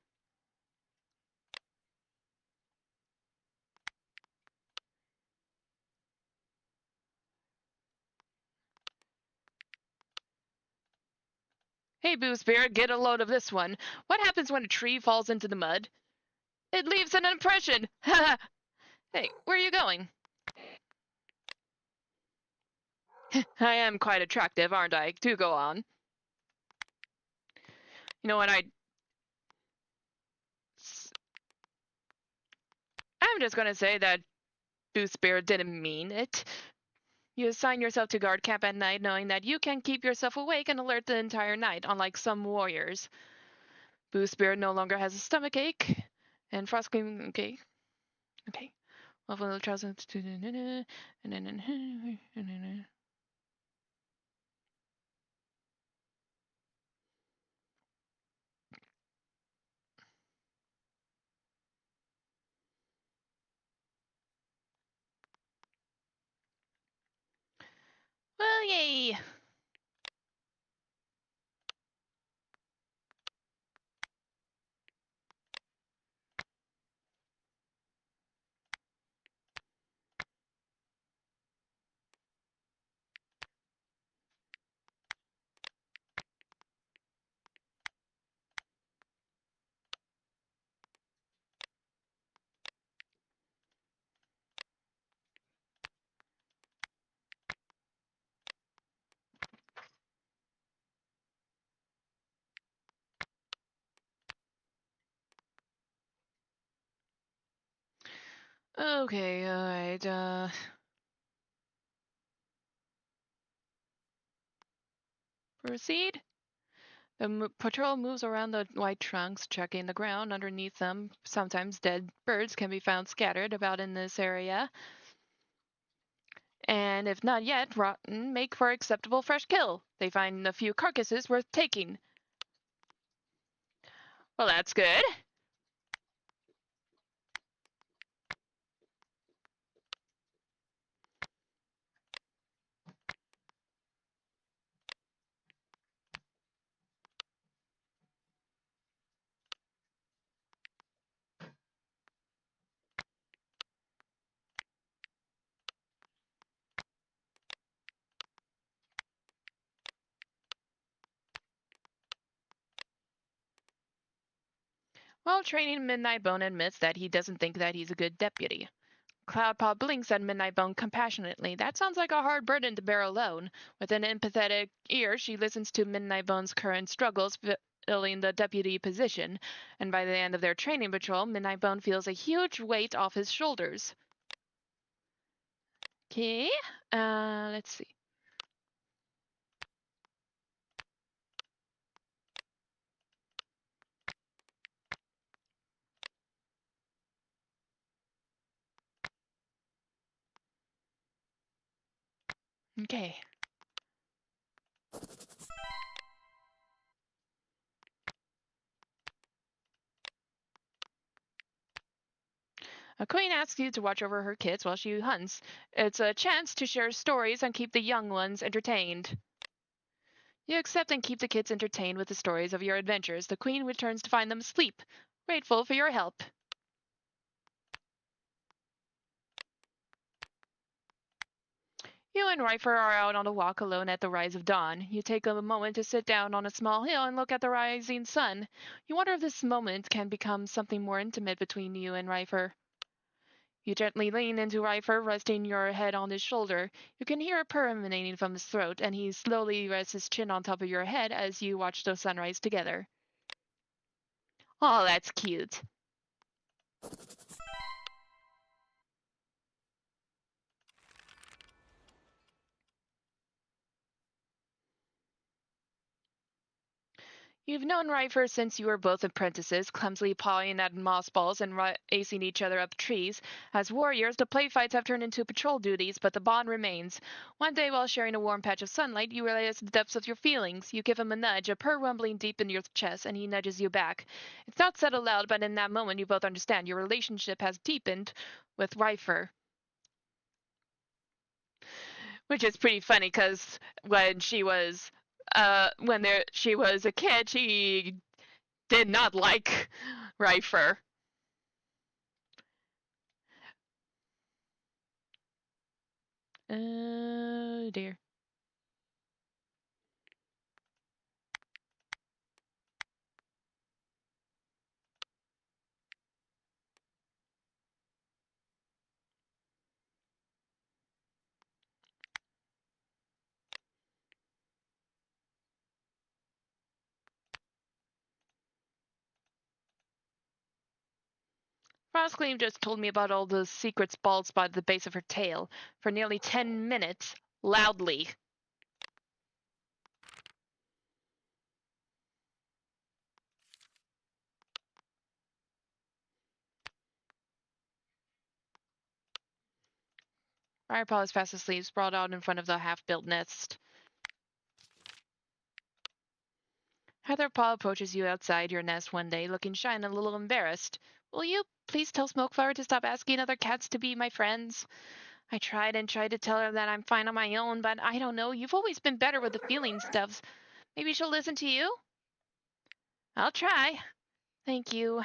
Hey, Boo Spirit, get a load of this one. What happens when a tree falls into the mud? It leaves an impression! Ha! Hey, where are you going? I am quite attractive, aren't I? Do go on. You know what, I'm just gonna say that Boo Spirit didn't mean it. You assign yourself to guard camp at night knowing that you can keep yourself awake and alert the entire night, unlike some warriors. Boo Spirit no longer has a stomach ache, and Frostcream, okay. Well, trousers. Well, yay! Okay, alright, proceed? The patrol moves around the white trunks, checking the ground underneath them. Sometimes dead birds can be found scattered about in this area. And if not yet rotten, make for acceptable fresh kill. They find a few carcasses worth taking. Well, that's good. While training, Midnight Bone admits that he doesn't think that he's a good deputy. Cloudpaw blinks at Midnight Bone compassionately. That sounds like a hard burden to bear alone. With an empathetic ear, she listens to Midnight Bone's current struggles filling the deputy position, and by the end of their training patrol, Midnight Bone feels a huge weight off his shoulders. Okay, let's see. Okay. A queen asks you to watch over her kids while she hunts. It's a chance to share stories and keep the young ones entertained. You accept and keep the kids entertained with the stories of your adventures. The queen returns to find them asleep, grateful for your help. You and Rifer are out on a walk alone at the rise of dawn. You take a moment to sit down on a small hill and look at the rising sun. You wonder if this moment can become something more intimate between you and Rifer. You gently lean into Rifer, resting your head on his shoulder. You can hear a purr emanating from his throat, and he slowly rests his chin on top of your head as you watch the sunrise together. Oh, that's cute. You've known Rifer since you were both apprentices, clumsily pawing at moss balls and racing each other up trees. As warriors, the play fights have turned into patrol duties, but the bond remains. One day, while sharing a warm patch of sunlight, you realize the depths of your feelings. You give him a nudge, a purr rumbling deep in your chest, and he nudges you back. It's not said aloud, but in that moment, you both understand your relationship has deepened with Rifer. Which is pretty funny because she was a kid, she did not like Rifer. Oh dear. Frostgleam just told me about all the secret bald spot at the base of her tail for nearly 10 minutes, loudly. Firepaw is fast asleep, sprawled out in front of the half-built nest. Heatherpaw approaches you outside your nest one day, looking shy and a little embarrassed. Will you please tell Smokeflower to stop asking other cats to be my friends? I tried and tried to tell her that I'm fine on my own, but I don't know. You've always been better with the feeling stuff. Maybe she'll listen to you? I'll try. Thank you.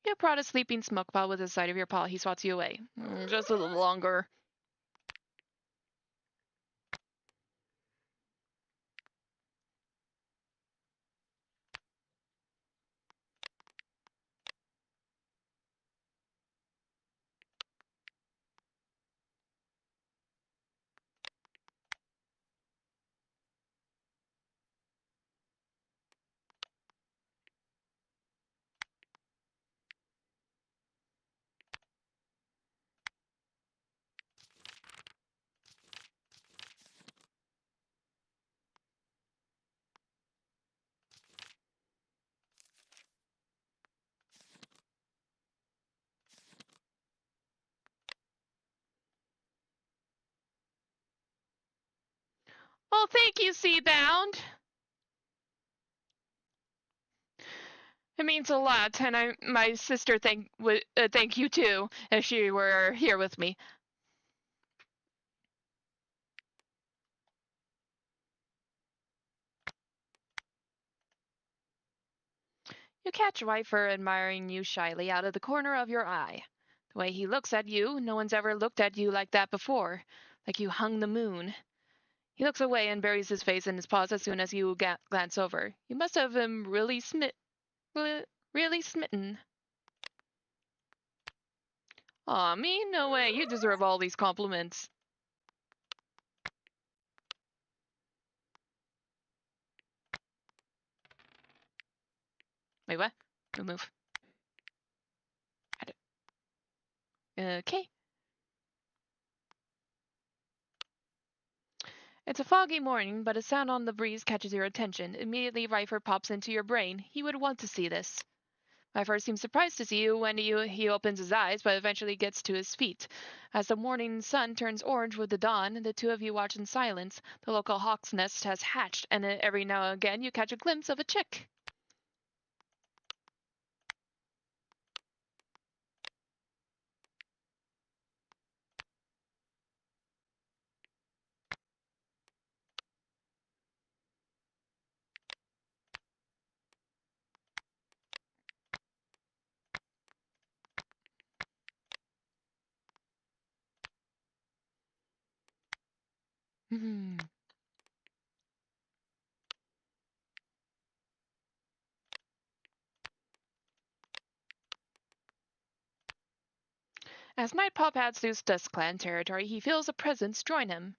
You prod a sleeping Smokeflower with the side of your paw. He swats you away. Just a little longer. Oh, thank you, Seabound. It means a lot, and my sister thank you too, if she were here with me. You catch Rifer admiring you shyly out of the corner of your eye. The way he looks at you, no one's ever looked at you like that before, like you hung the moon. He looks away and buries his face in his paws as soon as you glance over. You must have him really smitten. Aw, me? No way. You deserve all these compliments. Wait, what? Move. Okay. It's a foggy morning, but a sound on the breeze catches your attention. Immediately, Rifer pops into your brain. He would want to see this. Rifer seems surprised to see you when he opens his eyes, but eventually gets to his feet. As the morning sun turns orange with the dawn, the two of you watch in silence. The local hawk's nest has hatched, and every now and again you catch a glimpse of a chick. Hmm. As Nightpaw pats through Dust Clan territory, he feels a presence join him.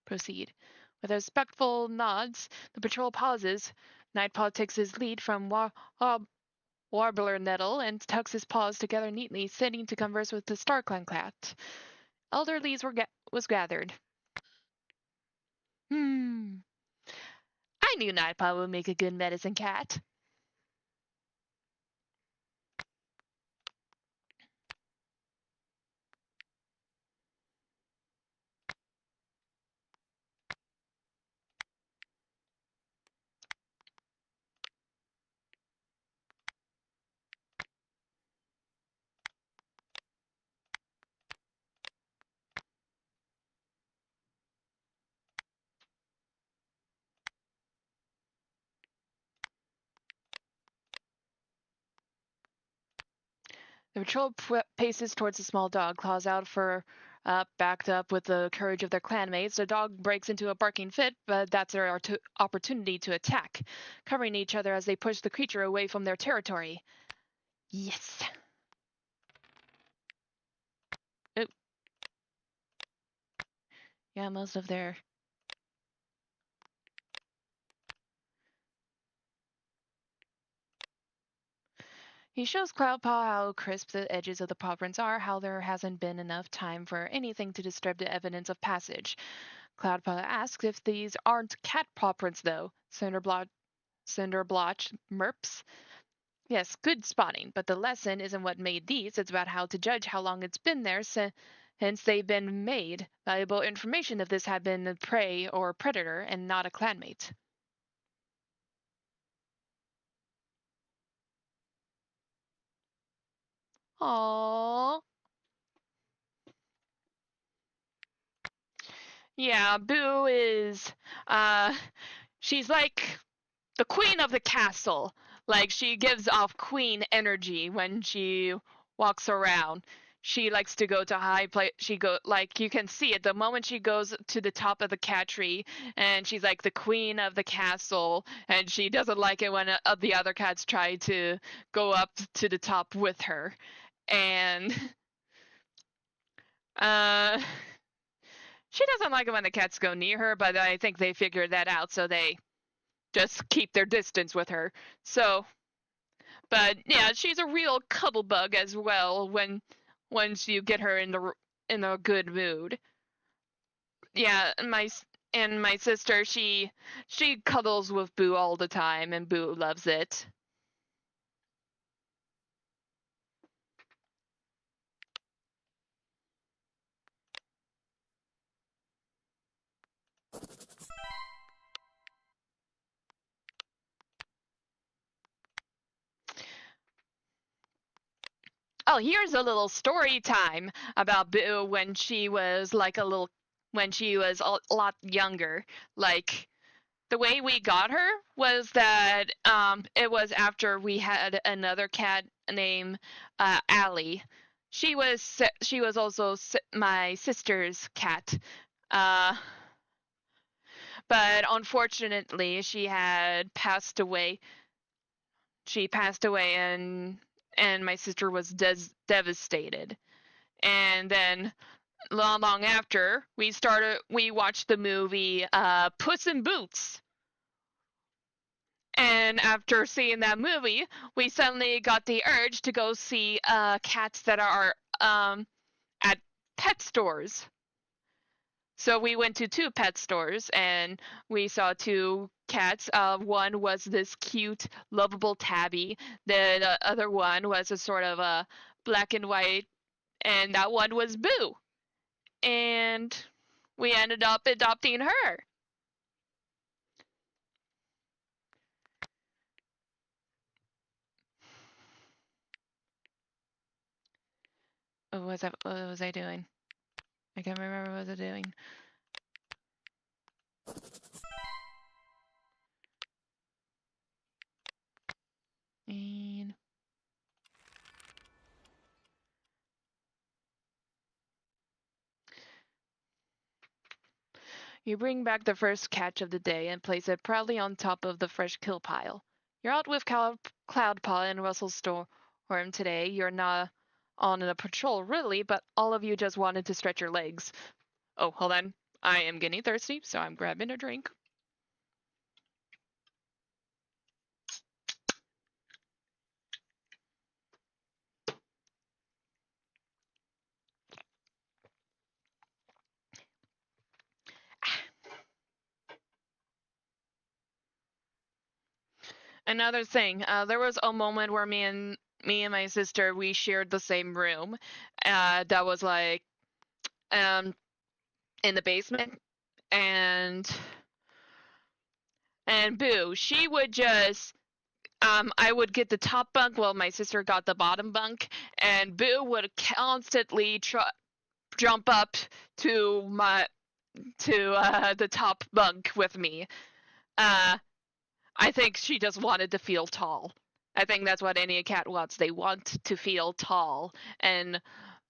Proceed. With respectful nods, the patrol pauses. Nightpaw takes his lead from Warbler Nettle and tucks his paws together neatly, sitting to converse with the StarClan cat. Elder Lees was gathered. Hmm. I knew Nightpaw would make a good medicine cat. The patrol paces towards the small dog, claws out for backed up with the courage of their clanmates. The dog breaks into a barking fit, but that's their opportunity to attack, covering each other as they push the creature away from their territory. Yes. Oh, yeah, most of their... He shows Cloudpaw how crisp the edges of the paw prints are, how there hasn't been enough time for anything to disturb the evidence of passage. Cloudpaw asks if these aren't cat paw prints, though. Cinderblotch merps. Yes, good spotting, but the lesson isn't what made these, it's about how to judge how long it's been there since they've been made. Valuable information if this had been a prey or predator and not a clanmate. Aww. Yeah, Boo is, uh, she's like the queen of the castle. Like, she gives off queen energy when she walks around. She likes to go to high place. She go like you can see it the moment she goes to the top of the cat tree, and she's like the queen of the castle, and she doesn't like it when the other cats try to go up to the top with her, and uh, she doesn't like it when the cats go near her. But I think they figured that out, so they just keep their distance with her. So but yeah, she's a real cuddle bug as well when once you get her in a good mood. Yeah, and my sister, she cuddles with Boo all the time, and Boo loves it. Oh, here's a little story time about Boo when she was when she was a lot younger. Like, the way we got her was that it was after we had another cat named Allie. She was also my sister's cat, uh, but unfortunately she had passed away. She passed away, and my sister was devastated. And then long after we watched the movie Puss in Boots. And after seeing that movie, we suddenly got the urge to go see cats that are at pet stores. So we went to two pet stores and we saw two cats. One was this cute, lovable tabby. The other one was a sort of a black and white, and that one was Boo. And we ended up adopting her. What was I doing? I can't remember what I was doing. And You bring back the first catch of the day and place it proudly on top of the fresh kill pile. You're out with Cloudpaw and Russell Storm today. You're not on a patrol, really, but all of you just wanted to stretch your legs. Oh, hold on. I am getting thirsty, so I'm grabbing a drink. Another thing, there was a moment where me and my sister, we shared the same room. That was like in the basement, and Boo, she would just I would get the top bunk while my sister got the bottom bunk, and Boo would constantly jump up to the top bunk with me. I think she just wanted to feel tall. I think that's what any cat wants. They want to feel tall, and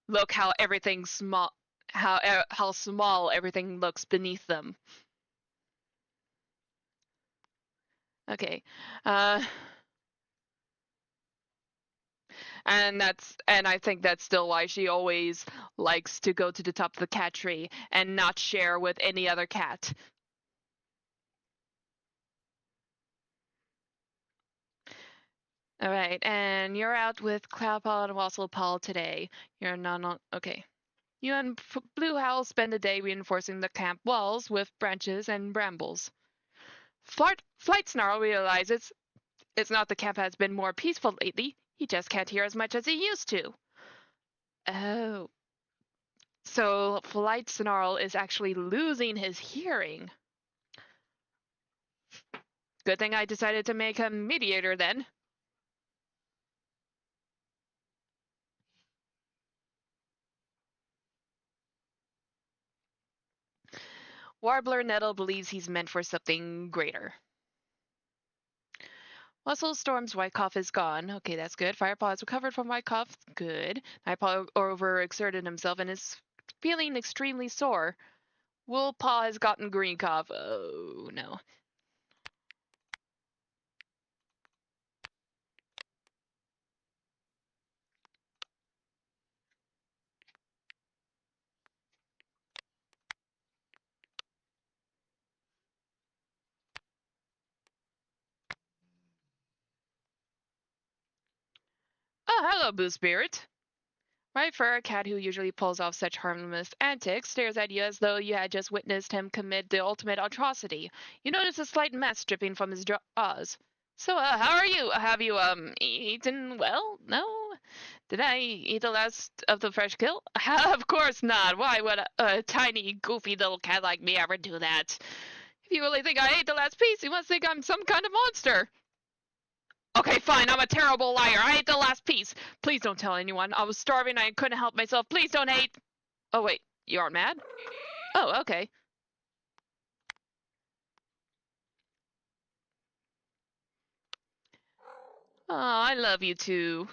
look how everything's small. How small everything looks beneath them. Okay. Uh, and I think that's still why she always likes to go to the top of the cat tree and not share with any other cat. All right, and you're out with Cloudpaw and Wasslepaw today. You're not on. Okay. You and Blue Howl spend the day reinforcing the camp walls with branches and brambles. Flight Snarl realizes it's not the camp has been more peaceful lately. He just can't hear as much as he used to. Oh. So Flight Snarl is actually losing his hearing. Good thing I decided to make him mediator then. Warbler Nettle believes he's meant for something greater. Muscle Storm's White Cough is gone. Okay, that's good. Firepaw has recovered from White Cough. Good. Nightpaw overexerted himself and is feeling extremely sore. Woolpaw has gotten Green Cough. Oh, no. Oh, hello, Boo Spirit. Right for a cat who usually pulls off such harmless antics, stares at you as though you had just witnessed him commit the ultimate atrocity. You notice a slight mess dripping from his jaws. So, how are you? Have you, eaten well? No? Did I eat the last of the fresh kill? Of course not. Why would a tiny, goofy little cat like me ever do that? If you really think I ate the last piece, you must think I'm some kind of monster. Okay, fine. I'm a terrible liar. I ate the last piece. Please don't tell anyone. I was starving. I couldn't help myself. Please don't hate. Oh, wait. You aren't mad? Oh, okay. Oh, I love you too.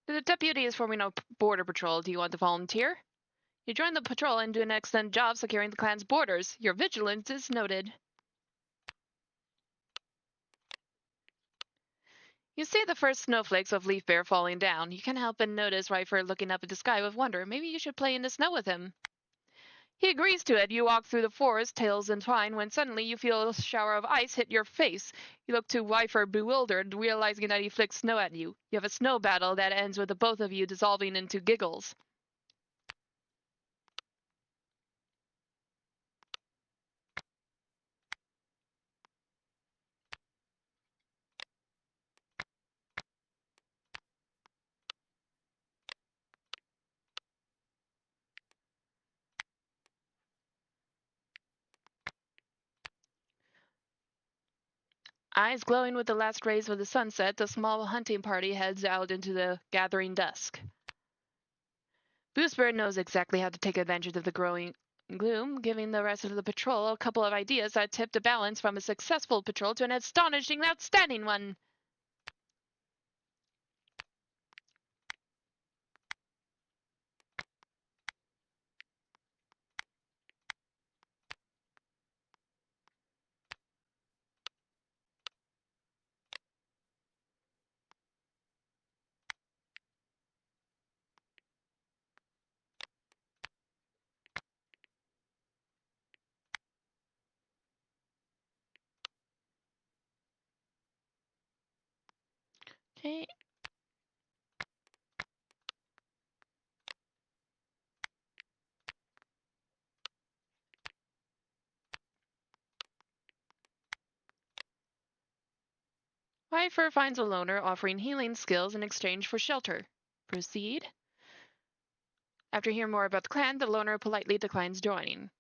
The deputy is forming a border patrol. Do you want to volunteer? You join the patrol and do an excellent job securing the clan's borders. Your vigilance is noted. You see the first snowflakes of Leaf Bear falling down. You can't help but notice Ryfer looking up at the sky with wonder. Maybe you should play in the snow with him. He agrees to it. You walk through the forest, tails entwined, when suddenly you feel a shower of ice hit your face. You look to Wyfer bewildered, realizing that he flicks snow at you. You have a snow battle that ends with the both of you dissolving into giggles. Eyes glowing with the last rays of the sunset, the small hunting party heads out into the gathering dusk. Boosbird knows exactly how to take advantage of the growing gloom, giving the rest of the patrol a couple of ideas that tipped the balance from a successful patrol to an astonishing, outstanding one. Okay. Pfeiffer finds a loner offering healing skills in exchange for shelter. Proceed. After hearing more about the clan, the loner politely declines joining.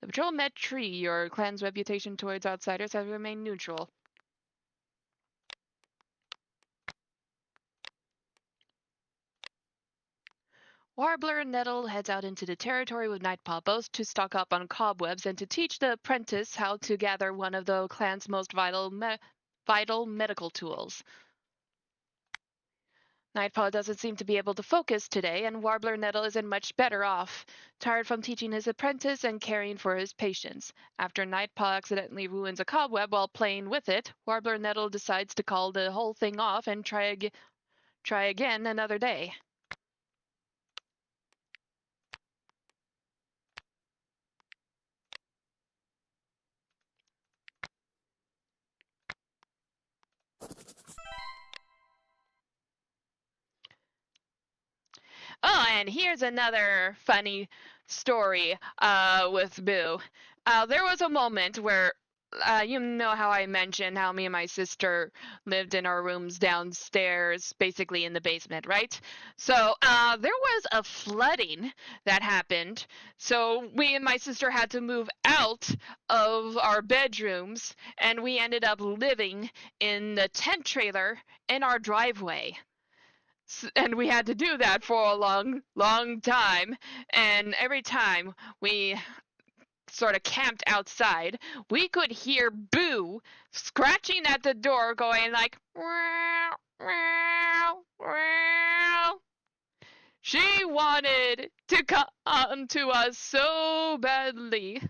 The patrol met Tree. Your clan's reputation towards outsiders has remained neutral. Warbler and Nettle heads out into the territory with Nightpaw, both to stock up on cobwebs and to teach the apprentice how to gather one of the clan's most vital medical tools. Nightpaw doesn't seem to be able to focus today, and Warbler Nettle isn't much better off, tired from teaching his apprentice and caring for his patients. After Nightpaw accidentally ruins a cobweb while playing with it, Warbler Nettle decides to call the whole thing off and try again another day. Oh, and here's another funny story with Boo. There was a moment where, you know how I mentioned how me and my sister lived in our rooms downstairs, basically in the basement, right? So there was a flooding that happened. So we and my sister had to move out of our bedrooms, and we ended up living in the tent trailer in our driveway. And we had to do that for a long time, and every time we sort of camped outside, we could hear Boo scratching at the door going like meow, meow, meow. She wanted to come to us so badly.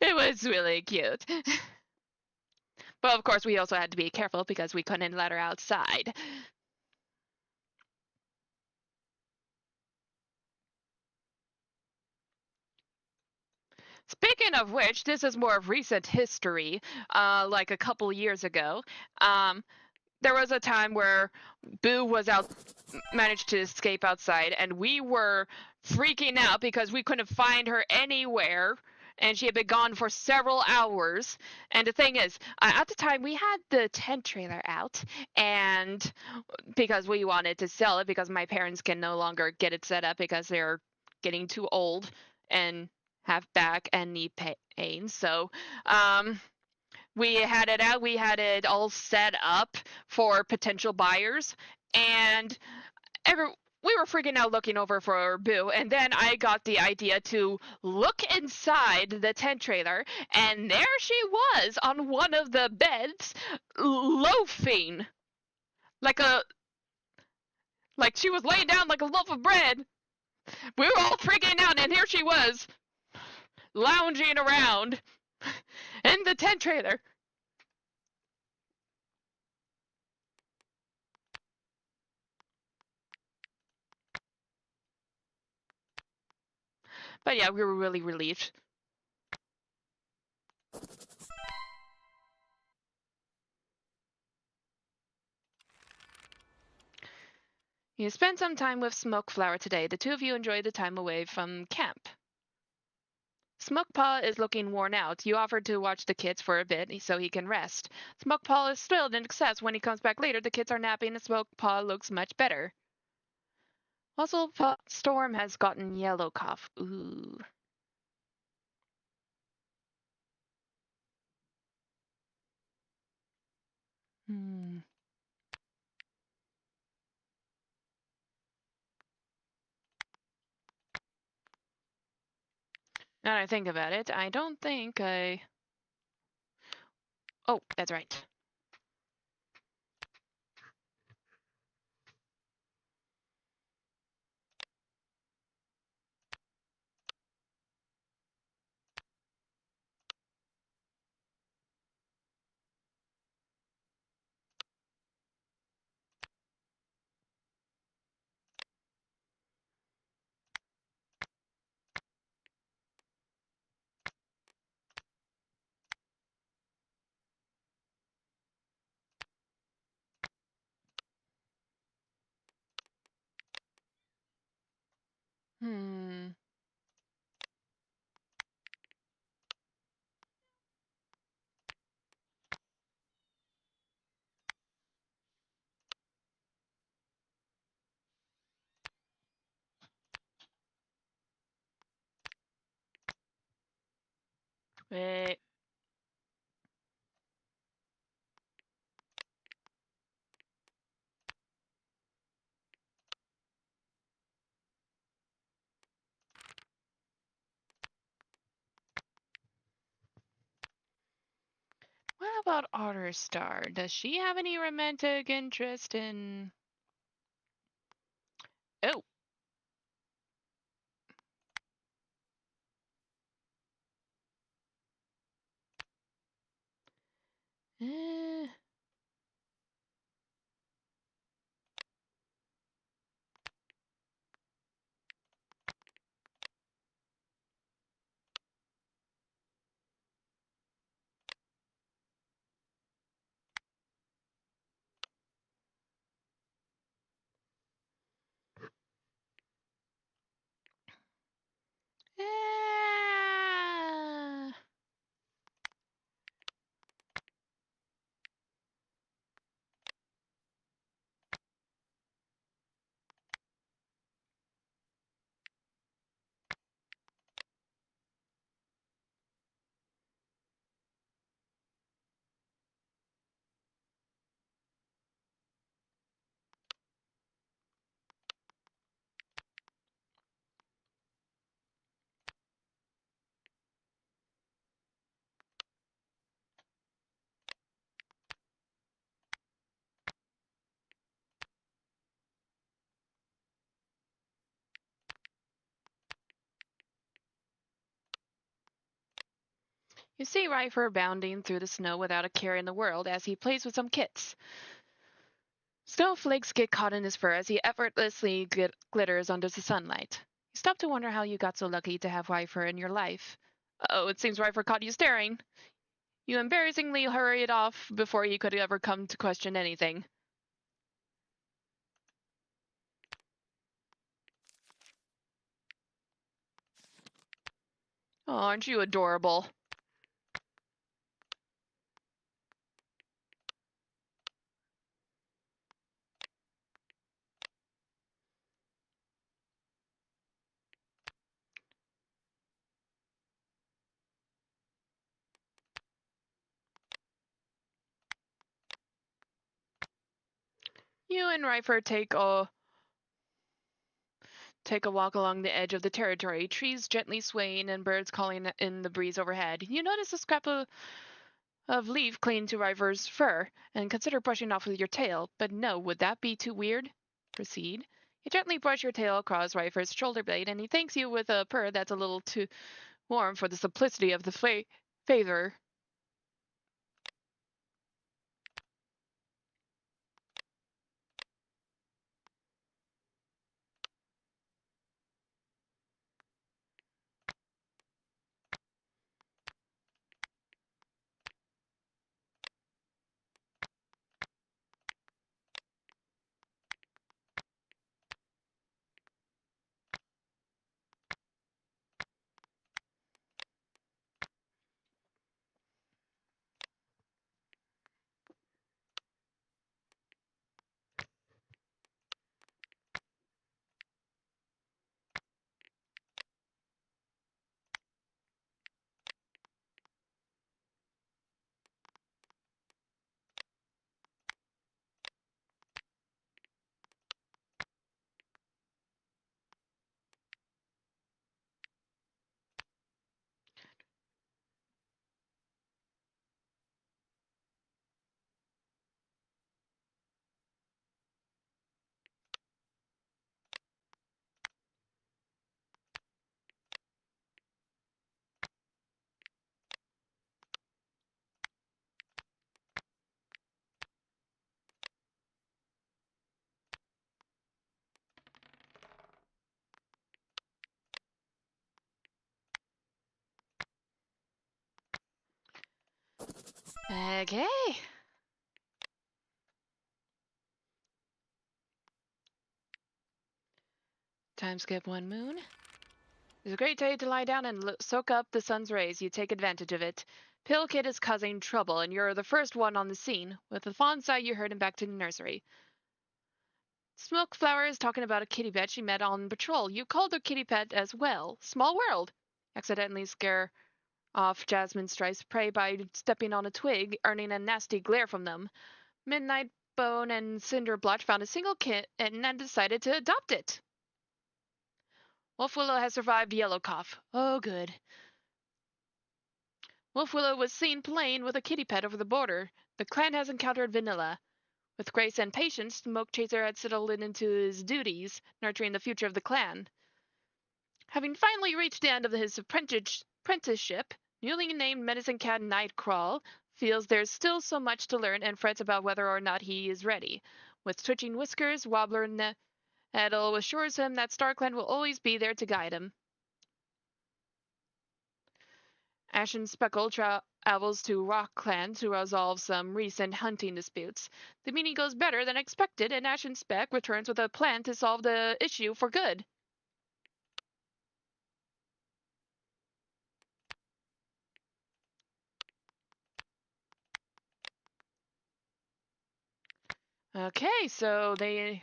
It was really cute. But of course, we also had to be careful because we couldn't let her outside. Speaking of which, this is more of recent history, like a couple years ago. Um, there was a time where Boo managed to escape outside, and we were freaking out because we couldn't find her anywhere, and she had been gone for several hours. And the thing is, at the time we had the tent trailer out, and because we wanted to sell it because my parents can no longer get it set up because they're getting too old and have back and knee pain. So we had it out. We had it all set up for potential buyers, and we were freaking out looking over for Boo, and then I got the idea to look inside the tent trailer, and there she was on one of the beds, loafing like a like she was laying down like a loaf of bread. We were all freaking out, and here she was lounging around in the tent trailer. But yeah, we were really relieved. You spent some time with Smokeflower today. The two of you enjoyed the time away from camp. Smokepaw is looking worn out. You offered to watch the kids for a bit so he can rest. Smokepaw is thrilled and accepts. When he comes back later, the kids are napping and Smokepaw looks much better. Also, Storm has gotten yellow cough. Ooh. Hmm. Now that I think about it, I don't think I... Oh, that's right. Hmm. Wait. What about Otter Star? Does she have any romantic interest in... Oh. Eh. Eh. You see Rifer bounding through the snow without a care in the world as he plays with some kits. Snowflakes get caught in his fur as he effortlessly glitters under the sunlight. You stop to wonder how you got so lucky to have Rifer in your life. Oh, it seems Rifer caught you staring. You embarrassingly hurried off before he could ever come to question anything. Oh, aren't you adorable? You and Rifer take a walk along the edge of the territory, trees gently swaying and birds calling in the breeze overhead. You notice a scrap of leaf clinging to River's fur, and consider brushing off with your tail. But no, would that be too weird? Proceed. You gently brush your tail across River's shoulder blade, and he thanks you with a purr that's a little too warm for the simplicity of the favor. Okay. Time skip 1 moon. It's a great day to lie down and soak up the sun's rays. You take advantage of it. Pill Kid is causing trouble, and you're the first one on the scene. With a fond sigh, you herd him back to the nursery. Smoke Flower is talking about a kitty pet she met on patrol. You called her kitty pet as well. Small world. Accidentally scare off Jasmine Stripe's prey by stepping on a twig, earning a nasty glare from them. Midnight Bone and Cinder Blotch found a single kitten and decided to adopt it. Wolf Willow has survived yellow cough. Oh, good. Wolf Willow was seen playing with a kitty pet over the border. The clan has encountered Vanilla. With grace and patience, Smoke Chaser had settled into his duties, nurturing the future of the clan. Having finally reached the end of his apprenticeship, newly named Medicine Cat Nightcrawl feels there's still so much to learn and frets about whether or not he is ready. With twitching whiskers, Wobbler Nettle assures him that StarClan will always be there to guide him. Ash and Speckle travels to Rock Clan to resolve some recent hunting disputes. The meeting goes better than expected, and Ash and Speck returns with a plan to solve the issue for good. Okay, so they...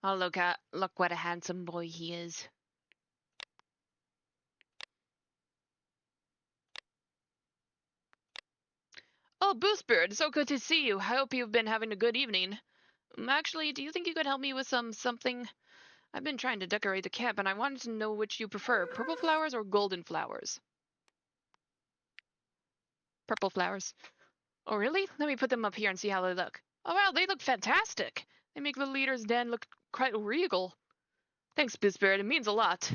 Oh, look what a handsome boy he is. Oh, Boothbeard, so good to see you. I hope you've been having a good evening. Actually, do you think you could help me with something? I've been trying to decorate the camp, and I wanted to know which you prefer, purple flowers or golden flowers? Purple flowers. Oh, really? Let me put them up here and see how they look. Oh, wow, they look fantastic. They make the leader's den look quite regal. Thanks, Boothbeard. It means a lot.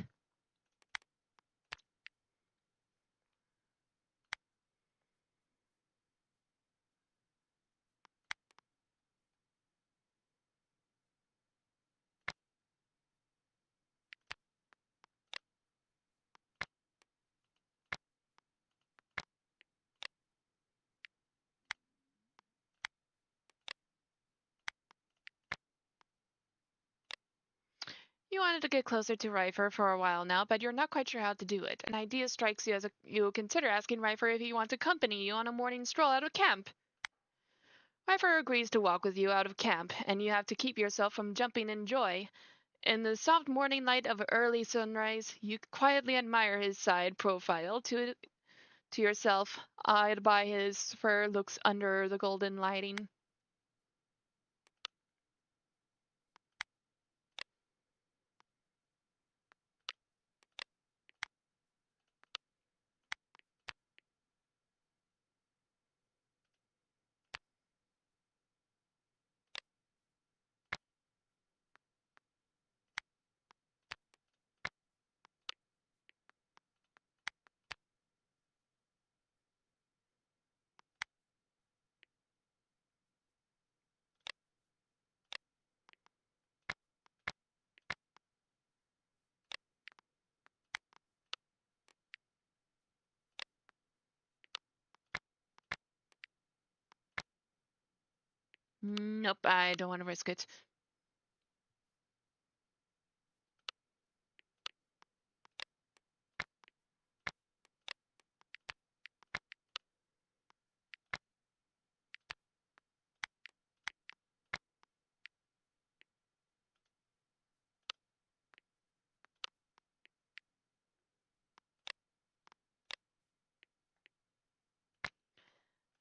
You wanted to get closer to Rifer for a while now, but you're not quite sure how to do it. An idea strikes you as you consider asking Rifer if he wants to accompany you on a morning stroll out of camp. Rifer agrees to walk with you out of camp, and you have to keep yourself from jumping in joy. In the soft morning light of early sunrise, you quietly admire his side profile to yourself, eyed by his fur looks under the golden lighting. Nope, I don't want to risk it.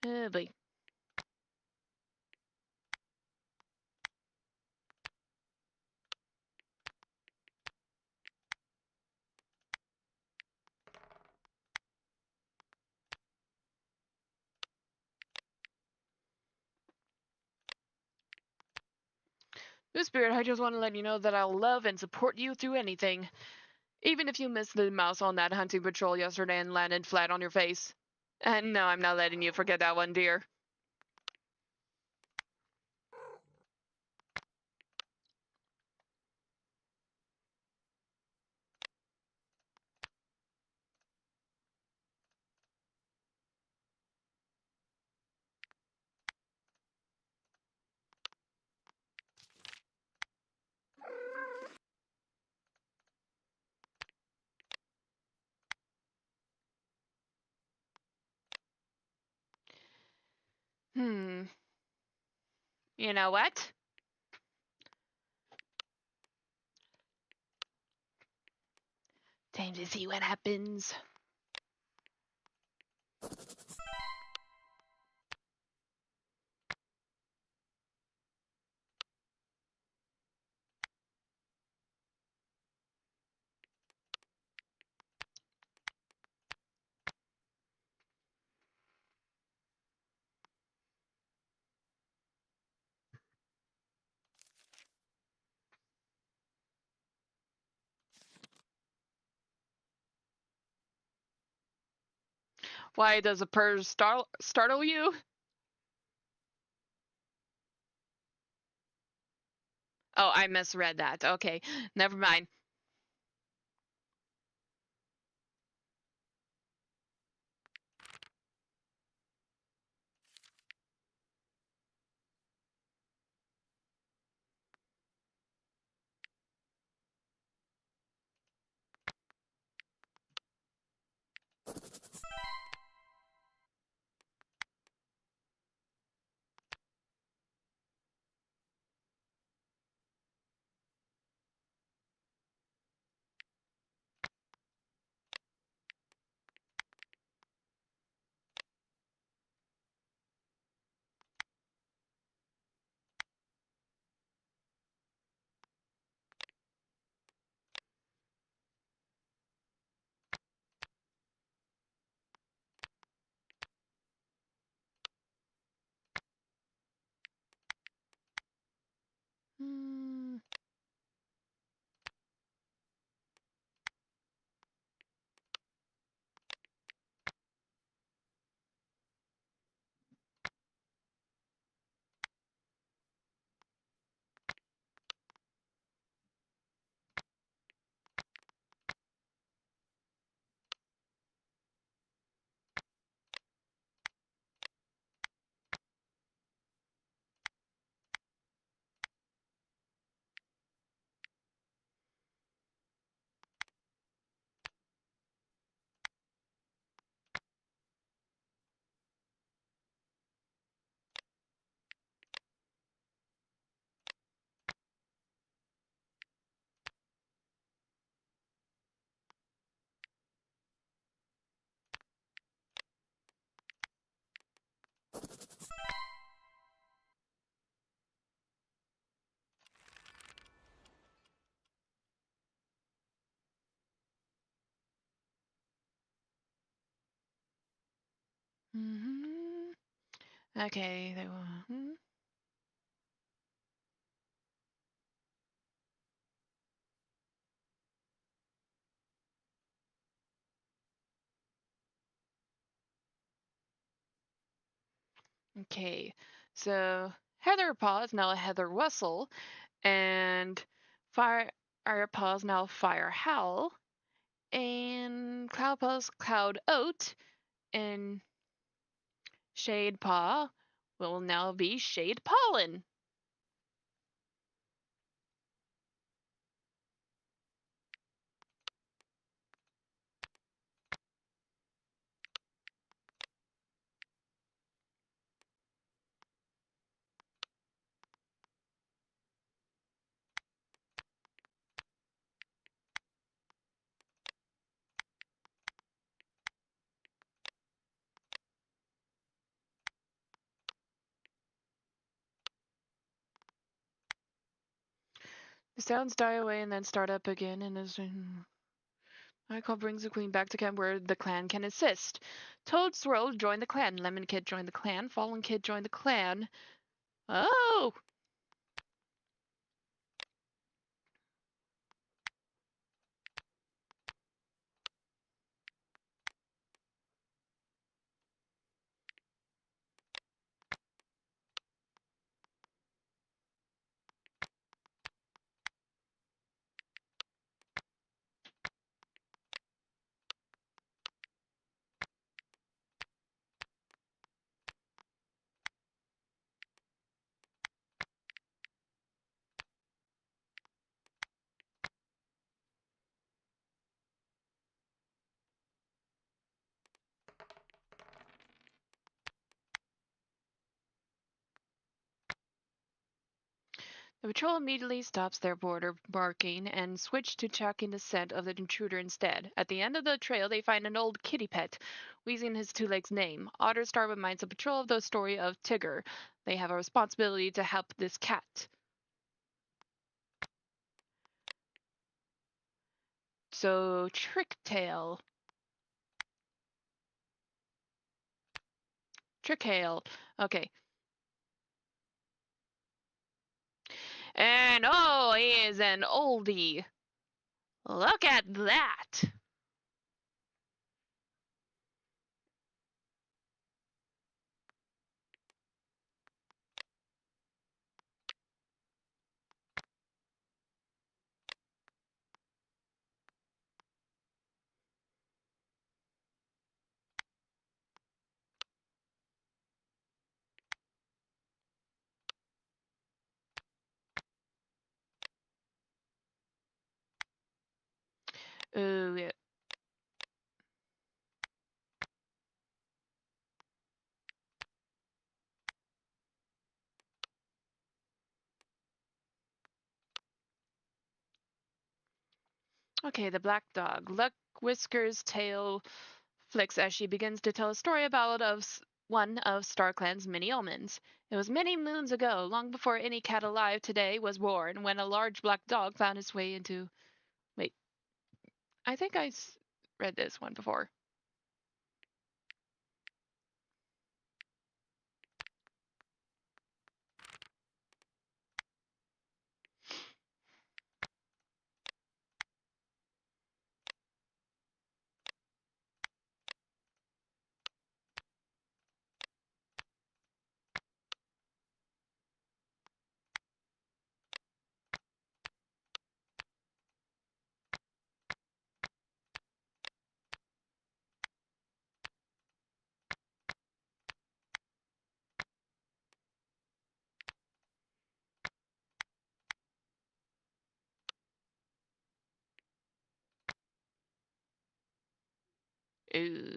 Oh boy. New Spirit, I just want to let you know that I'll love and support you through anything. Even if you missed the mouse on that hunting patrol yesterday and landed flat on your face. No, I'm not letting you forget that one, dear. You know what? Time to see what happens. Why does a purr startle you? Oh, I misread that. Okay, never mind. Hmm. Mm-hmm. Okay. Okay. So Heather Paw is now Heather Wessel, and Fire Paw is now Fire Howl, and Cloud Paw is Cloud Oat, and Shade Paw will now be Shade Pollen. The sounds die away and then start up again, and as Michael brings the queen back to camp where the clan can assist. Toad Swirl joined the clan. Lemon Kid joined the clan. Fallen Kid joined the clan. Oh! The patrol immediately stops their border barking and switch to tracking the scent of the intruder instead. At the end of the trail, they find an old kitty pet, wheezing his two legs' name. Otterstar reminds the patrol of the story of Tigger. They have a responsibility to help this cat. So, Tricktail. Tricktail. Okay. And oh, he is an oldie. Look at that. Ooh, yeah. Okay, the black dog. Luck Whisker's tail flicks as she begins to tell a story about one of StarClan's many omens. It was many moons ago, long before any cat alive today was born, when a large black dog found its way into. Wait, I think read this one before. Ooh.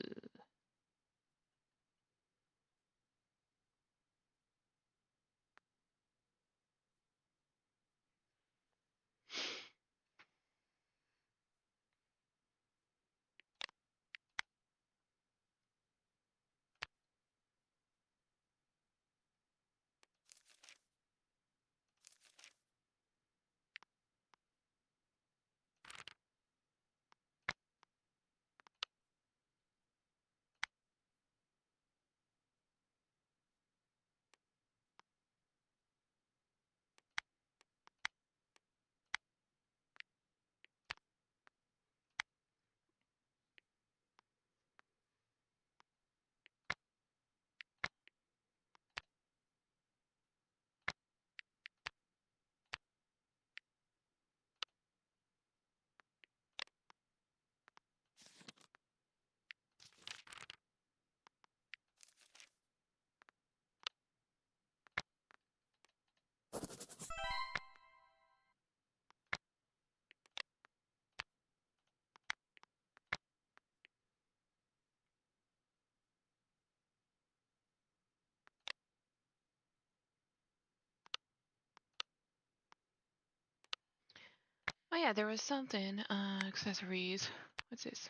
Oh yeah, there was something. Accessories. What's this?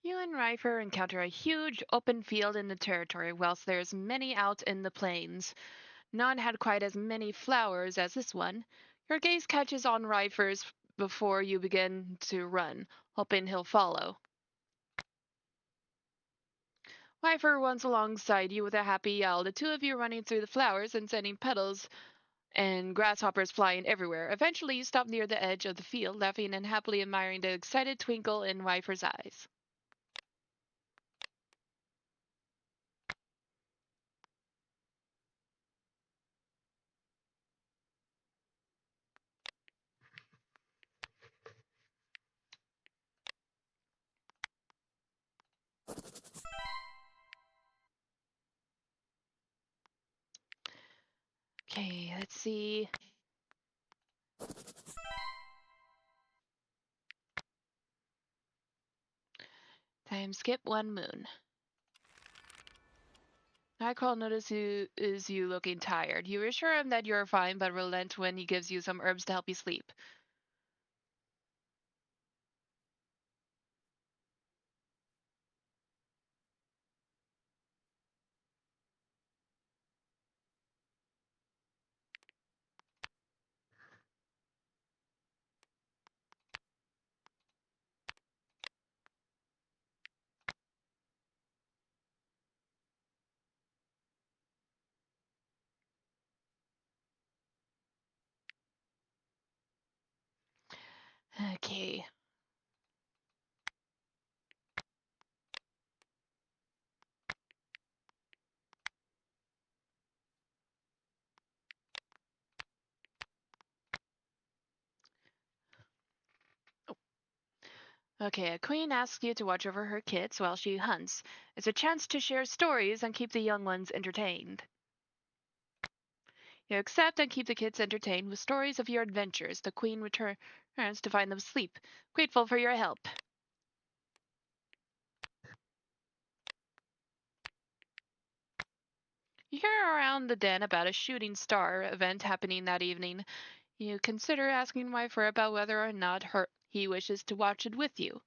You and Rifer encounter a huge open field in the territory, whilst there's many out in the plains. None had quite as many flowers as this one. Your gaze catches on Rifer's before you begin to run, hoping he'll follow. Rifer runs alongside you with a happy yell, the two of you running through the flowers and sending petals and grasshoppers flying everywhere. Eventually, you stop near the edge of the field, laughing and happily admiring the excited twinkle in Rifer's eyes. Okay, let's see. Time skip 1 moon. Nightcrawler notices you looking tired. You reassure him that you're fine, but relent when he gives you some herbs to help you sleep. Okay. Okay, a queen asks you to watch over her kids while she hunts. It's a chance to share stories and keep the young ones entertained. You accept and keep the kids entertained with stories of your adventures. The queen returns to find them asleep, grateful for your help. You hear around the den about a shooting star event happening that evening. You consider asking Wyfer about whether or not he wishes to watch it with you. You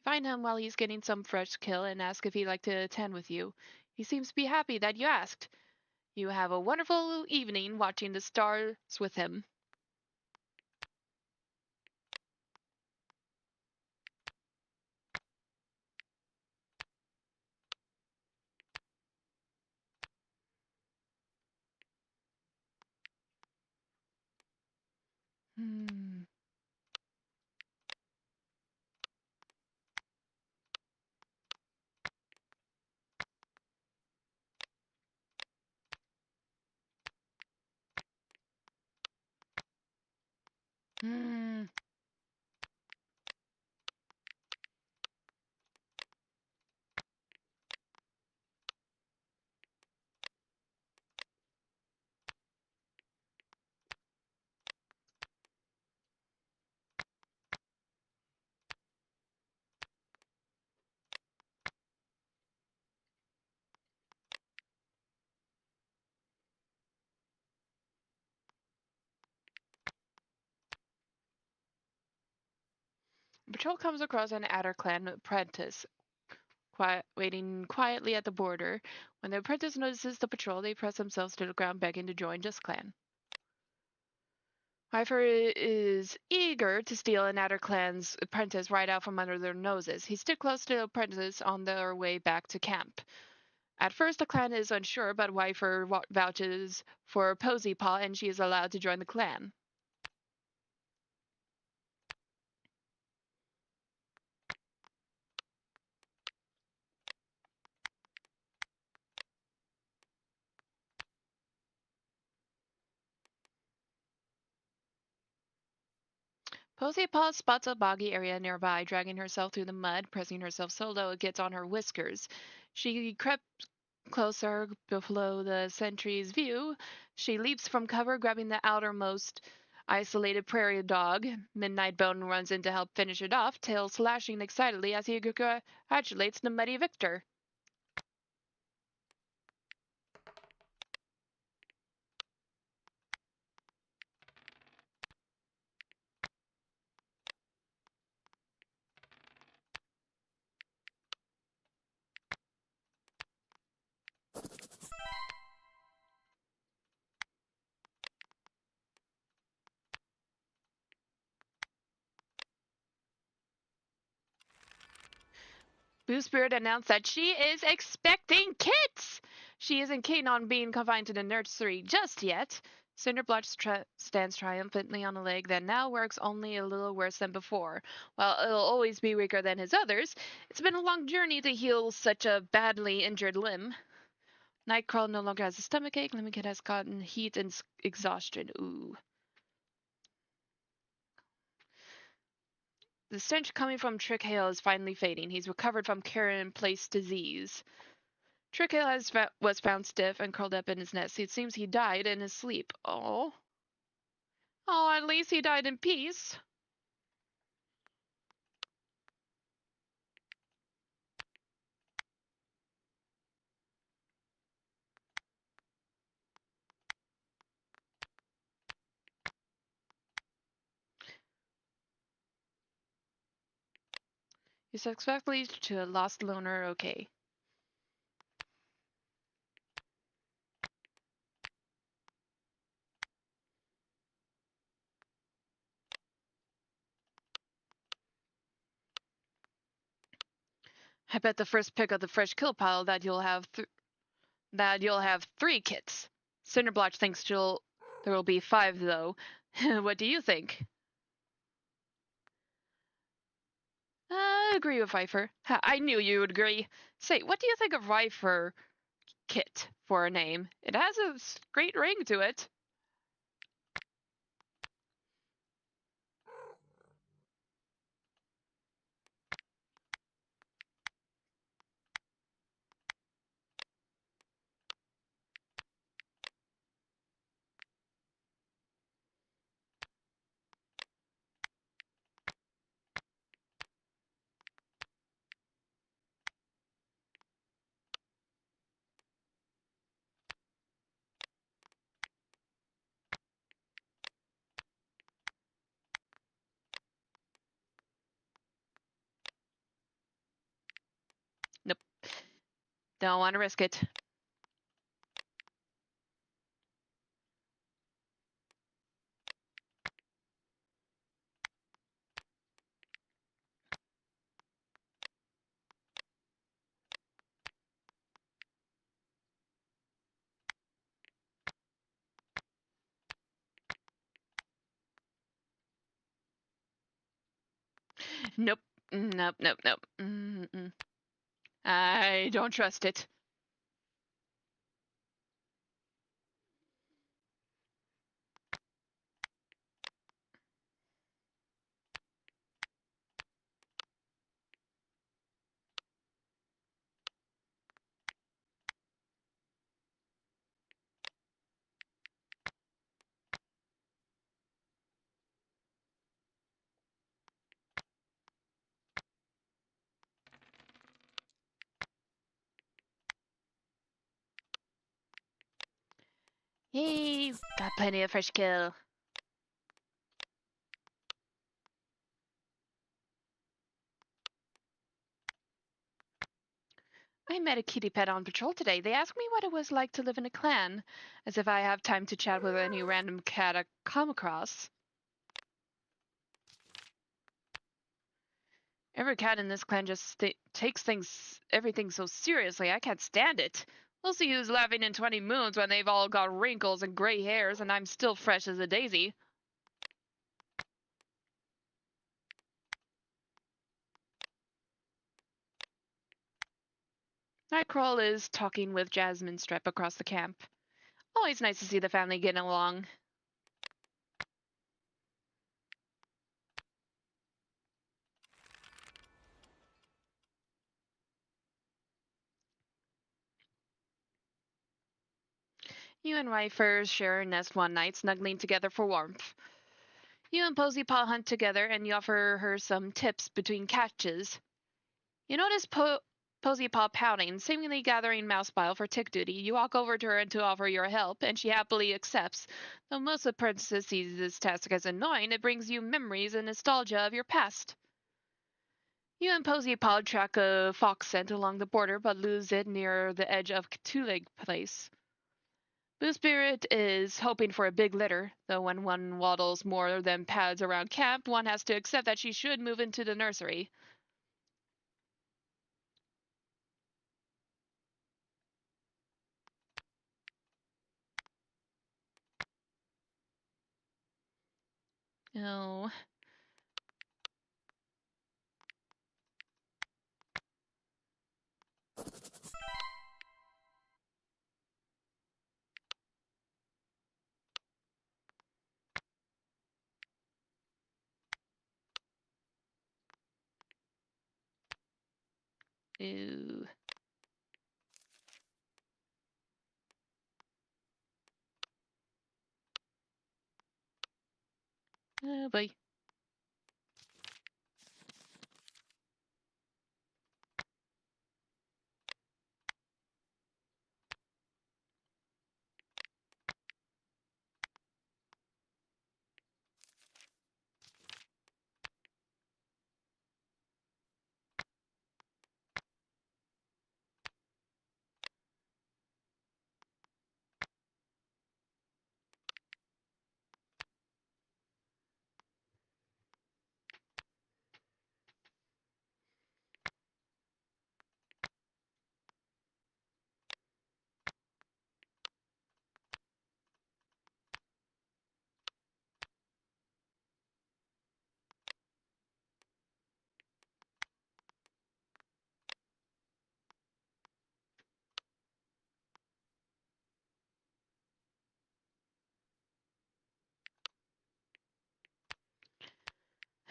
find him while he's getting some fresh kill and ask if he'd like to attend with you. He seems to be happy that you asked. You have a wonderful evening watching the stars with him. Hmm. Hmm. Patrol comes across an Adderclan apprentice waiting quietly at the border. When the apprentice notices the patrol, they press themselves to the ground begging to join Clan. Hyper is eager to steal an Adderclan's apprentice right out from under their noses. He stood close to the apprentice on their way back to camp. At first, the clan is unsure, but Wyfer vouches for Posy Paw and she is allowed to join the clan. Posy Paw spots a boggy area nearby, dragging herself through the mud, pressing herself so low it gets on her whiskers. She crept closer below the sentry's view. She leaps from cover, grabbing the outermost isolated prairie dog. Midnight Bone runs in to help finish it off, tail slashing excitedly as he congratulates the muddy victor. Blue Spirit announced that she is expecting kits! She isn't keen on being confined to the nursery just yet. Cinderblotch stands triumphantly on a leg that now works only a little worse than before. While it'll always be weaker than his others, it's been a long journey to heal such a badly injured limb. Nightcrawler no longer has a stomachache. Lemon has gotten heat and exhaustion. Ooh. The stench coming from Trick Hale is finally fading. He's recovered from Karen Place disease. Trickle was found stiff and curled up in his nest. It seems he died in his sleep. Oh. Oh, at least he died in peace. You successfully to a lost loner, okay. I bet the first pick of the fresh kill pile that you'll have 3 kits. Cinderblock thinks there will be 5 though. What do you think? I agree with Viper. I knew you would agree. Say, what do you think of Viper Kit for a name? It has a great ring to it. Nope. Don't want to risk it. Nope. Nope, nope, nope. Mm-mm. I don't trust it. Yay, got plenty of fresh kill. I met a kitty pet on patrol today. They asked me what it was like to live in a clan, as if I have time to chat with any random cat I come across. Every cat in this clan just takes everything so seriously. I can't stand it. We'll see who's laughing in 20 moons when they've all got wrinkles and gray hairs and I'm still fresh as a daisy. Nightcrawl is talking with Jasmine Strep across the camp. Always nice to see the family getting along. You and Ryfer share a nest one night, snuggling together for warmth. You and Posy Paw hunt together, and you offer her some tips between catches. You notice Posy Paw pouting, seemingly gathering mouse bile for tick duty. You walk over to her and to offer your help, and she happily accepts. Though most of the princess sees this task as annoying, it brings you memories and nostalgia of your past. You and Posy Paw track a fox scent along the border, but lose it near the edge of Two-Leg Place. Boo Spirit is hoping for a big litter, though when one waddles more than pads around camp, one has to accept that she should move into the nursery. Oh. Ew. smoothly.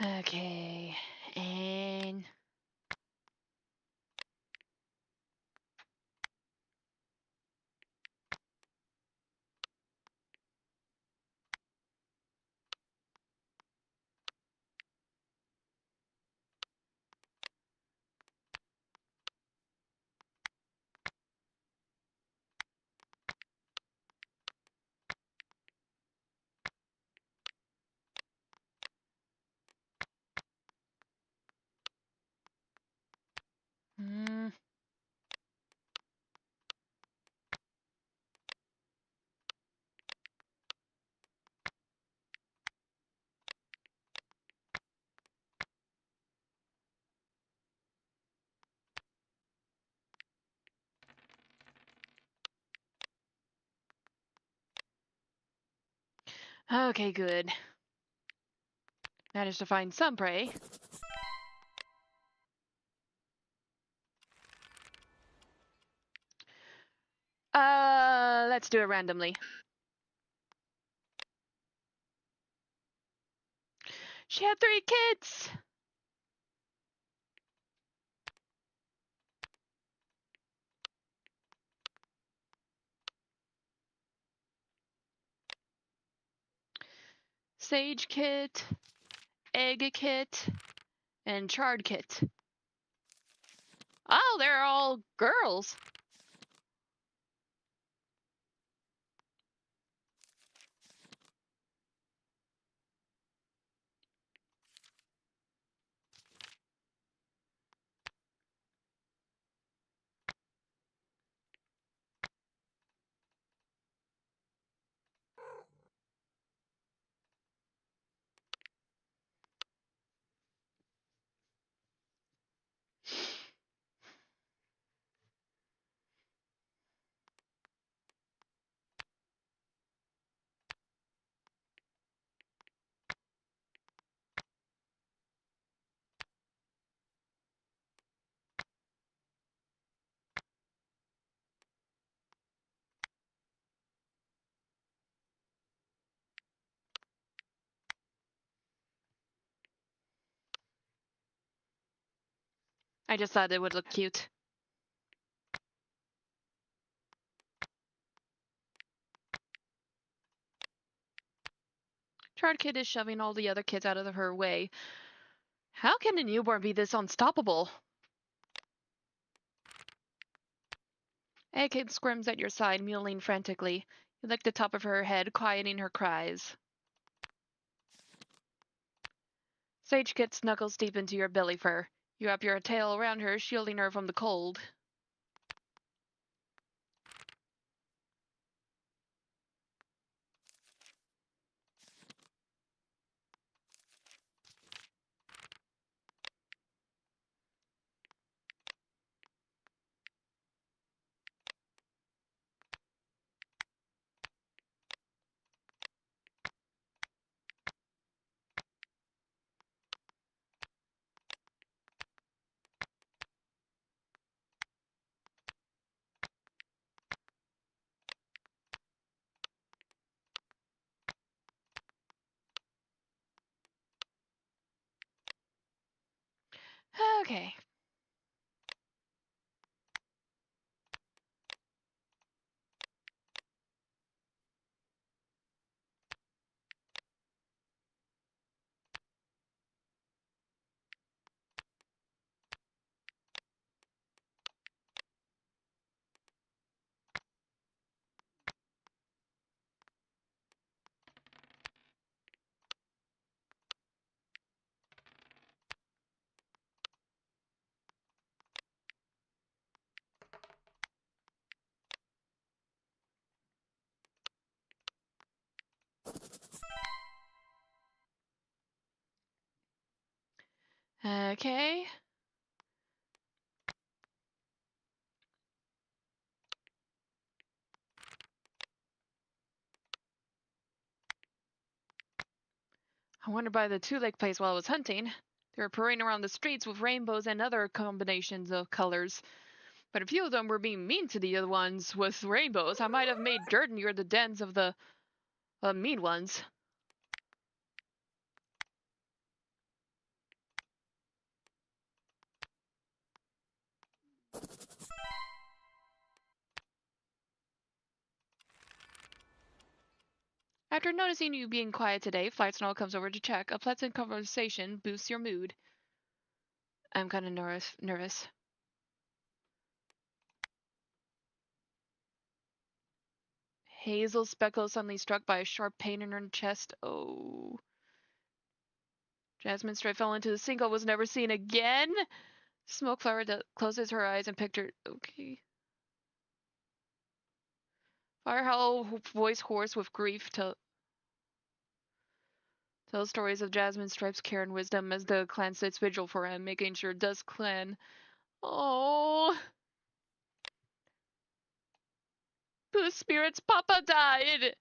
Okay, and mm, okay, good. Managed to find some prey. Let's do it randomly. She had 3 kids! Sage kit, egg kit, and chard kit. Oh, they're all girls. I just thought it would look cute. Chard kit is shoving all the other kids out of her way. How can a newborn be this unstoppable? Egghead squirms at your side, mewling frantically. You lick the top of her head, quieting her cries. Sage Kit snuggles deep into your belly fur. You wrap your tail around her, shielding her from the cold. Okay. Okay. I wandered by the two-leg place while I was hunting. They were parading around the streets with rainbows and other combinations of colors. But a few of them were being mean to the other ones with rainbows. I might have made dirt near the dens of the mean ones. After noticing you being quiet today, Flight Snow comes over to check. A pleasant conversation boosts your mood. I'm kind of nervous. Hazel Speckle suddenly struck by a sharp pain in her chest. Oh. Jasmine Stripe fell into the sinkhole, was never seen again. Smokeflower closes her eyes and pictured. Okay. Firehowl, voice hoarse with grief, tells stories of Jasmine Stripe's care and wisdom as the clan sits vigil for him, making sure Dusk Clan. Oh. Pooh Spirit's papa died.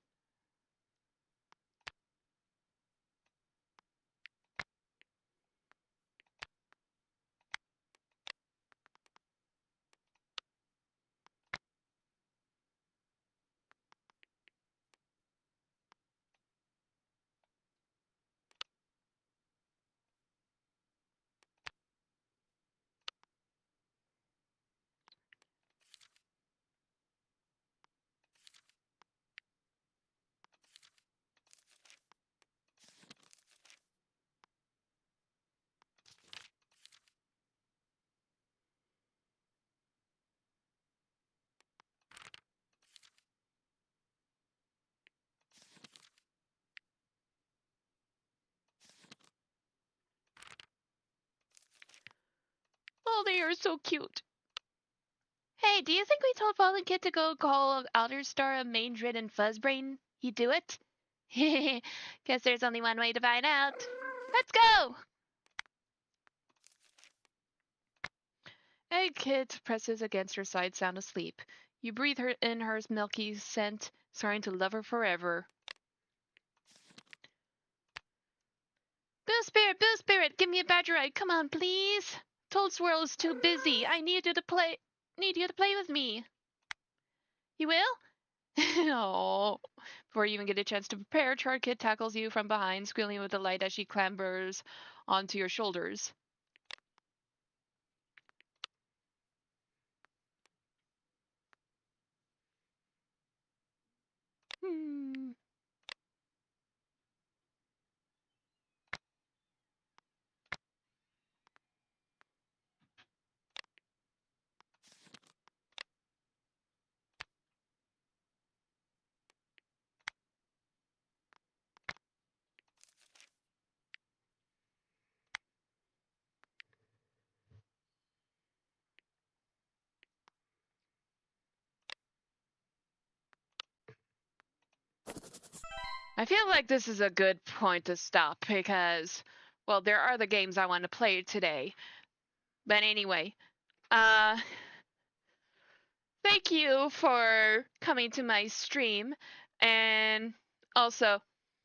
Oh, they are so cute. Hey, do you think we told Fallen Kid to go call Outer Star a mange-ridden fuzzbrain? He'd do it? Guess there's only one way to find out. Let's go! Egg Kit presses against her side, sound asleep. You breathe her in her milky scent, starting to love her forever. Boo Spirit, give me a badger ride. Come on, please. Toad Swirl is too busy. I need you to play with me. You will? Oh. Before you even get a chance to prepare, Chart Kid tackles you from behind, squealing with delight as she clambers onto your shoulders. Hmm. I feel like this is a good point to stop because, well, there are the games I want to play today. But anyway, thank you for coming to my stream, and also,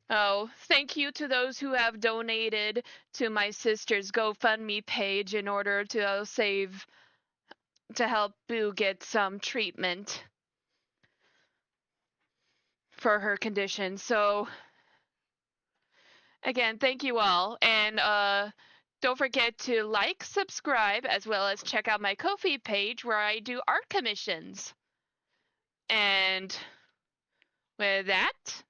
oh, thank you to those who have donated to my sister's GoFundMe page in order to to help Boo get some treatment for her condition. So, again, thank you all, and don't forget to like, subscribe, as well as check out my Ko-fi page where I do art commissions. And with that,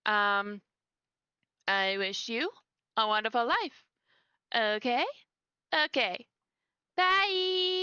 I wish you a wonderful life. Okay? Okay. Bye!